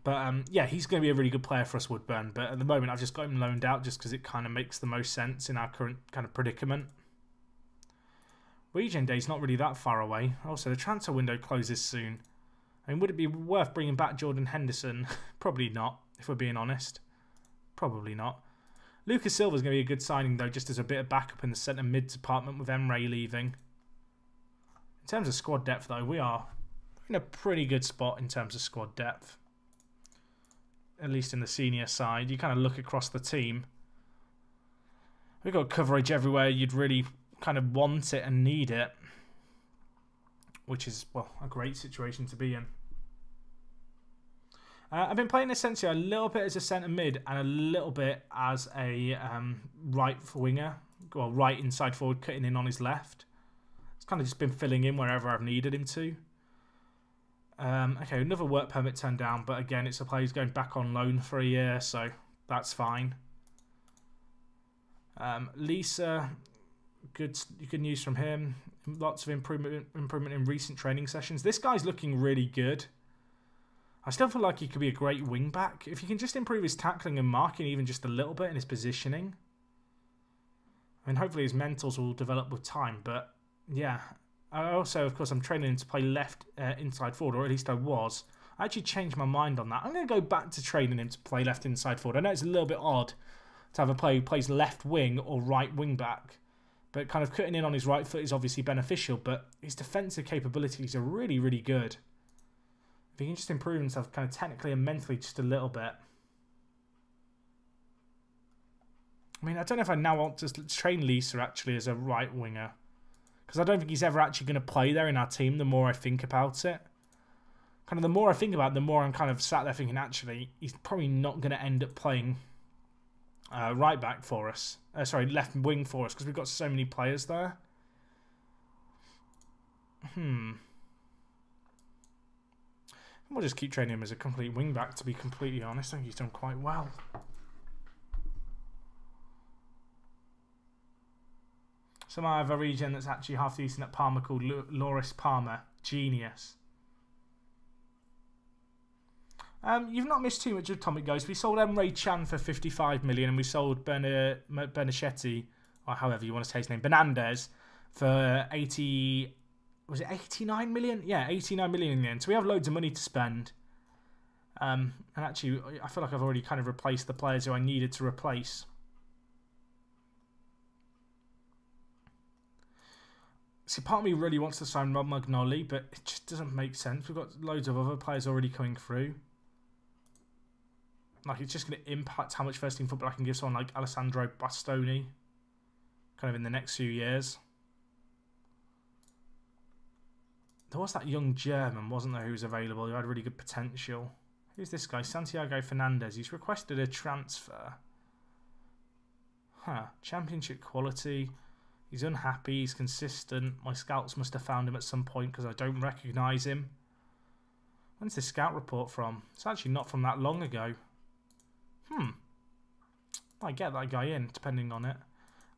[SPEAKER 2] But yeah, he's going to be a really good player for us, Woodburn. But at the moment, I've just got him loaned out just because it kind of makes the most sense in our current kind of predicament. Region Day's not really that far away. Also, the transfer window closes soon. I mean, would it be worth bringing back Jordan Henderson? Probably not, if we're being honest. Probably not. Lucas Silva's going to be a good signing, though, just as a bit of backup in the centre mid department with Emre leaving. In terms of squad depth, though, we're in a pretty good spot in terms of squad depth. At least in the senior side. You kind of look across the team. We've got coverage everywhere you'd really kind of want it and need it. Which is, well, a great situation to be in. I've been playing essentially a little bit as a centre mid and a little bit as a right winger. Well, right inside forward, cutting in on his left. It's kind of just been filling in wherever I've needed him to. Okay, another work permit turned down, but again, it's a player who's going back on loan for a year, so that's fine. Lisa, good news from him. Lots of improvement in recent training sessions. This guy's looking really good. I still feel like he could be a great wing back. If he can just improve his tackling and marking even just a little bit in his positioning. I mean, hopefully his mentals will develop with time, but yeah. I also, of course, I'm training him to play left inside forward, or at least I was. I actually changed my mind on that. I'm going to go back to training him to play left inside forward. I know it's a little bit odd to have a player who plays left wing or right wing back, but kind of cutting in on his right foot is obviously beneficial, but his defensive capabilities are really, really good. If he can just improve himself kind of technically and mentally just a little bit. I mean, I don't know if I now want to train Lisa actually as a right winger, because I don't think he's ever actually going to play there in our team the more I think about it. Kind of the more I think about it, the more I'm kind of sat there thinking, actually, he's probably not going to end up playing right back for us. Sorry, left wing for us, because we've got so many players there. We'll just keep training him as a complete wing back, to be completely honest. I think he's done quite well. Somehow I have a regen that's actually half decent at Palmer called Loris Palmer. Genius. You've not missed too much of Atomic Ghost. We sold Emre Can for 55 million, and we sold Bernachetti, or however you want to say his name, Bernandez, for 80... Was it 89 million? Yeah, 89 million in the end. So we have loads of money to spend. And actually, I feel like I've already kind of replaced the players who I needed to replace. See, part of me really wants to sign Rob Magnoli, but it just doesn't make sense. We've got loads of other players already coming through. Like, it's just going to impact how much first team football I can give someone like Alessandro Bastoni kind of in the next few years. There was that young German, wasn't there, who was available, who had really good potential. Who's this guy? Santiago Fernandez. He's requested a transfer. Huh. Championship quality. He's unhappy. He's consistent. My scouts must have found him at some point because I don't recognise him. When's this scout report from? It's actually not from that long ago. Might get that guy in, depending on it.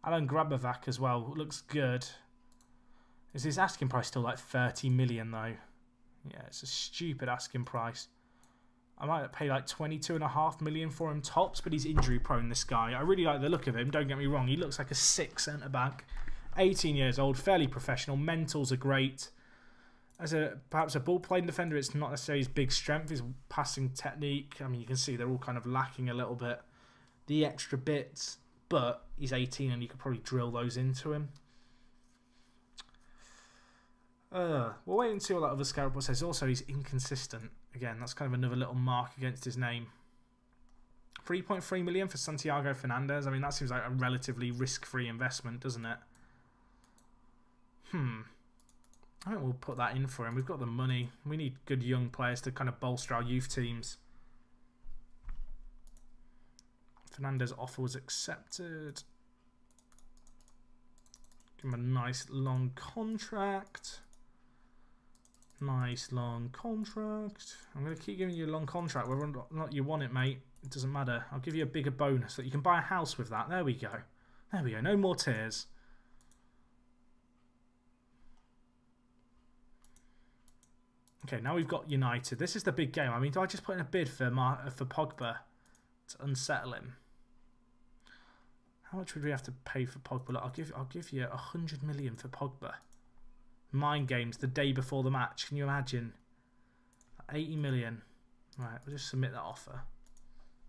[SPEAKER 2] Alan Grabovac as well. Looks good. Is his asking price still like 30 million though? Yeah, it's a stupid asking price. I might pay like 22.5 million for him tops, but he's injury prone, this guy. I really like the look of him, don't get me wrong. He looks like a sick centre back. 18 years old, fairly professional. Mentals are great. As perhaps a ball playing defender, it's not necessarily his big strength, his passing technique. I mean, you can see they're all kind of lacking a little bit. The extra bits, but he's 18 and you could probably drill those into him. We'll wait and see what that other scout report says. Also, he's inconsistent. Again, that's kind of another little mark against his name. 3.3 million for Santiago Fernandez. I mean, that seems like a relatively risk-free investment, doesn't it? I think we'll put that in for him. We've got the money. We need good young players to kind of bolster our youth teams. Fernandez offer was accepted. Give him a nice long contract. Nice long contract. I'm going to keep giving you a long contract. Whether or not you want it, mate, it doesn't matter. I'll give you a bigger bonus that you can buy a house with that. There we go. There we go. No more tears. Okay, now we've got United. This is the big game. I mean, do I just put in a bid for Pogba to unsettle him? How much would we have to pay for Pogba? Look, I'll give you 100 million for Pogba. Mind games the day before the match. Can you imagine? 80 million. Right, we'll just submit that offer.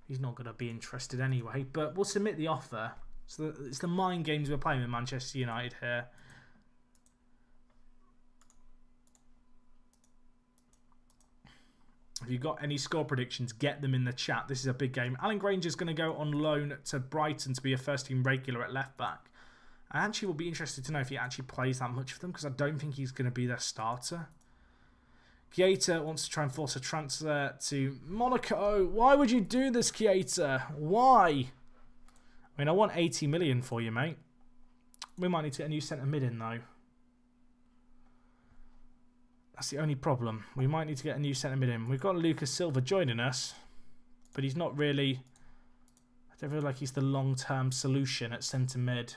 [SPEAKER 2] He's not going to be interested anyway, but we'll submit the offer. So it's the mind games we're playing with Manchester United here. If you've got any score predictions, get them in the chat. This is a big game. Alan Granger's going to go on loan to Brighton to be a first-team regular at left-back. I actually will be interested to know if he actually plays that much for them, because I don't think he's going to be their starter. Keita wants to try and force a transfer to Monaco. Why would you do this, Keita? Why? I mean, I want 80 million for you, mate. We might need to get a new centre mid in, though. That's the only problem. We might need to get a new centre mid in. We've got Lucas Silva joining us, but he's not really... I don't feel like he's the long-term solution at centre mid.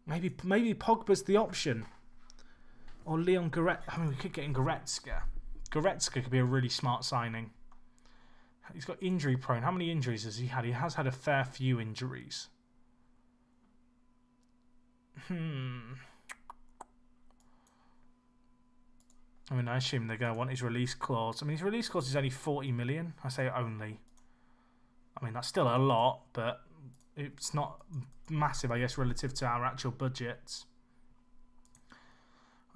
[SPEAKER 2] Maybe Pogba's the option. Or Leon Goretzka. I mean, we could get in Goretzka. Goretzka could be a really smart signing. He's got injury prone. How many injuries has he had? He has had a fair few injuries. I mean, I assume they're going to want his release clause. I mean, his release clause is only 40 million. I say only. I mean, that's still a lot, but it's not massive, I guess, relative to our actual budgets. I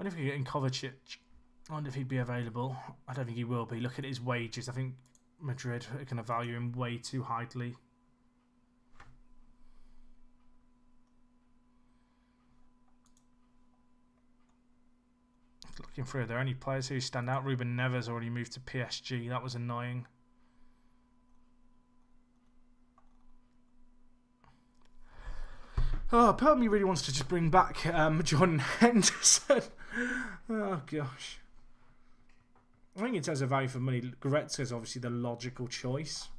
[SPEAKER 2] wonder if we could get in Kovacic. I wonder if he'd be available. I don't think he will be. Look at his wages. I think Madrid are going to value him way too highly. Looking through, are there any players who stand out? Ruben Neves already moved to PSG. That was annoying. Oh, part of me really wants to just bring back Jordan Henderson. Oh, gosh. I think in terms of value for money, Goretzka is obviously the logical choice.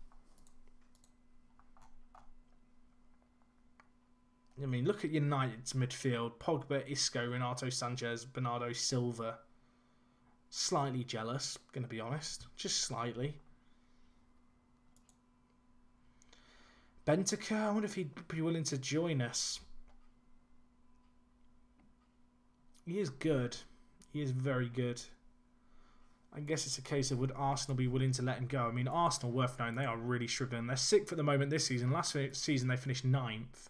[SPEAKER 2] I mean, look at United's midfield. Pogba, Isco, Renato Sanchez, Bernardo Silva. Slightly jealous, going to be honest. Just slightly. Benteke, I wonder if he'd be willing to join us. He is good. He is very good. I guess it's a case of would Arsenal be willing to let him go? I mean, Arsenal, worth knowing, they are really struggling. They're 6th at the moment this season. Last season they finished 9th.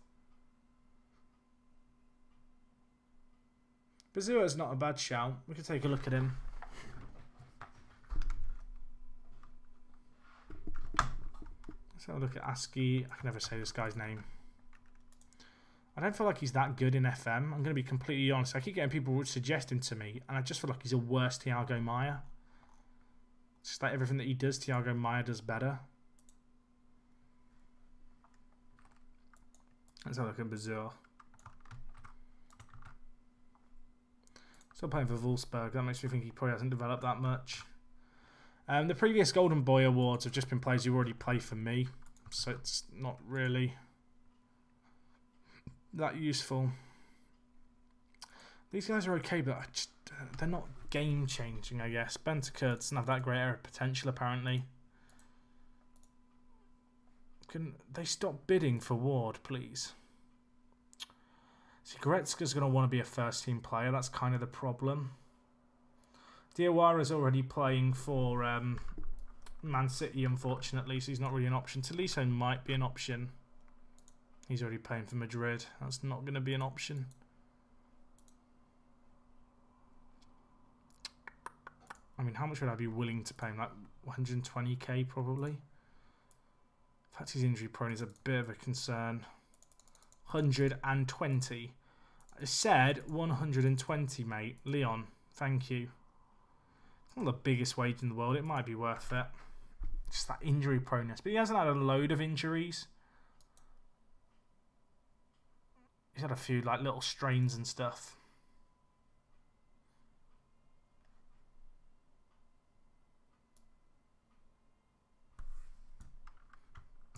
[SPEAKER 2] Bazua's not a bad shout. We could take a look at him. Let's have a look at ASCII. I can never say this guy's name. I don't feel like he's that good in FM. I'm going to be completely honest. I keep getting people suggesting to me, and I just feel like he's a worse Thiago Maia. It's just like everything that he does, Thiago Maia does better. Let's have a look at Bazua. Still playing for Wolfsburg. That makes me think he probably hasn't developed that much. The previous Golden Boy awards have just been players who already play for me, so it's not really that useful. These guys are okay, but they're not game changing, I guess. Benteke doesn't have that great area of potential, apparently. Can they stop bidding for Ward, please? See, Goretzka's going to want to be a first-team player. That's kind of the problem. Diawara's already playing for Man City, unfortunately, so he's not really an option. Tolisso might be an option. He's already playing for Madrid. That's not going to be an option. I mean, how much would I be willing to pay him? Like 120k, probably. In fact, his injury prone is a bit of a concern. 120. I said 120, mate. Leon, thank you. It's not the biggest wage in the world. It might be worth it. Just that injury proneness. But he hasn't had a load of injuries. He's had a few like little strains and stuff.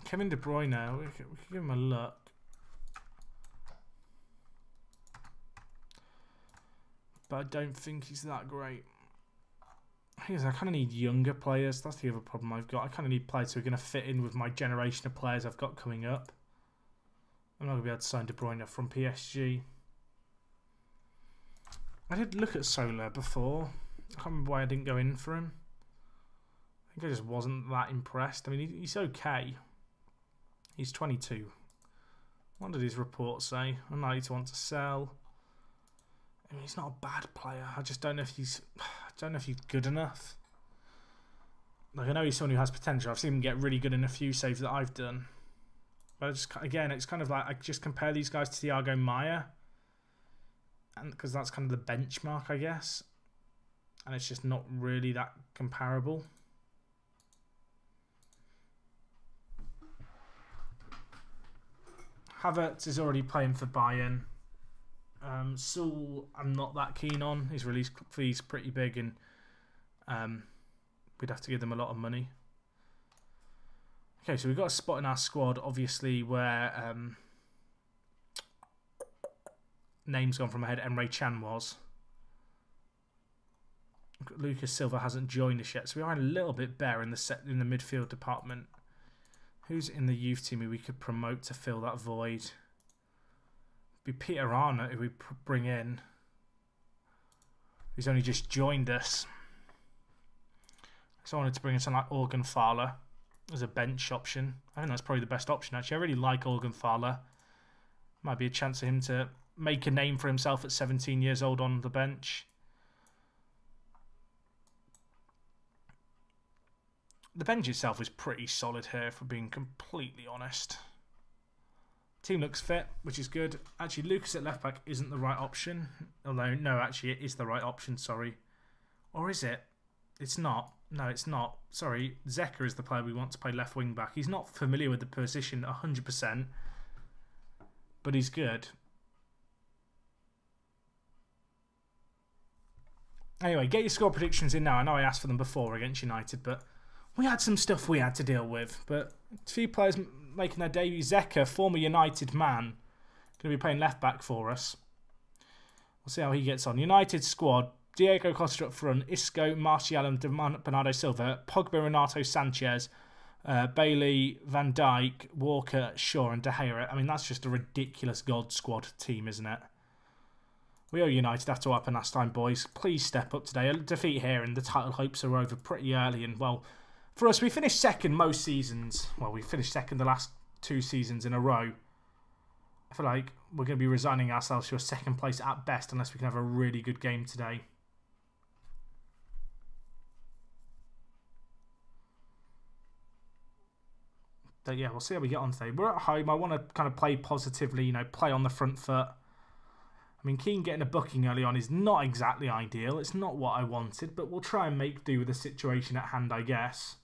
[SPEAKER 2] Kevin De Bruyne, we could give him a look. But I don't think he's that great. I kind of need younger players. That's the other problem I've got. I kind of need players who are going to fit in with my generation of players I've got coming up. I'm not going to be able to sign De Bruyne from PSG. I did look at Soler before. I can't remember why I didn't go in for him. I think I just wasn't that impressed. I mean, he's okay. He's 22. What did his report say? Unlikely to want to sell. I mean, he's not a bad player. I just don't know if he's good enough. Like, I know he's someone who has potential. I've seen him get really good in a few saves that I've done. But I just, again, it's kind of like I just compare these guys to Thiago Maia, and because that's kind of the benchmark, I guess. and it's just not really that comparable. Havertz is already playing for Bayern. Saul, I'm not that keen on. His release fee's pretty big, and we'd have to give them a lot of money. Okay, so we've got a spot in our squad, obviously, where name's gone from my head. Emre Can was. Lucas Silva hasn't joined us yet, so we are a little bit better in the midfield department. Who's in the youth team who we could promote to fill that void? Be Peter Arnott who we bring in. He's only just joined us. So I wanted to bring in something like Orgenthaler as a bench option. I think that's probably the best option, actually. I really like Orgenthaler. Might be a chance for him to make a name for himself at 17 years old on the bench. The bench itself is pretty solid here, if we're being completely honest. Team looks fit, which is good. Actually, Lucas at left back isn't the right option. Although, no, actually, it is the right option, sorry. Or is it? It's not. No, it's not. Sorry, Zeka is the player we want to play left wing back. He's not familiar with the position 100%, but he's good. Anyway, get your score predictions in now. I know I asked for them before against United, but we had some stuff we had to deal with. But a few players making their debut. Zeka, former United man, going to be playing left back for us. We'll see how he gets on. United squad. Diego Costa up front. Isco, Martial and Bernardo Silva. Pogba, Renato Sanchez. Bailey, Van Dijk, Walker, Shaw and De Gea. I mean, that's just a ridiculous God squad team, isn't it? We owe United after what happened last time, boys. Please step up today. A defeat here and the title hopes are over pretty early. And, well, for us, we finished second most seasons. Well, we finished second the last 2 seasons in a row. I feel like we're going to be resigning ourselves to a second place at best unless we can have a really good game today. But yeah, we'll see how we get on today. We're at home. I want to kind of play positively, you know, play on the front foot. I mean, Keane getting a booking early on is not exactly ideal. It's not what I wanted, but we'll try and make do with the situation at hand, I guess.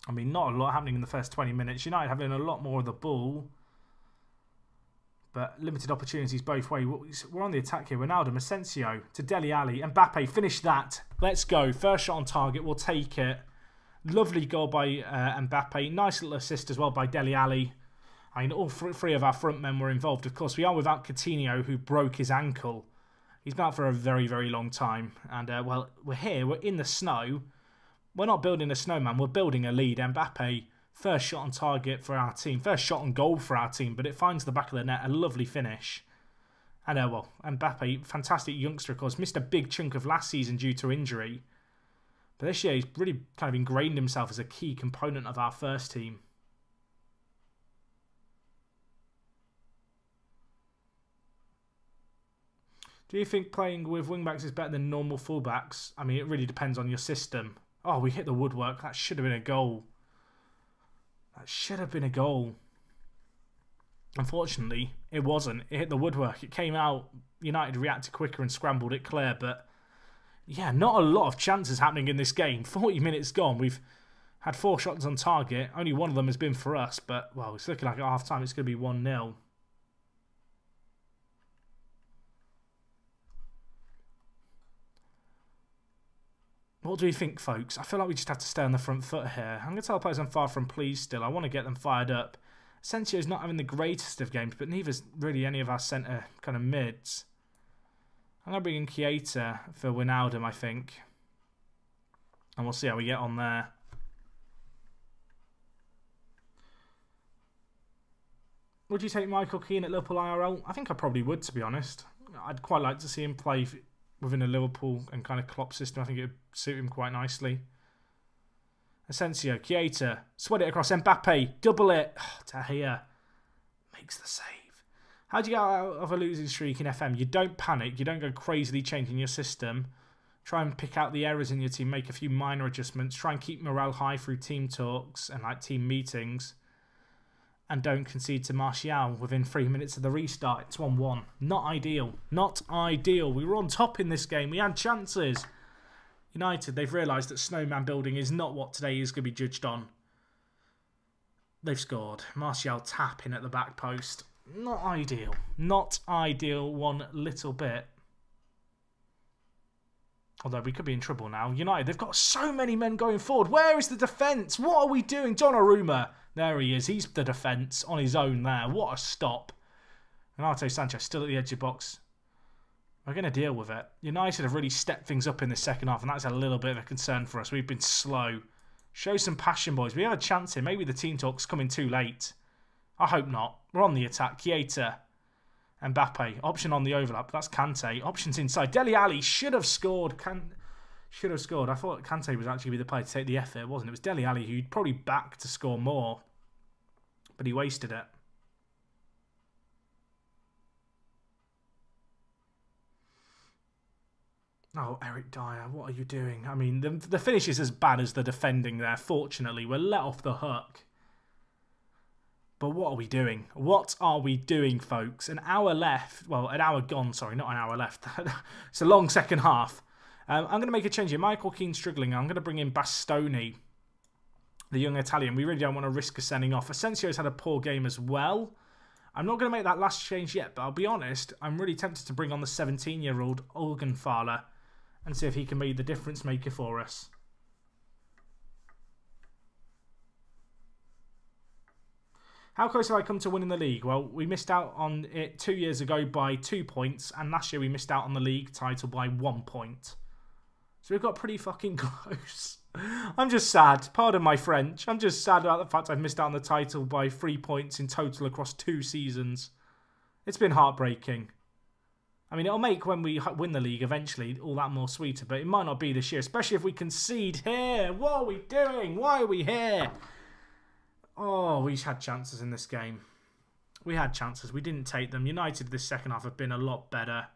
[SPEAKER 2] I mean, not a lot happening in the first 20 minutes. United having a lot more of the ball, but limited opportunities both ways. We're on the attack here. Ronaldo, Asensio to Dele Alli. Mbappe, finish that. Let's go. First shot on target. We'll take it. Lovely goal by Mbappe. Nice little assist as well by Dele Alli. I mean, all 3 of our front men were involved. Of course, we are without Coutinho, who broke his ankle. He's been out for a very, very long time. And, well, we're here. We're in the snow. We're not building a snowman. We're building a lead. Mbappe, first shot on target for our team. First shot on goal for our team. But it finds the back of the net. A lovely finish. And, well, Mbappe, fantastic youngster, of course. Missed a big chunk of last season due to injury. But this year, he's really kind of ingrained himself as a key component of our first team. Do you think playing with wingbacks is better than normal fullbacks? I mean, it really depends on your system. Oh, we hit the woodwork. That should have been a goal. That should have been a goal. Unfortunately, it wasn't. It hit the woodwork. It came out. United reacted quicker and scrambled it clear. But, yeah, not a lot of chances happening in this game. 40 minutes gone. We've had 4 shots on target. Only one of them has been for us. But, well, it's looking like at half-time it's going to be 1-0. What do you think, folks? I feel like we just have to stay on the front foot here. I'm going to tell players I'm far from pleased still. I want to get them fired up. Asensio's not having the greatest of games, but neither's really any of our centre kind of mids. I'm going to bring in Keita for Wijnaldum, I think. And we'll see how we get on there. Would you take Michael Keane at Liverpool IRL? I think I probably would, to be honest. I'd quite like to see him play within a Liverpool and kind of Klopp system. I think it would suit him quite nicely. Asensio, Keita, sweat it across Mbappe, double it. Oh, De Gea makes the save. How do you get out of a losing streak in FM? You don't panic. You don't go crazily changing your system. Try and pick out the errors in your team, make a few minor adjustments. Try and keep morale high through team talks and like team meetings. and don't concede to Martial within 3 minutes of the restart. It's 1-1. Not ideal. Not ideal. We were on top in this game. We had chances. United, they've realised that snowman building is not what today is going to be judged on. They've scored. Martial tapping at the back post. Not ideal. Not ideal one little bit. Although we could be in trouble now. United, they've got so many men going forward. Where is the defence? What are we doing? Donnarumma. There he is. He's the defence on his own there. What a stop. Renato Sanchez still at the edge of the box. We're going to deal with it. United have really stepped things up in the second half, and that's a little bit of a concern for us. We've been slow. Show some passion, boys. We have a chance here. Maybe the team talk's coming too late. I hope not. We're on the attack. Keita. Mbappe. Option on the overlap. That's Kante. Options inside. Dele Alli should have scored. Should have scored. I thought Kante was actually the player to take the effort. It wasn't. It was Dele Alli who'd probably back to score more. But he wasted it. Oh, Eric Dyer, what are you doing? I mean, the finish is as bad as the defending there. Fortunately, we're let off the hook. But what are we doing? What are we doing, folks? An hour left. Well, an hour gone, sorry, not an hour left. It's a long second half. I'm going to make a change here. Michael Keane's struggling. I'm going to bring in Bastoni, the young Italian. We really don't want to risk sending off. Asensio's had a poor game as well. I'm not going to make that last change yet, but I'll be honest, I'm really tempted to bring on the 17-year-old Orgenthaler and see if he can be the difference maker for us. How close have I come to winning the league? Well, we missed out on it 2 years ago by 2 points, and last year we missed out on the league title by 1 point. So we've got pretty fucking close. I'm just sad. Pardon my French. I'm just sad about the fact I've missed out on the title by 3 points in total across 2 seasons. It's been heartbreaking. I mean, it'll make when we win the league eventually all that more sweeter, but it might not be this year, especially if we concede here. What are we doing? Why are we here? Oh, we had chances in this game. We had chances. We didn't take them. United this second half have been a lot better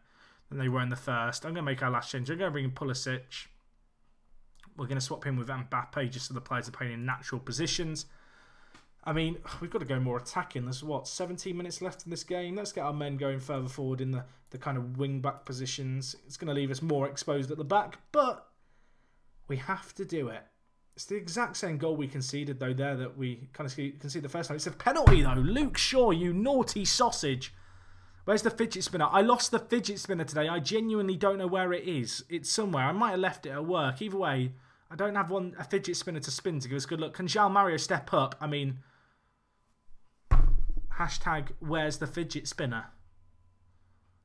[SPEAKER 2] than they were in the first. I'm going to make our last change. I'm going to bring in Pulisic. We're going to swap him with Mbappe just so the players are playing in natural positions. I mean, we've got to go more attacking. There's, what, 17 minutes left in this game? Let's get our men going further forward in the kind of wing-back positions. It's going to leave us more exposed at the back, but we have to do it. It's the exact same goal we conceded, though, there that we kind of conceded the first time. It's a penalty, though. Luke Shaw, you naughty sausage. Where's the fidget spinner? I lost the fidget spinner today. I genuinely don't know where it is. It's somewhere. I might have left it at work. Either way, I don't have a fidget spinner to spin to give us a good look. Can João Mario step up? I mean, hashtag where's the fidget spinner?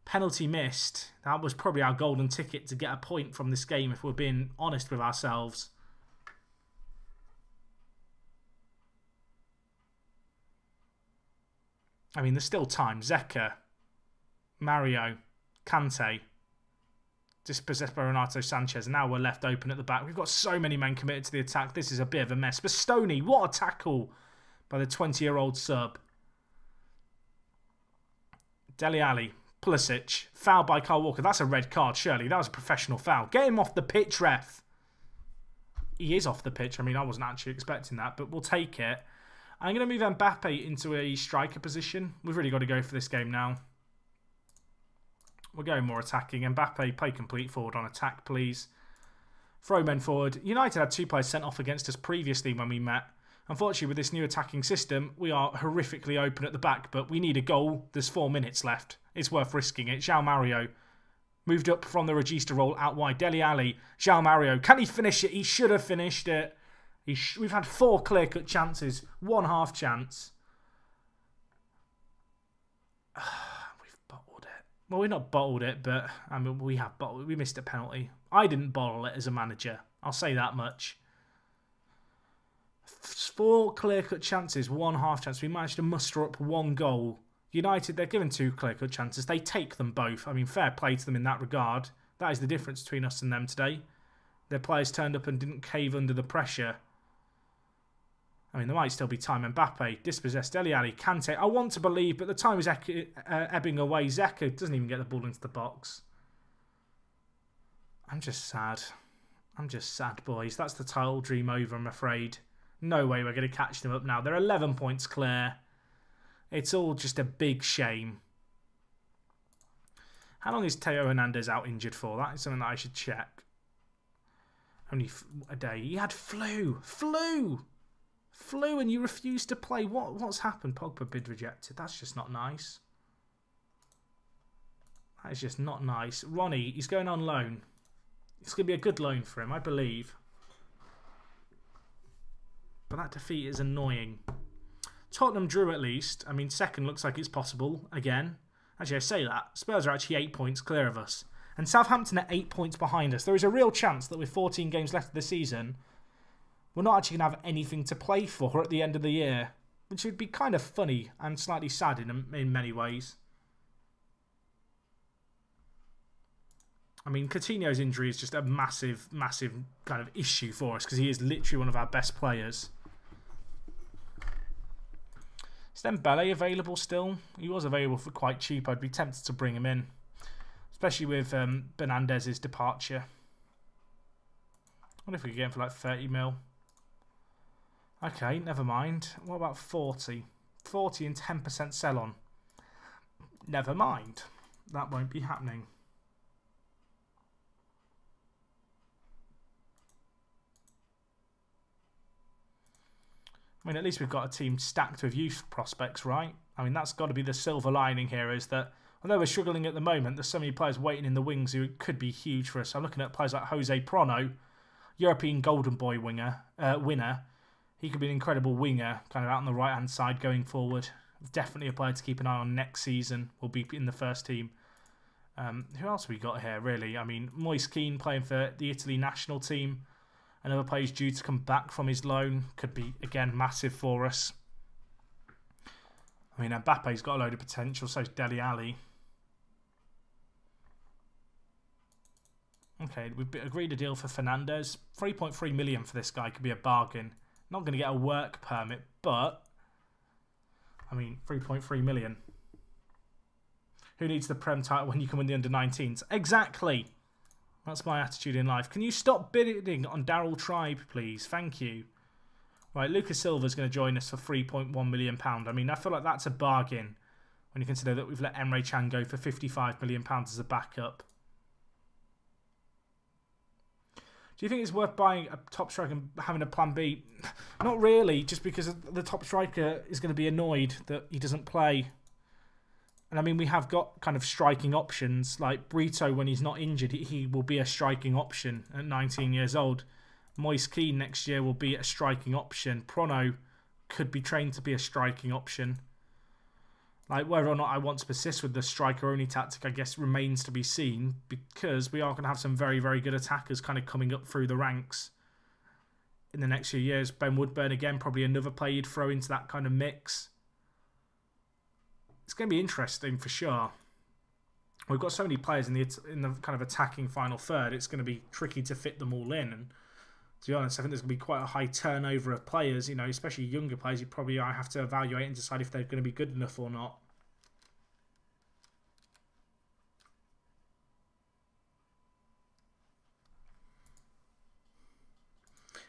[SPEAKER 2] Penalty missed. That was probably our golden ticket to get a point from this game if we're being honest with ourselves. I mean, there's still time. Zeka, Mario, Kante, dispossessed by Renato Sanchez. Now we're left open at the back. We've got so many men committed to the attack. This is a bit of a mess. Bastoni, what a tackle by the 20-year-old sub. Dele Alli, Pulisic, foul by Kyle Walker. That's a red card, surely. That was a professional foul. Get him off the pitch, ref. He is off the pitch. I mean, I wasn't actually expecting that, but we'll take it. I'm going to move Mbappe into a striker position. We've really got to go for this game now. We're going more attacking. Mbappe, play complete forward on attack, please. Throw men forward. United had 2 players sent off against us previously when we met. Unfortunately, with this new attacking system, we are horrifically open at the back, but we need a goal. There's 4 minutes left. It's worth risking it. João Mario moved up from the regista role out wide. Dele Alli, João Mario. Can he finish it? He should have finished it. We've had 4 clear-cut chances, 1 half chance. We've bottled it. Well, we've not bottled it, but I mean, we have bottled it. We missed a penalty. I didn't bottle it as a manager. I'll say that much. 4 clear-cut chances, 1 half chance. We managed to muster up 1 goal. United, they're given 2 clear-cut chances. They take them both. I mean, fair play to them in that regard. That is the difference between us and them today. Their players turned up and didn't cave under the pressure. I mean, there might still be time. Mbappe, dispossessed, Dele Alli, Kante. I want to believe, but the time is ebbing away. Zeka doesn't even get the ball into the box. I'm just sad. I'm just sad, boys. That's the title dream over, I'm afraid. No way we're going to catch them up now. They're 11 points clear. It's all just a big shame. How long is Teo Hernandez out injured for? That is something that I should check. Only a day. He had flu. Flu, and you refused to play. What's happened? Pogba bid rejected. That's just not nice. That is just not nice. Ronnie, he's going on loan. It's going to be a good loan for him, I believe. But that defeat is annoying. Tottenham drew at least. I mean, second looks like it's possible again. Actually, I say that. Spurs are actually 8 points clear of us. And Southampton are 8 points behind us. There is a real chance that with 14 games left of the season, we're not actually going to have anything to play for at the end of the year. Which would be kind of funny and slightly sad in many ways. I mean, Coutinho's injury is just a massive, massive kind of issue for us because he is literally one of our best players. Is Dembele available still? He was available for quite cheap. I'd be tempted to bring him in. Especially with Bernandez's departure. I wonder if we could get him for like 30 mil. Okay, never mind. What about 40? 40 and 10% sell on. Never mind. That won't be happening. I mean, at least we've got a team stacked with youth prospects, right? I mean, that's got to be the silver lining here, is that although we're struggling at the moment, there's so many players waiting in the wings who could be huge for us. I'm looking at players like Jose Prono, European Golden Boy winner. He could be an incredible winger, kind of out on the right-hand side going forward. Definitely a player to keep an eye on next season. Will be in the first team. Who else have we got here, really? I mean, Moise Kean playing for the Italy national team. Another player who's due to come back from his loan. Could be, again, massive for us. I mean, Mbappe's got a load of potential, so's Dele Alli. Okay, we've agreed a deal for Fernandez. 3.3 million for this guy could be a bargain. Not going to get a work permit, but... I mean, 3.3 million. Who needs the Prem title when you can win the under-19s? Exactly! That's my attitude in life. Can you stop bidding on Daryl Tribe, please? Thank you. Right, Lucas Silva's going to join us for £3.1 million. I mean, I feel like that's a bargain when you consider that we've let Emre Can go for £55 million as a backup. Do you think it's worth buying a top striker and having a plan B? Not really, just because the top striker is going to be annoyed that he doesn't play. And I mean, we have got kind of striking options. Like Brito, when he's not injured, he will be a striking option at 19 years old. Moise Kean next year will be a striking option. Prono could be trained to be a striking option. Like, whether or not I want to persist with the striker-only tactic, I guess, remains to be seen, because we are going to have some very, very good attackers kind of coming up through the ranks in the next few years. Ben Woodburn, again, probably another player you'd throw into that kind of mix. It's going to be interesting for sure. We've got so many players in the kind of attacking final third, it's going to be tricky to fit them all in. And to be honest, I think there's going to be quite a high turnover of players, you know, especially younger players. You probably have to evaluate and decide if they're going to be good enough or not.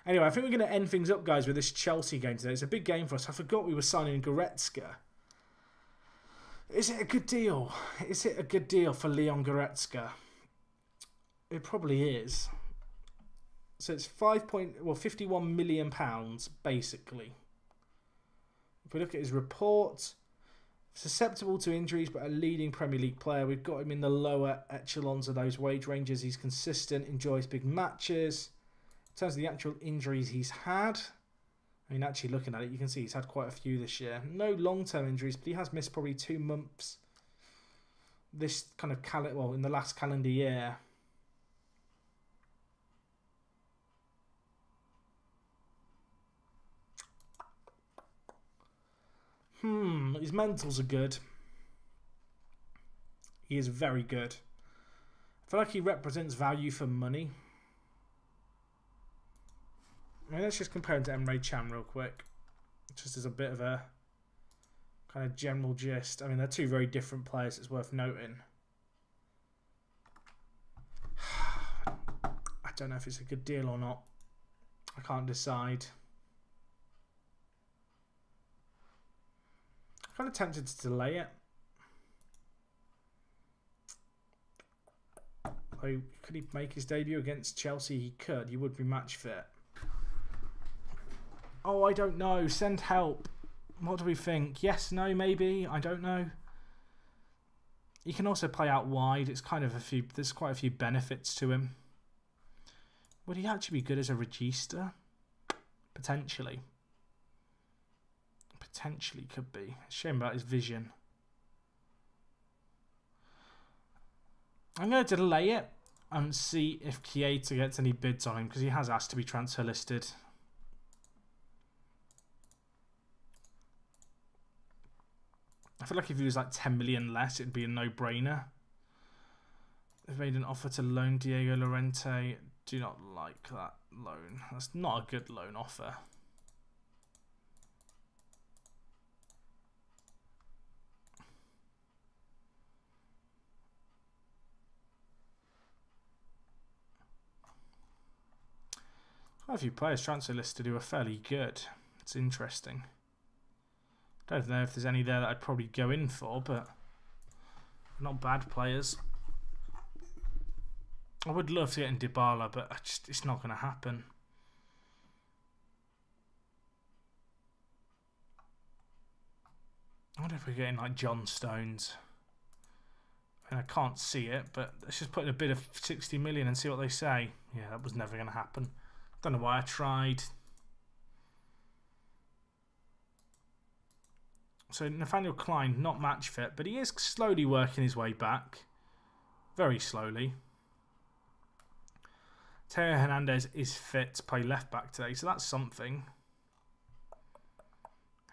[SPEAKER 2] Anyway, I think we're going to end things up, guys, with this Chelsea game today. It's a big game for us. I forgot we were signing Goretzka. Is it a good deal? Is it a good deal for Leon Goretzka? It probably is. So it's £51 million, basically. If we look at his report, susceptible to injuries but a leading Premier League player. We've got him in the lower echelons of those wage ranges. He's consistent, enjoys big matches. In terms of the actual injuries he's had, I mean, actually looking at it, you can see he's had quite a few this year. No long-term injuries, but he has missed probably 2 months this kind of in the last calendar year. His mentals are good. He is very good. I feel like he represents value for money. I mean, let's just compare him to Emre Can real quick. Just as a bit of a kind of general gist. I mean, they're two very different players, it's worth noting. I don't know if it's a good deal or not. I can't decide. Kind of tempted to delay it. Oh, could he make his debut against Chelsea? He could. He would be match fit. Oh, I don't know. Send help. What do we think? Yes, no, maybe. I don't know. He can also play out wide. It's kind of there's quite a few benefits to him. Would he actually be good as a regista? Potentially. Potentially could be. Shame about his vision. I'm going to delay it and see if Keita gets any bids on him because he has asked to be transfer listed. I feel like if he was like 10 million less, it'd be a no-brainer. They've made an offer to loan Diego Llorente. Do not like that loan. That's not a good loan offer. Quite a few players transfer listed who are fairly good. It's interesting. Don't know if there's any there that I'd probably go in for, but not bad players. I would love to get in Dybala, but it's not going to happen. I wonder if we're getting like John Stones. I can't see it, but let's just put in a bid of 60 million and see what they say. Yeah, that was never going to happen. Don't know why I tried. So Nathaniel Klein, not match fit, but he is slowly working his way back. Very slowly. Teo Hernandez is fit to play left back today, so that's something.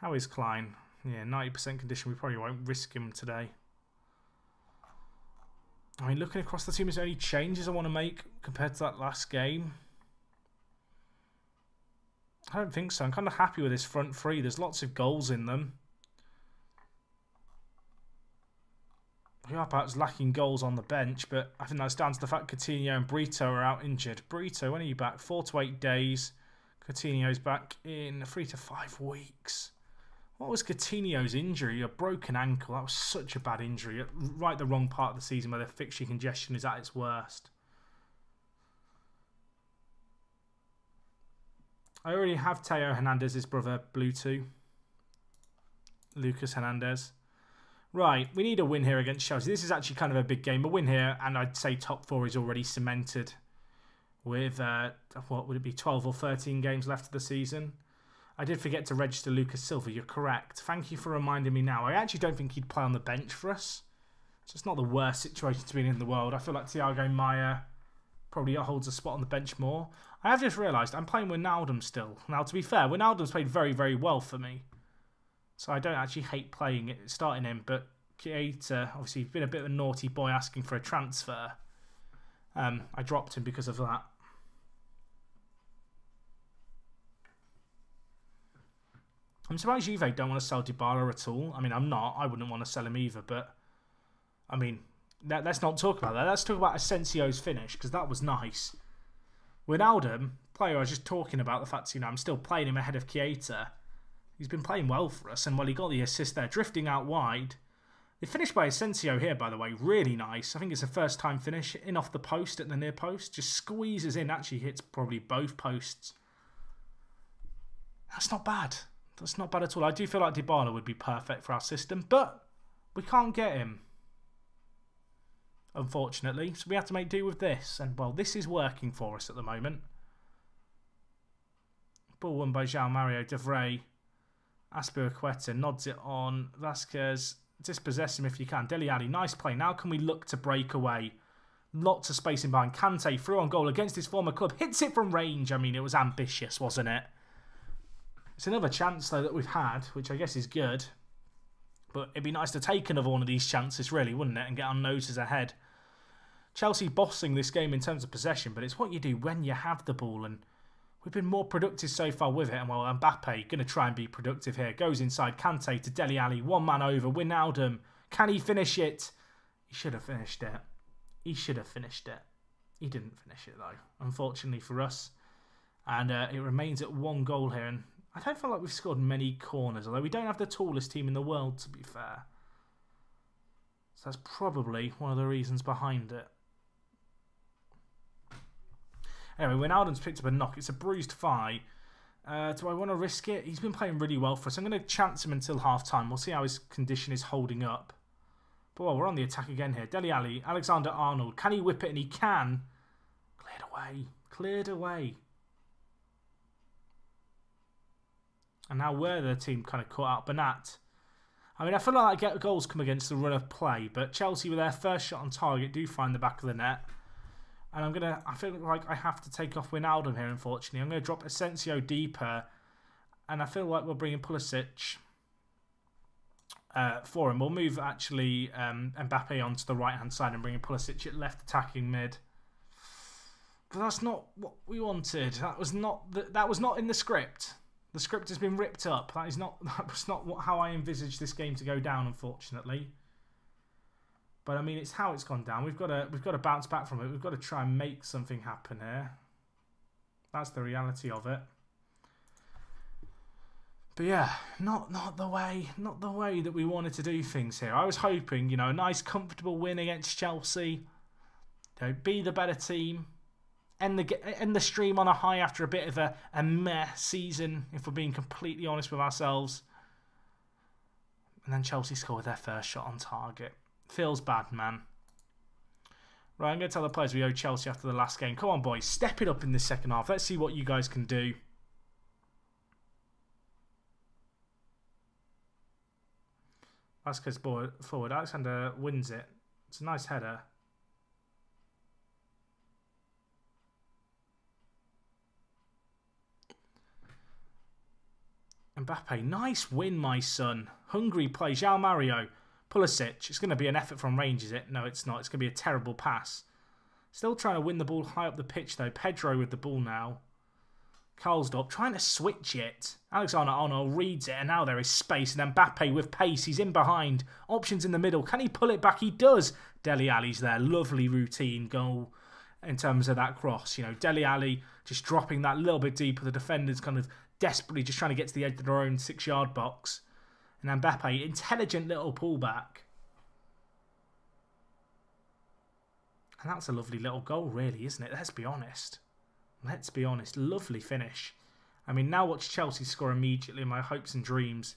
[SPEAKER 2] How is Klein? Yeah, 90% condition. We probably won't risk him today. I mean, looking across the team, is there any changes I want to make compared to that last game? I don't think so. I'm kind of happy with this front three. There's lots of goals in them. We are perhaps lacking goals on the bench, but I think that's down to the fact Coutinho and Brito are out injured. Brito, when are you back? 4 to 8 days. Coutinho's back in 3 to 5 weeks. What was Coutinho's injury? A broken ankle. That was such a bad injury. Right at the wrong part of the season where the fixture congestion is at its worst. I already have Teo Hernandez's brother, Blue 2. Lucas Hernandez. Right, we need a win here against Chelsea. This is actually kind of a big game. A win here, and I'd say top 4 is already cemented with, what would it be, 12 or 13 games left of the season. I did forget to register Lucas Silva. You're correct. Thank you for reminding me now. I actually don't think he'd play on the bench for us. So it's not the worst situation to be in the world. I feel like Thiago Maia probably holds a spot on the bench more. I have just realised I'm playing Wijnaldum still. Now, to be fair, Wijnaldum's played very, very well for me. So I don't actually hate playing it, starting him, but Keita, obviously, he's been a bit of a naughty boy asking for a transfer. I dropped him because of that. I'm surprised Juve don't want to sell Dybala at all. I mean, I'm not. I wouldn't want to sell him either, but I mean, let's not talk about that. Let's talk about Asensio's finish, because that was nice. Wijnaldum, player I was just talking about, the fact, I'm still playing him ahead of Keita. He's been playing well for us, and well, he got the assist there, drifting out wide. The finish by Asensio here, by the way, really nice. I think it's a first-time finish, in off the post at the near post. Just squeezes in, actually hits probably both posts. That's not bad. That's not bad at all. I do feel like Dybala would be perfect for our system, but we can't get him, unfortunately. So we have to make do with this, and well, this is working for us at the moment. Ball won by João Mario de Vrij. Aspilicueta nods it on. Vasquez, dispossess him if you can. Dele Alli, nice play. Now can we look to break away? Lots of space in behind. Kante through on goal against his former club. Hits it from range. I mean, it was ambitious, wasn't it? It's another chance, though, that we've had, which I guess is good. But it'd be nice to take another one of these chances, really, wouldn't it? And get our noses ahead. Chelsea bossing this game in terms of possession, but it's what you do when you have the ball. And we've been more productive so far with it. And, well, Mbappe, going to try and be productive here. Goes inside. Kante to Dele Alli. One man over. Wijnaldum. Can he finish it? He should have finished it. He should have finished it. He didn't finish it, though, unfortunately for us. And it remains at 1 goal here. And I don't feel like we've scored many corners, although we don't have the tallest team in the world, to be fair. So that's probably one of the reasons behind it. Anyway, Wijnaldum's picked up a knock. It's a bruised thigh. Do I want to risk it? He's been playing really well for us. I'm going to chance him until half-time. We'll see how his condition is holding up. But well, we're on the attack again here. Dele Alli, Alexander-Arnold. Can he whip it? And he can. Cleared away. Cleared away. And now we're the team kind of caught out. Bernat. I mean, I feel like goals come against the run of play. But Chelsea, with their first shot on target, do find the back of the net. And I feel like I have to take off Wijnaldum here, unfortunately. I'm going to drop Asensio deeper. And I feel like we'll bring in Pulisic for him. We'll move, actually, Mbappe onto the right-hand side and bring in Pulisic at left attacking mid. But that's not what we wanted. That was not in the script. The script has been ripped up. That was not how I envisaged this game to go down, unfortunately. But I mean, it's how it's gone down. We've got to bounce back from it. We've got to try and make something happen here. That's the reality of it. But yeah, not the way that we wanted to do things here. I was hoping, you know, a nice comfortable win against Chelsea. You know, be the better team. End the stream on a high after a bit of a meh season, if we're being completely honest with ourselves. And then Chelsea score with their first shot on target. Feels bad, man. Right, I'm going to tell the players we owe Chelsea after the last game. Come on, boys. Step it up in this second half. Let's see what you guys can do. Vasquez forward. Alexander wins it. It's a nice header. Mbappe. Nice win, my son. Hungry play. João Mario. Pulisic. It's going to be an effort from range, is it? No, it's not. It's going to be a terrible pass. Still trying to win the ball high up the pitch, though. Pedro with the ball now. Karlsdorp trying to switch it. Alexander-Arnold reads it, and now there is space. And Mbappe with pace. He's in behind. Options in the middle. Can he pull it back? He does. Dele Alli's there. Lovely routine goal in terms of that cross. You know, Dele Alli just dropping that little bit deeper. The defender's kind of desperately just trying to get to the edge of their own 6-yard box. And Mbappe, intelligent little pullback. And that's a lovely little goal, really, isn't it? Let's be honest. Let's be honest. Lovely finish. I mean, now watch Chelsea score immediately. My hopes and dreams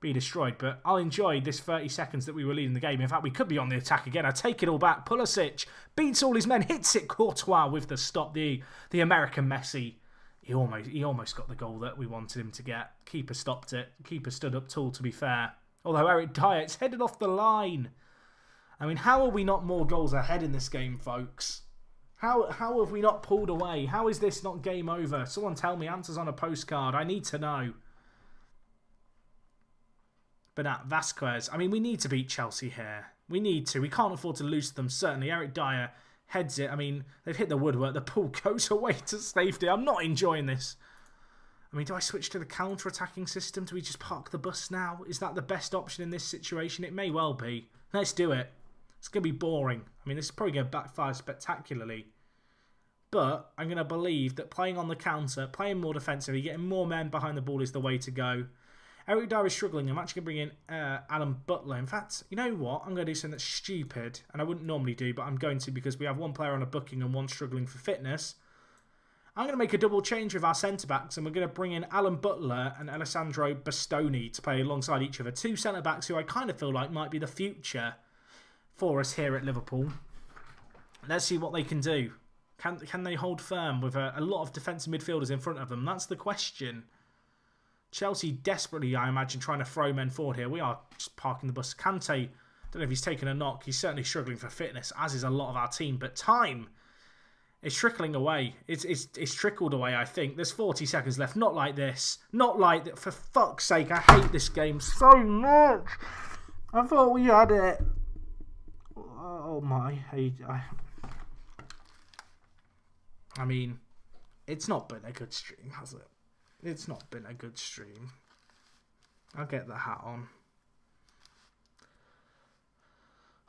[SPEAKER 2] be destroyed. But I'll enjoy this 30 seconds that we were leading the game. In fact, we could be on the attack again. I take it all back. Pulisic beats all his men. Hits it. Courtois with the stop. The American Messi. He almost got the goal that we wanted him to get. Keeper stopped it. Keeper stood up tall, to be fair. Although Eric Dyer's headed off the line. I mean, how are we not more goals ahead in this game, folks? How have we not pulled away? How is this not game over? Someone tell me. Answers on a postcard. I need to know. Bernat, Vasquez. I mean, we need to beat Chelsea here. We need to. We can't afford to lose to them, certainly. Eric Dyer heads it. I mean, they've hit the woodwork. The ball goes away to safety. I'm not enjoying this. I mean, do I switch to the counter-attacking system? Do we just park the bus now? Is that the best option in this situation? It may well be. Let's do it. It's going to be boring. I mean, this is probably going to backfire spectacularly. But I'm going to believe that playing on the counter, playing more defensively, getting more men behind the ball is the way to go. Eric Dyer is struggling. I'm actually going to bring in Alan Butler. In fact, you know what? I'm going to do something that's stupid, and I wouldn't normally do, but I'm going to because we have one player on a booking and one struggling for fitness. I'm going to make a double change with our centre-backs, and we're going to bring in Alan Butler and Alessandro Bastoni to play alongside each other. Two centre-backs who I kind of feel like might be the future for us here at Liverpool. Let's see what they can do. Can they hold firm with a lot of defensive midfielders in front of them? That's the question. Chelsea desperately, I imagine, trying to throw men forward here. We are just parking the bus. Kante, don't know if he's taken a knock. He's certainly struggling for fitness, as is a lot of our team. But time is trickling away. It's trickled away, I think. There's 40 seconds left. Not like this. Not like that. For fuck's sake, I hate this game so much. I thought we had it. Oh my. I mean, it's not been a good stream, has it? It's not been a good stream. I'll get the hat on.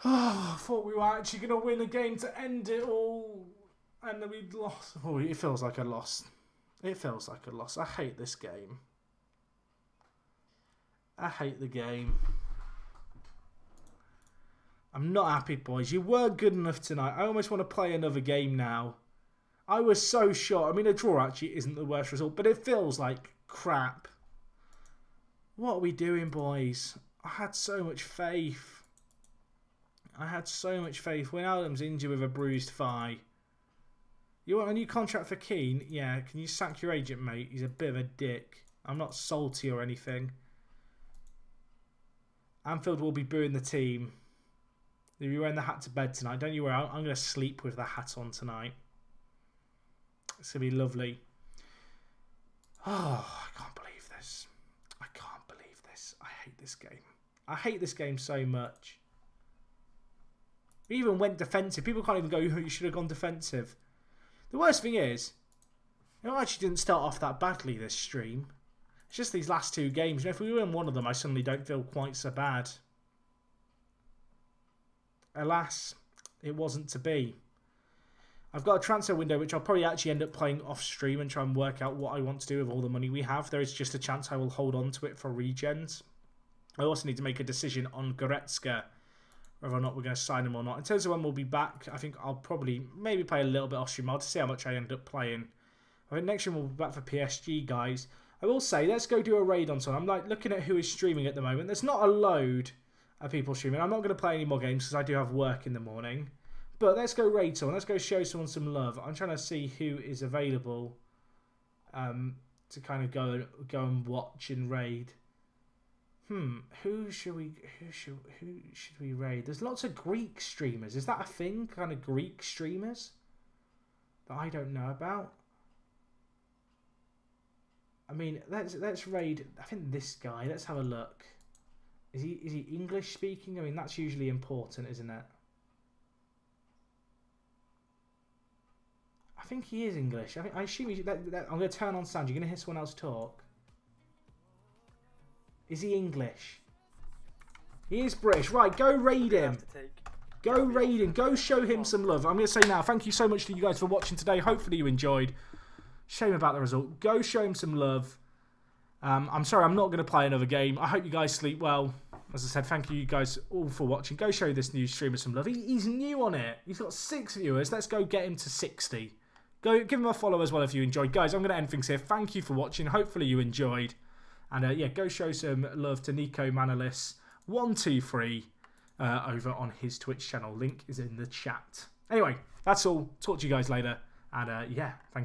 [SPEAKER 2] Oh, I thought we were actually going to win a game to end it all. And then we'd lost. Oh, it feels like a loss. It feels like a loss. I hate this game. I hate the game. I'm not happy, boys. You weren't good enough tonight. I almost want to play another game now. I was so short. I mean, a draw actually isn't the worst result, but it feels like crap. What are we doing, boys? I had so much faith. I had so much faith. When Adam's injured with a bruised thigh. You want a new contract for Keane? Yeah, can you sack your agent, mate? He's a bit of a dick. I'm not salty or anything. Anfield will be booing the team. You'll be wearing the hat to bed tonight. Don't you worry, I'm going to sleep with the hat on tonight. It's going to be lovely. Oh, I can't believe this. I can't believe this. I hate this game. I hate this game so much. We even went defensive. People can't even go, you should have gone defensive. The worst thing is, I actually didn't start off that badly this stream. It's just these last two games. You know, if we win one of them, I suddenly don't feel quite so bad. Alas, it wasn't to be. I've got a transfer window which I'll probably actually end up playing off stream and try and work out what I want to do with all the money we have. There is just a chance I will hold on to it for regens. I also need to make a decision on Goretzka, whether or not we're going to sign him or not. In terms of when we'll be back, I think I'll probably maybe play a little bit off stream. I'll see how much I end up playing. I think next year we'll be back for PSG, guys. I will say, let's go do a raid on someone. I'm like looking at who is streaming at the moment. There's not a load of people streaming. I'm not going to play any more games because I do have work in the morning. But let's go raid someone. Let's go show someone some love. I'm trying to see who is available to kind of go and watch and raid. Who should we raid? There's lots of Greek streamers. Is that a thing? Kind of Greek streamers that I don't know about. I mean, let's raid. I think this guy. Let's have a look. Is he English speaking? I mean, that's usually important, isn't it? I think he is English. I assume I'm going to turn on sound. You're going to hear someone else talk. Is he English? He is British. Right, go raid him. Go raid him. Go show him some love. I'm going to say now, thank you so much to you guys for watching today. Hopefully you enjoyed. Shame about the result. Go show him some love. I'm sorry, I'm not going to play another game. I hope you guys sleep well. As I said, thank you guys all for watching. Go show this new streamer some love. He's new on it. He's got 6 viewers. Let's go get him to 60. Go give him a follow as well if you enjoyed. Guys, I'm going to end things here. Thank you for watching. Hopefully you enjoyed. And yeah, go show some love to Nico Manolis 123 over on his Twitch channel. Link is in the chat. Anyway, that's all. Talk to you guys later. And yeah, thank you.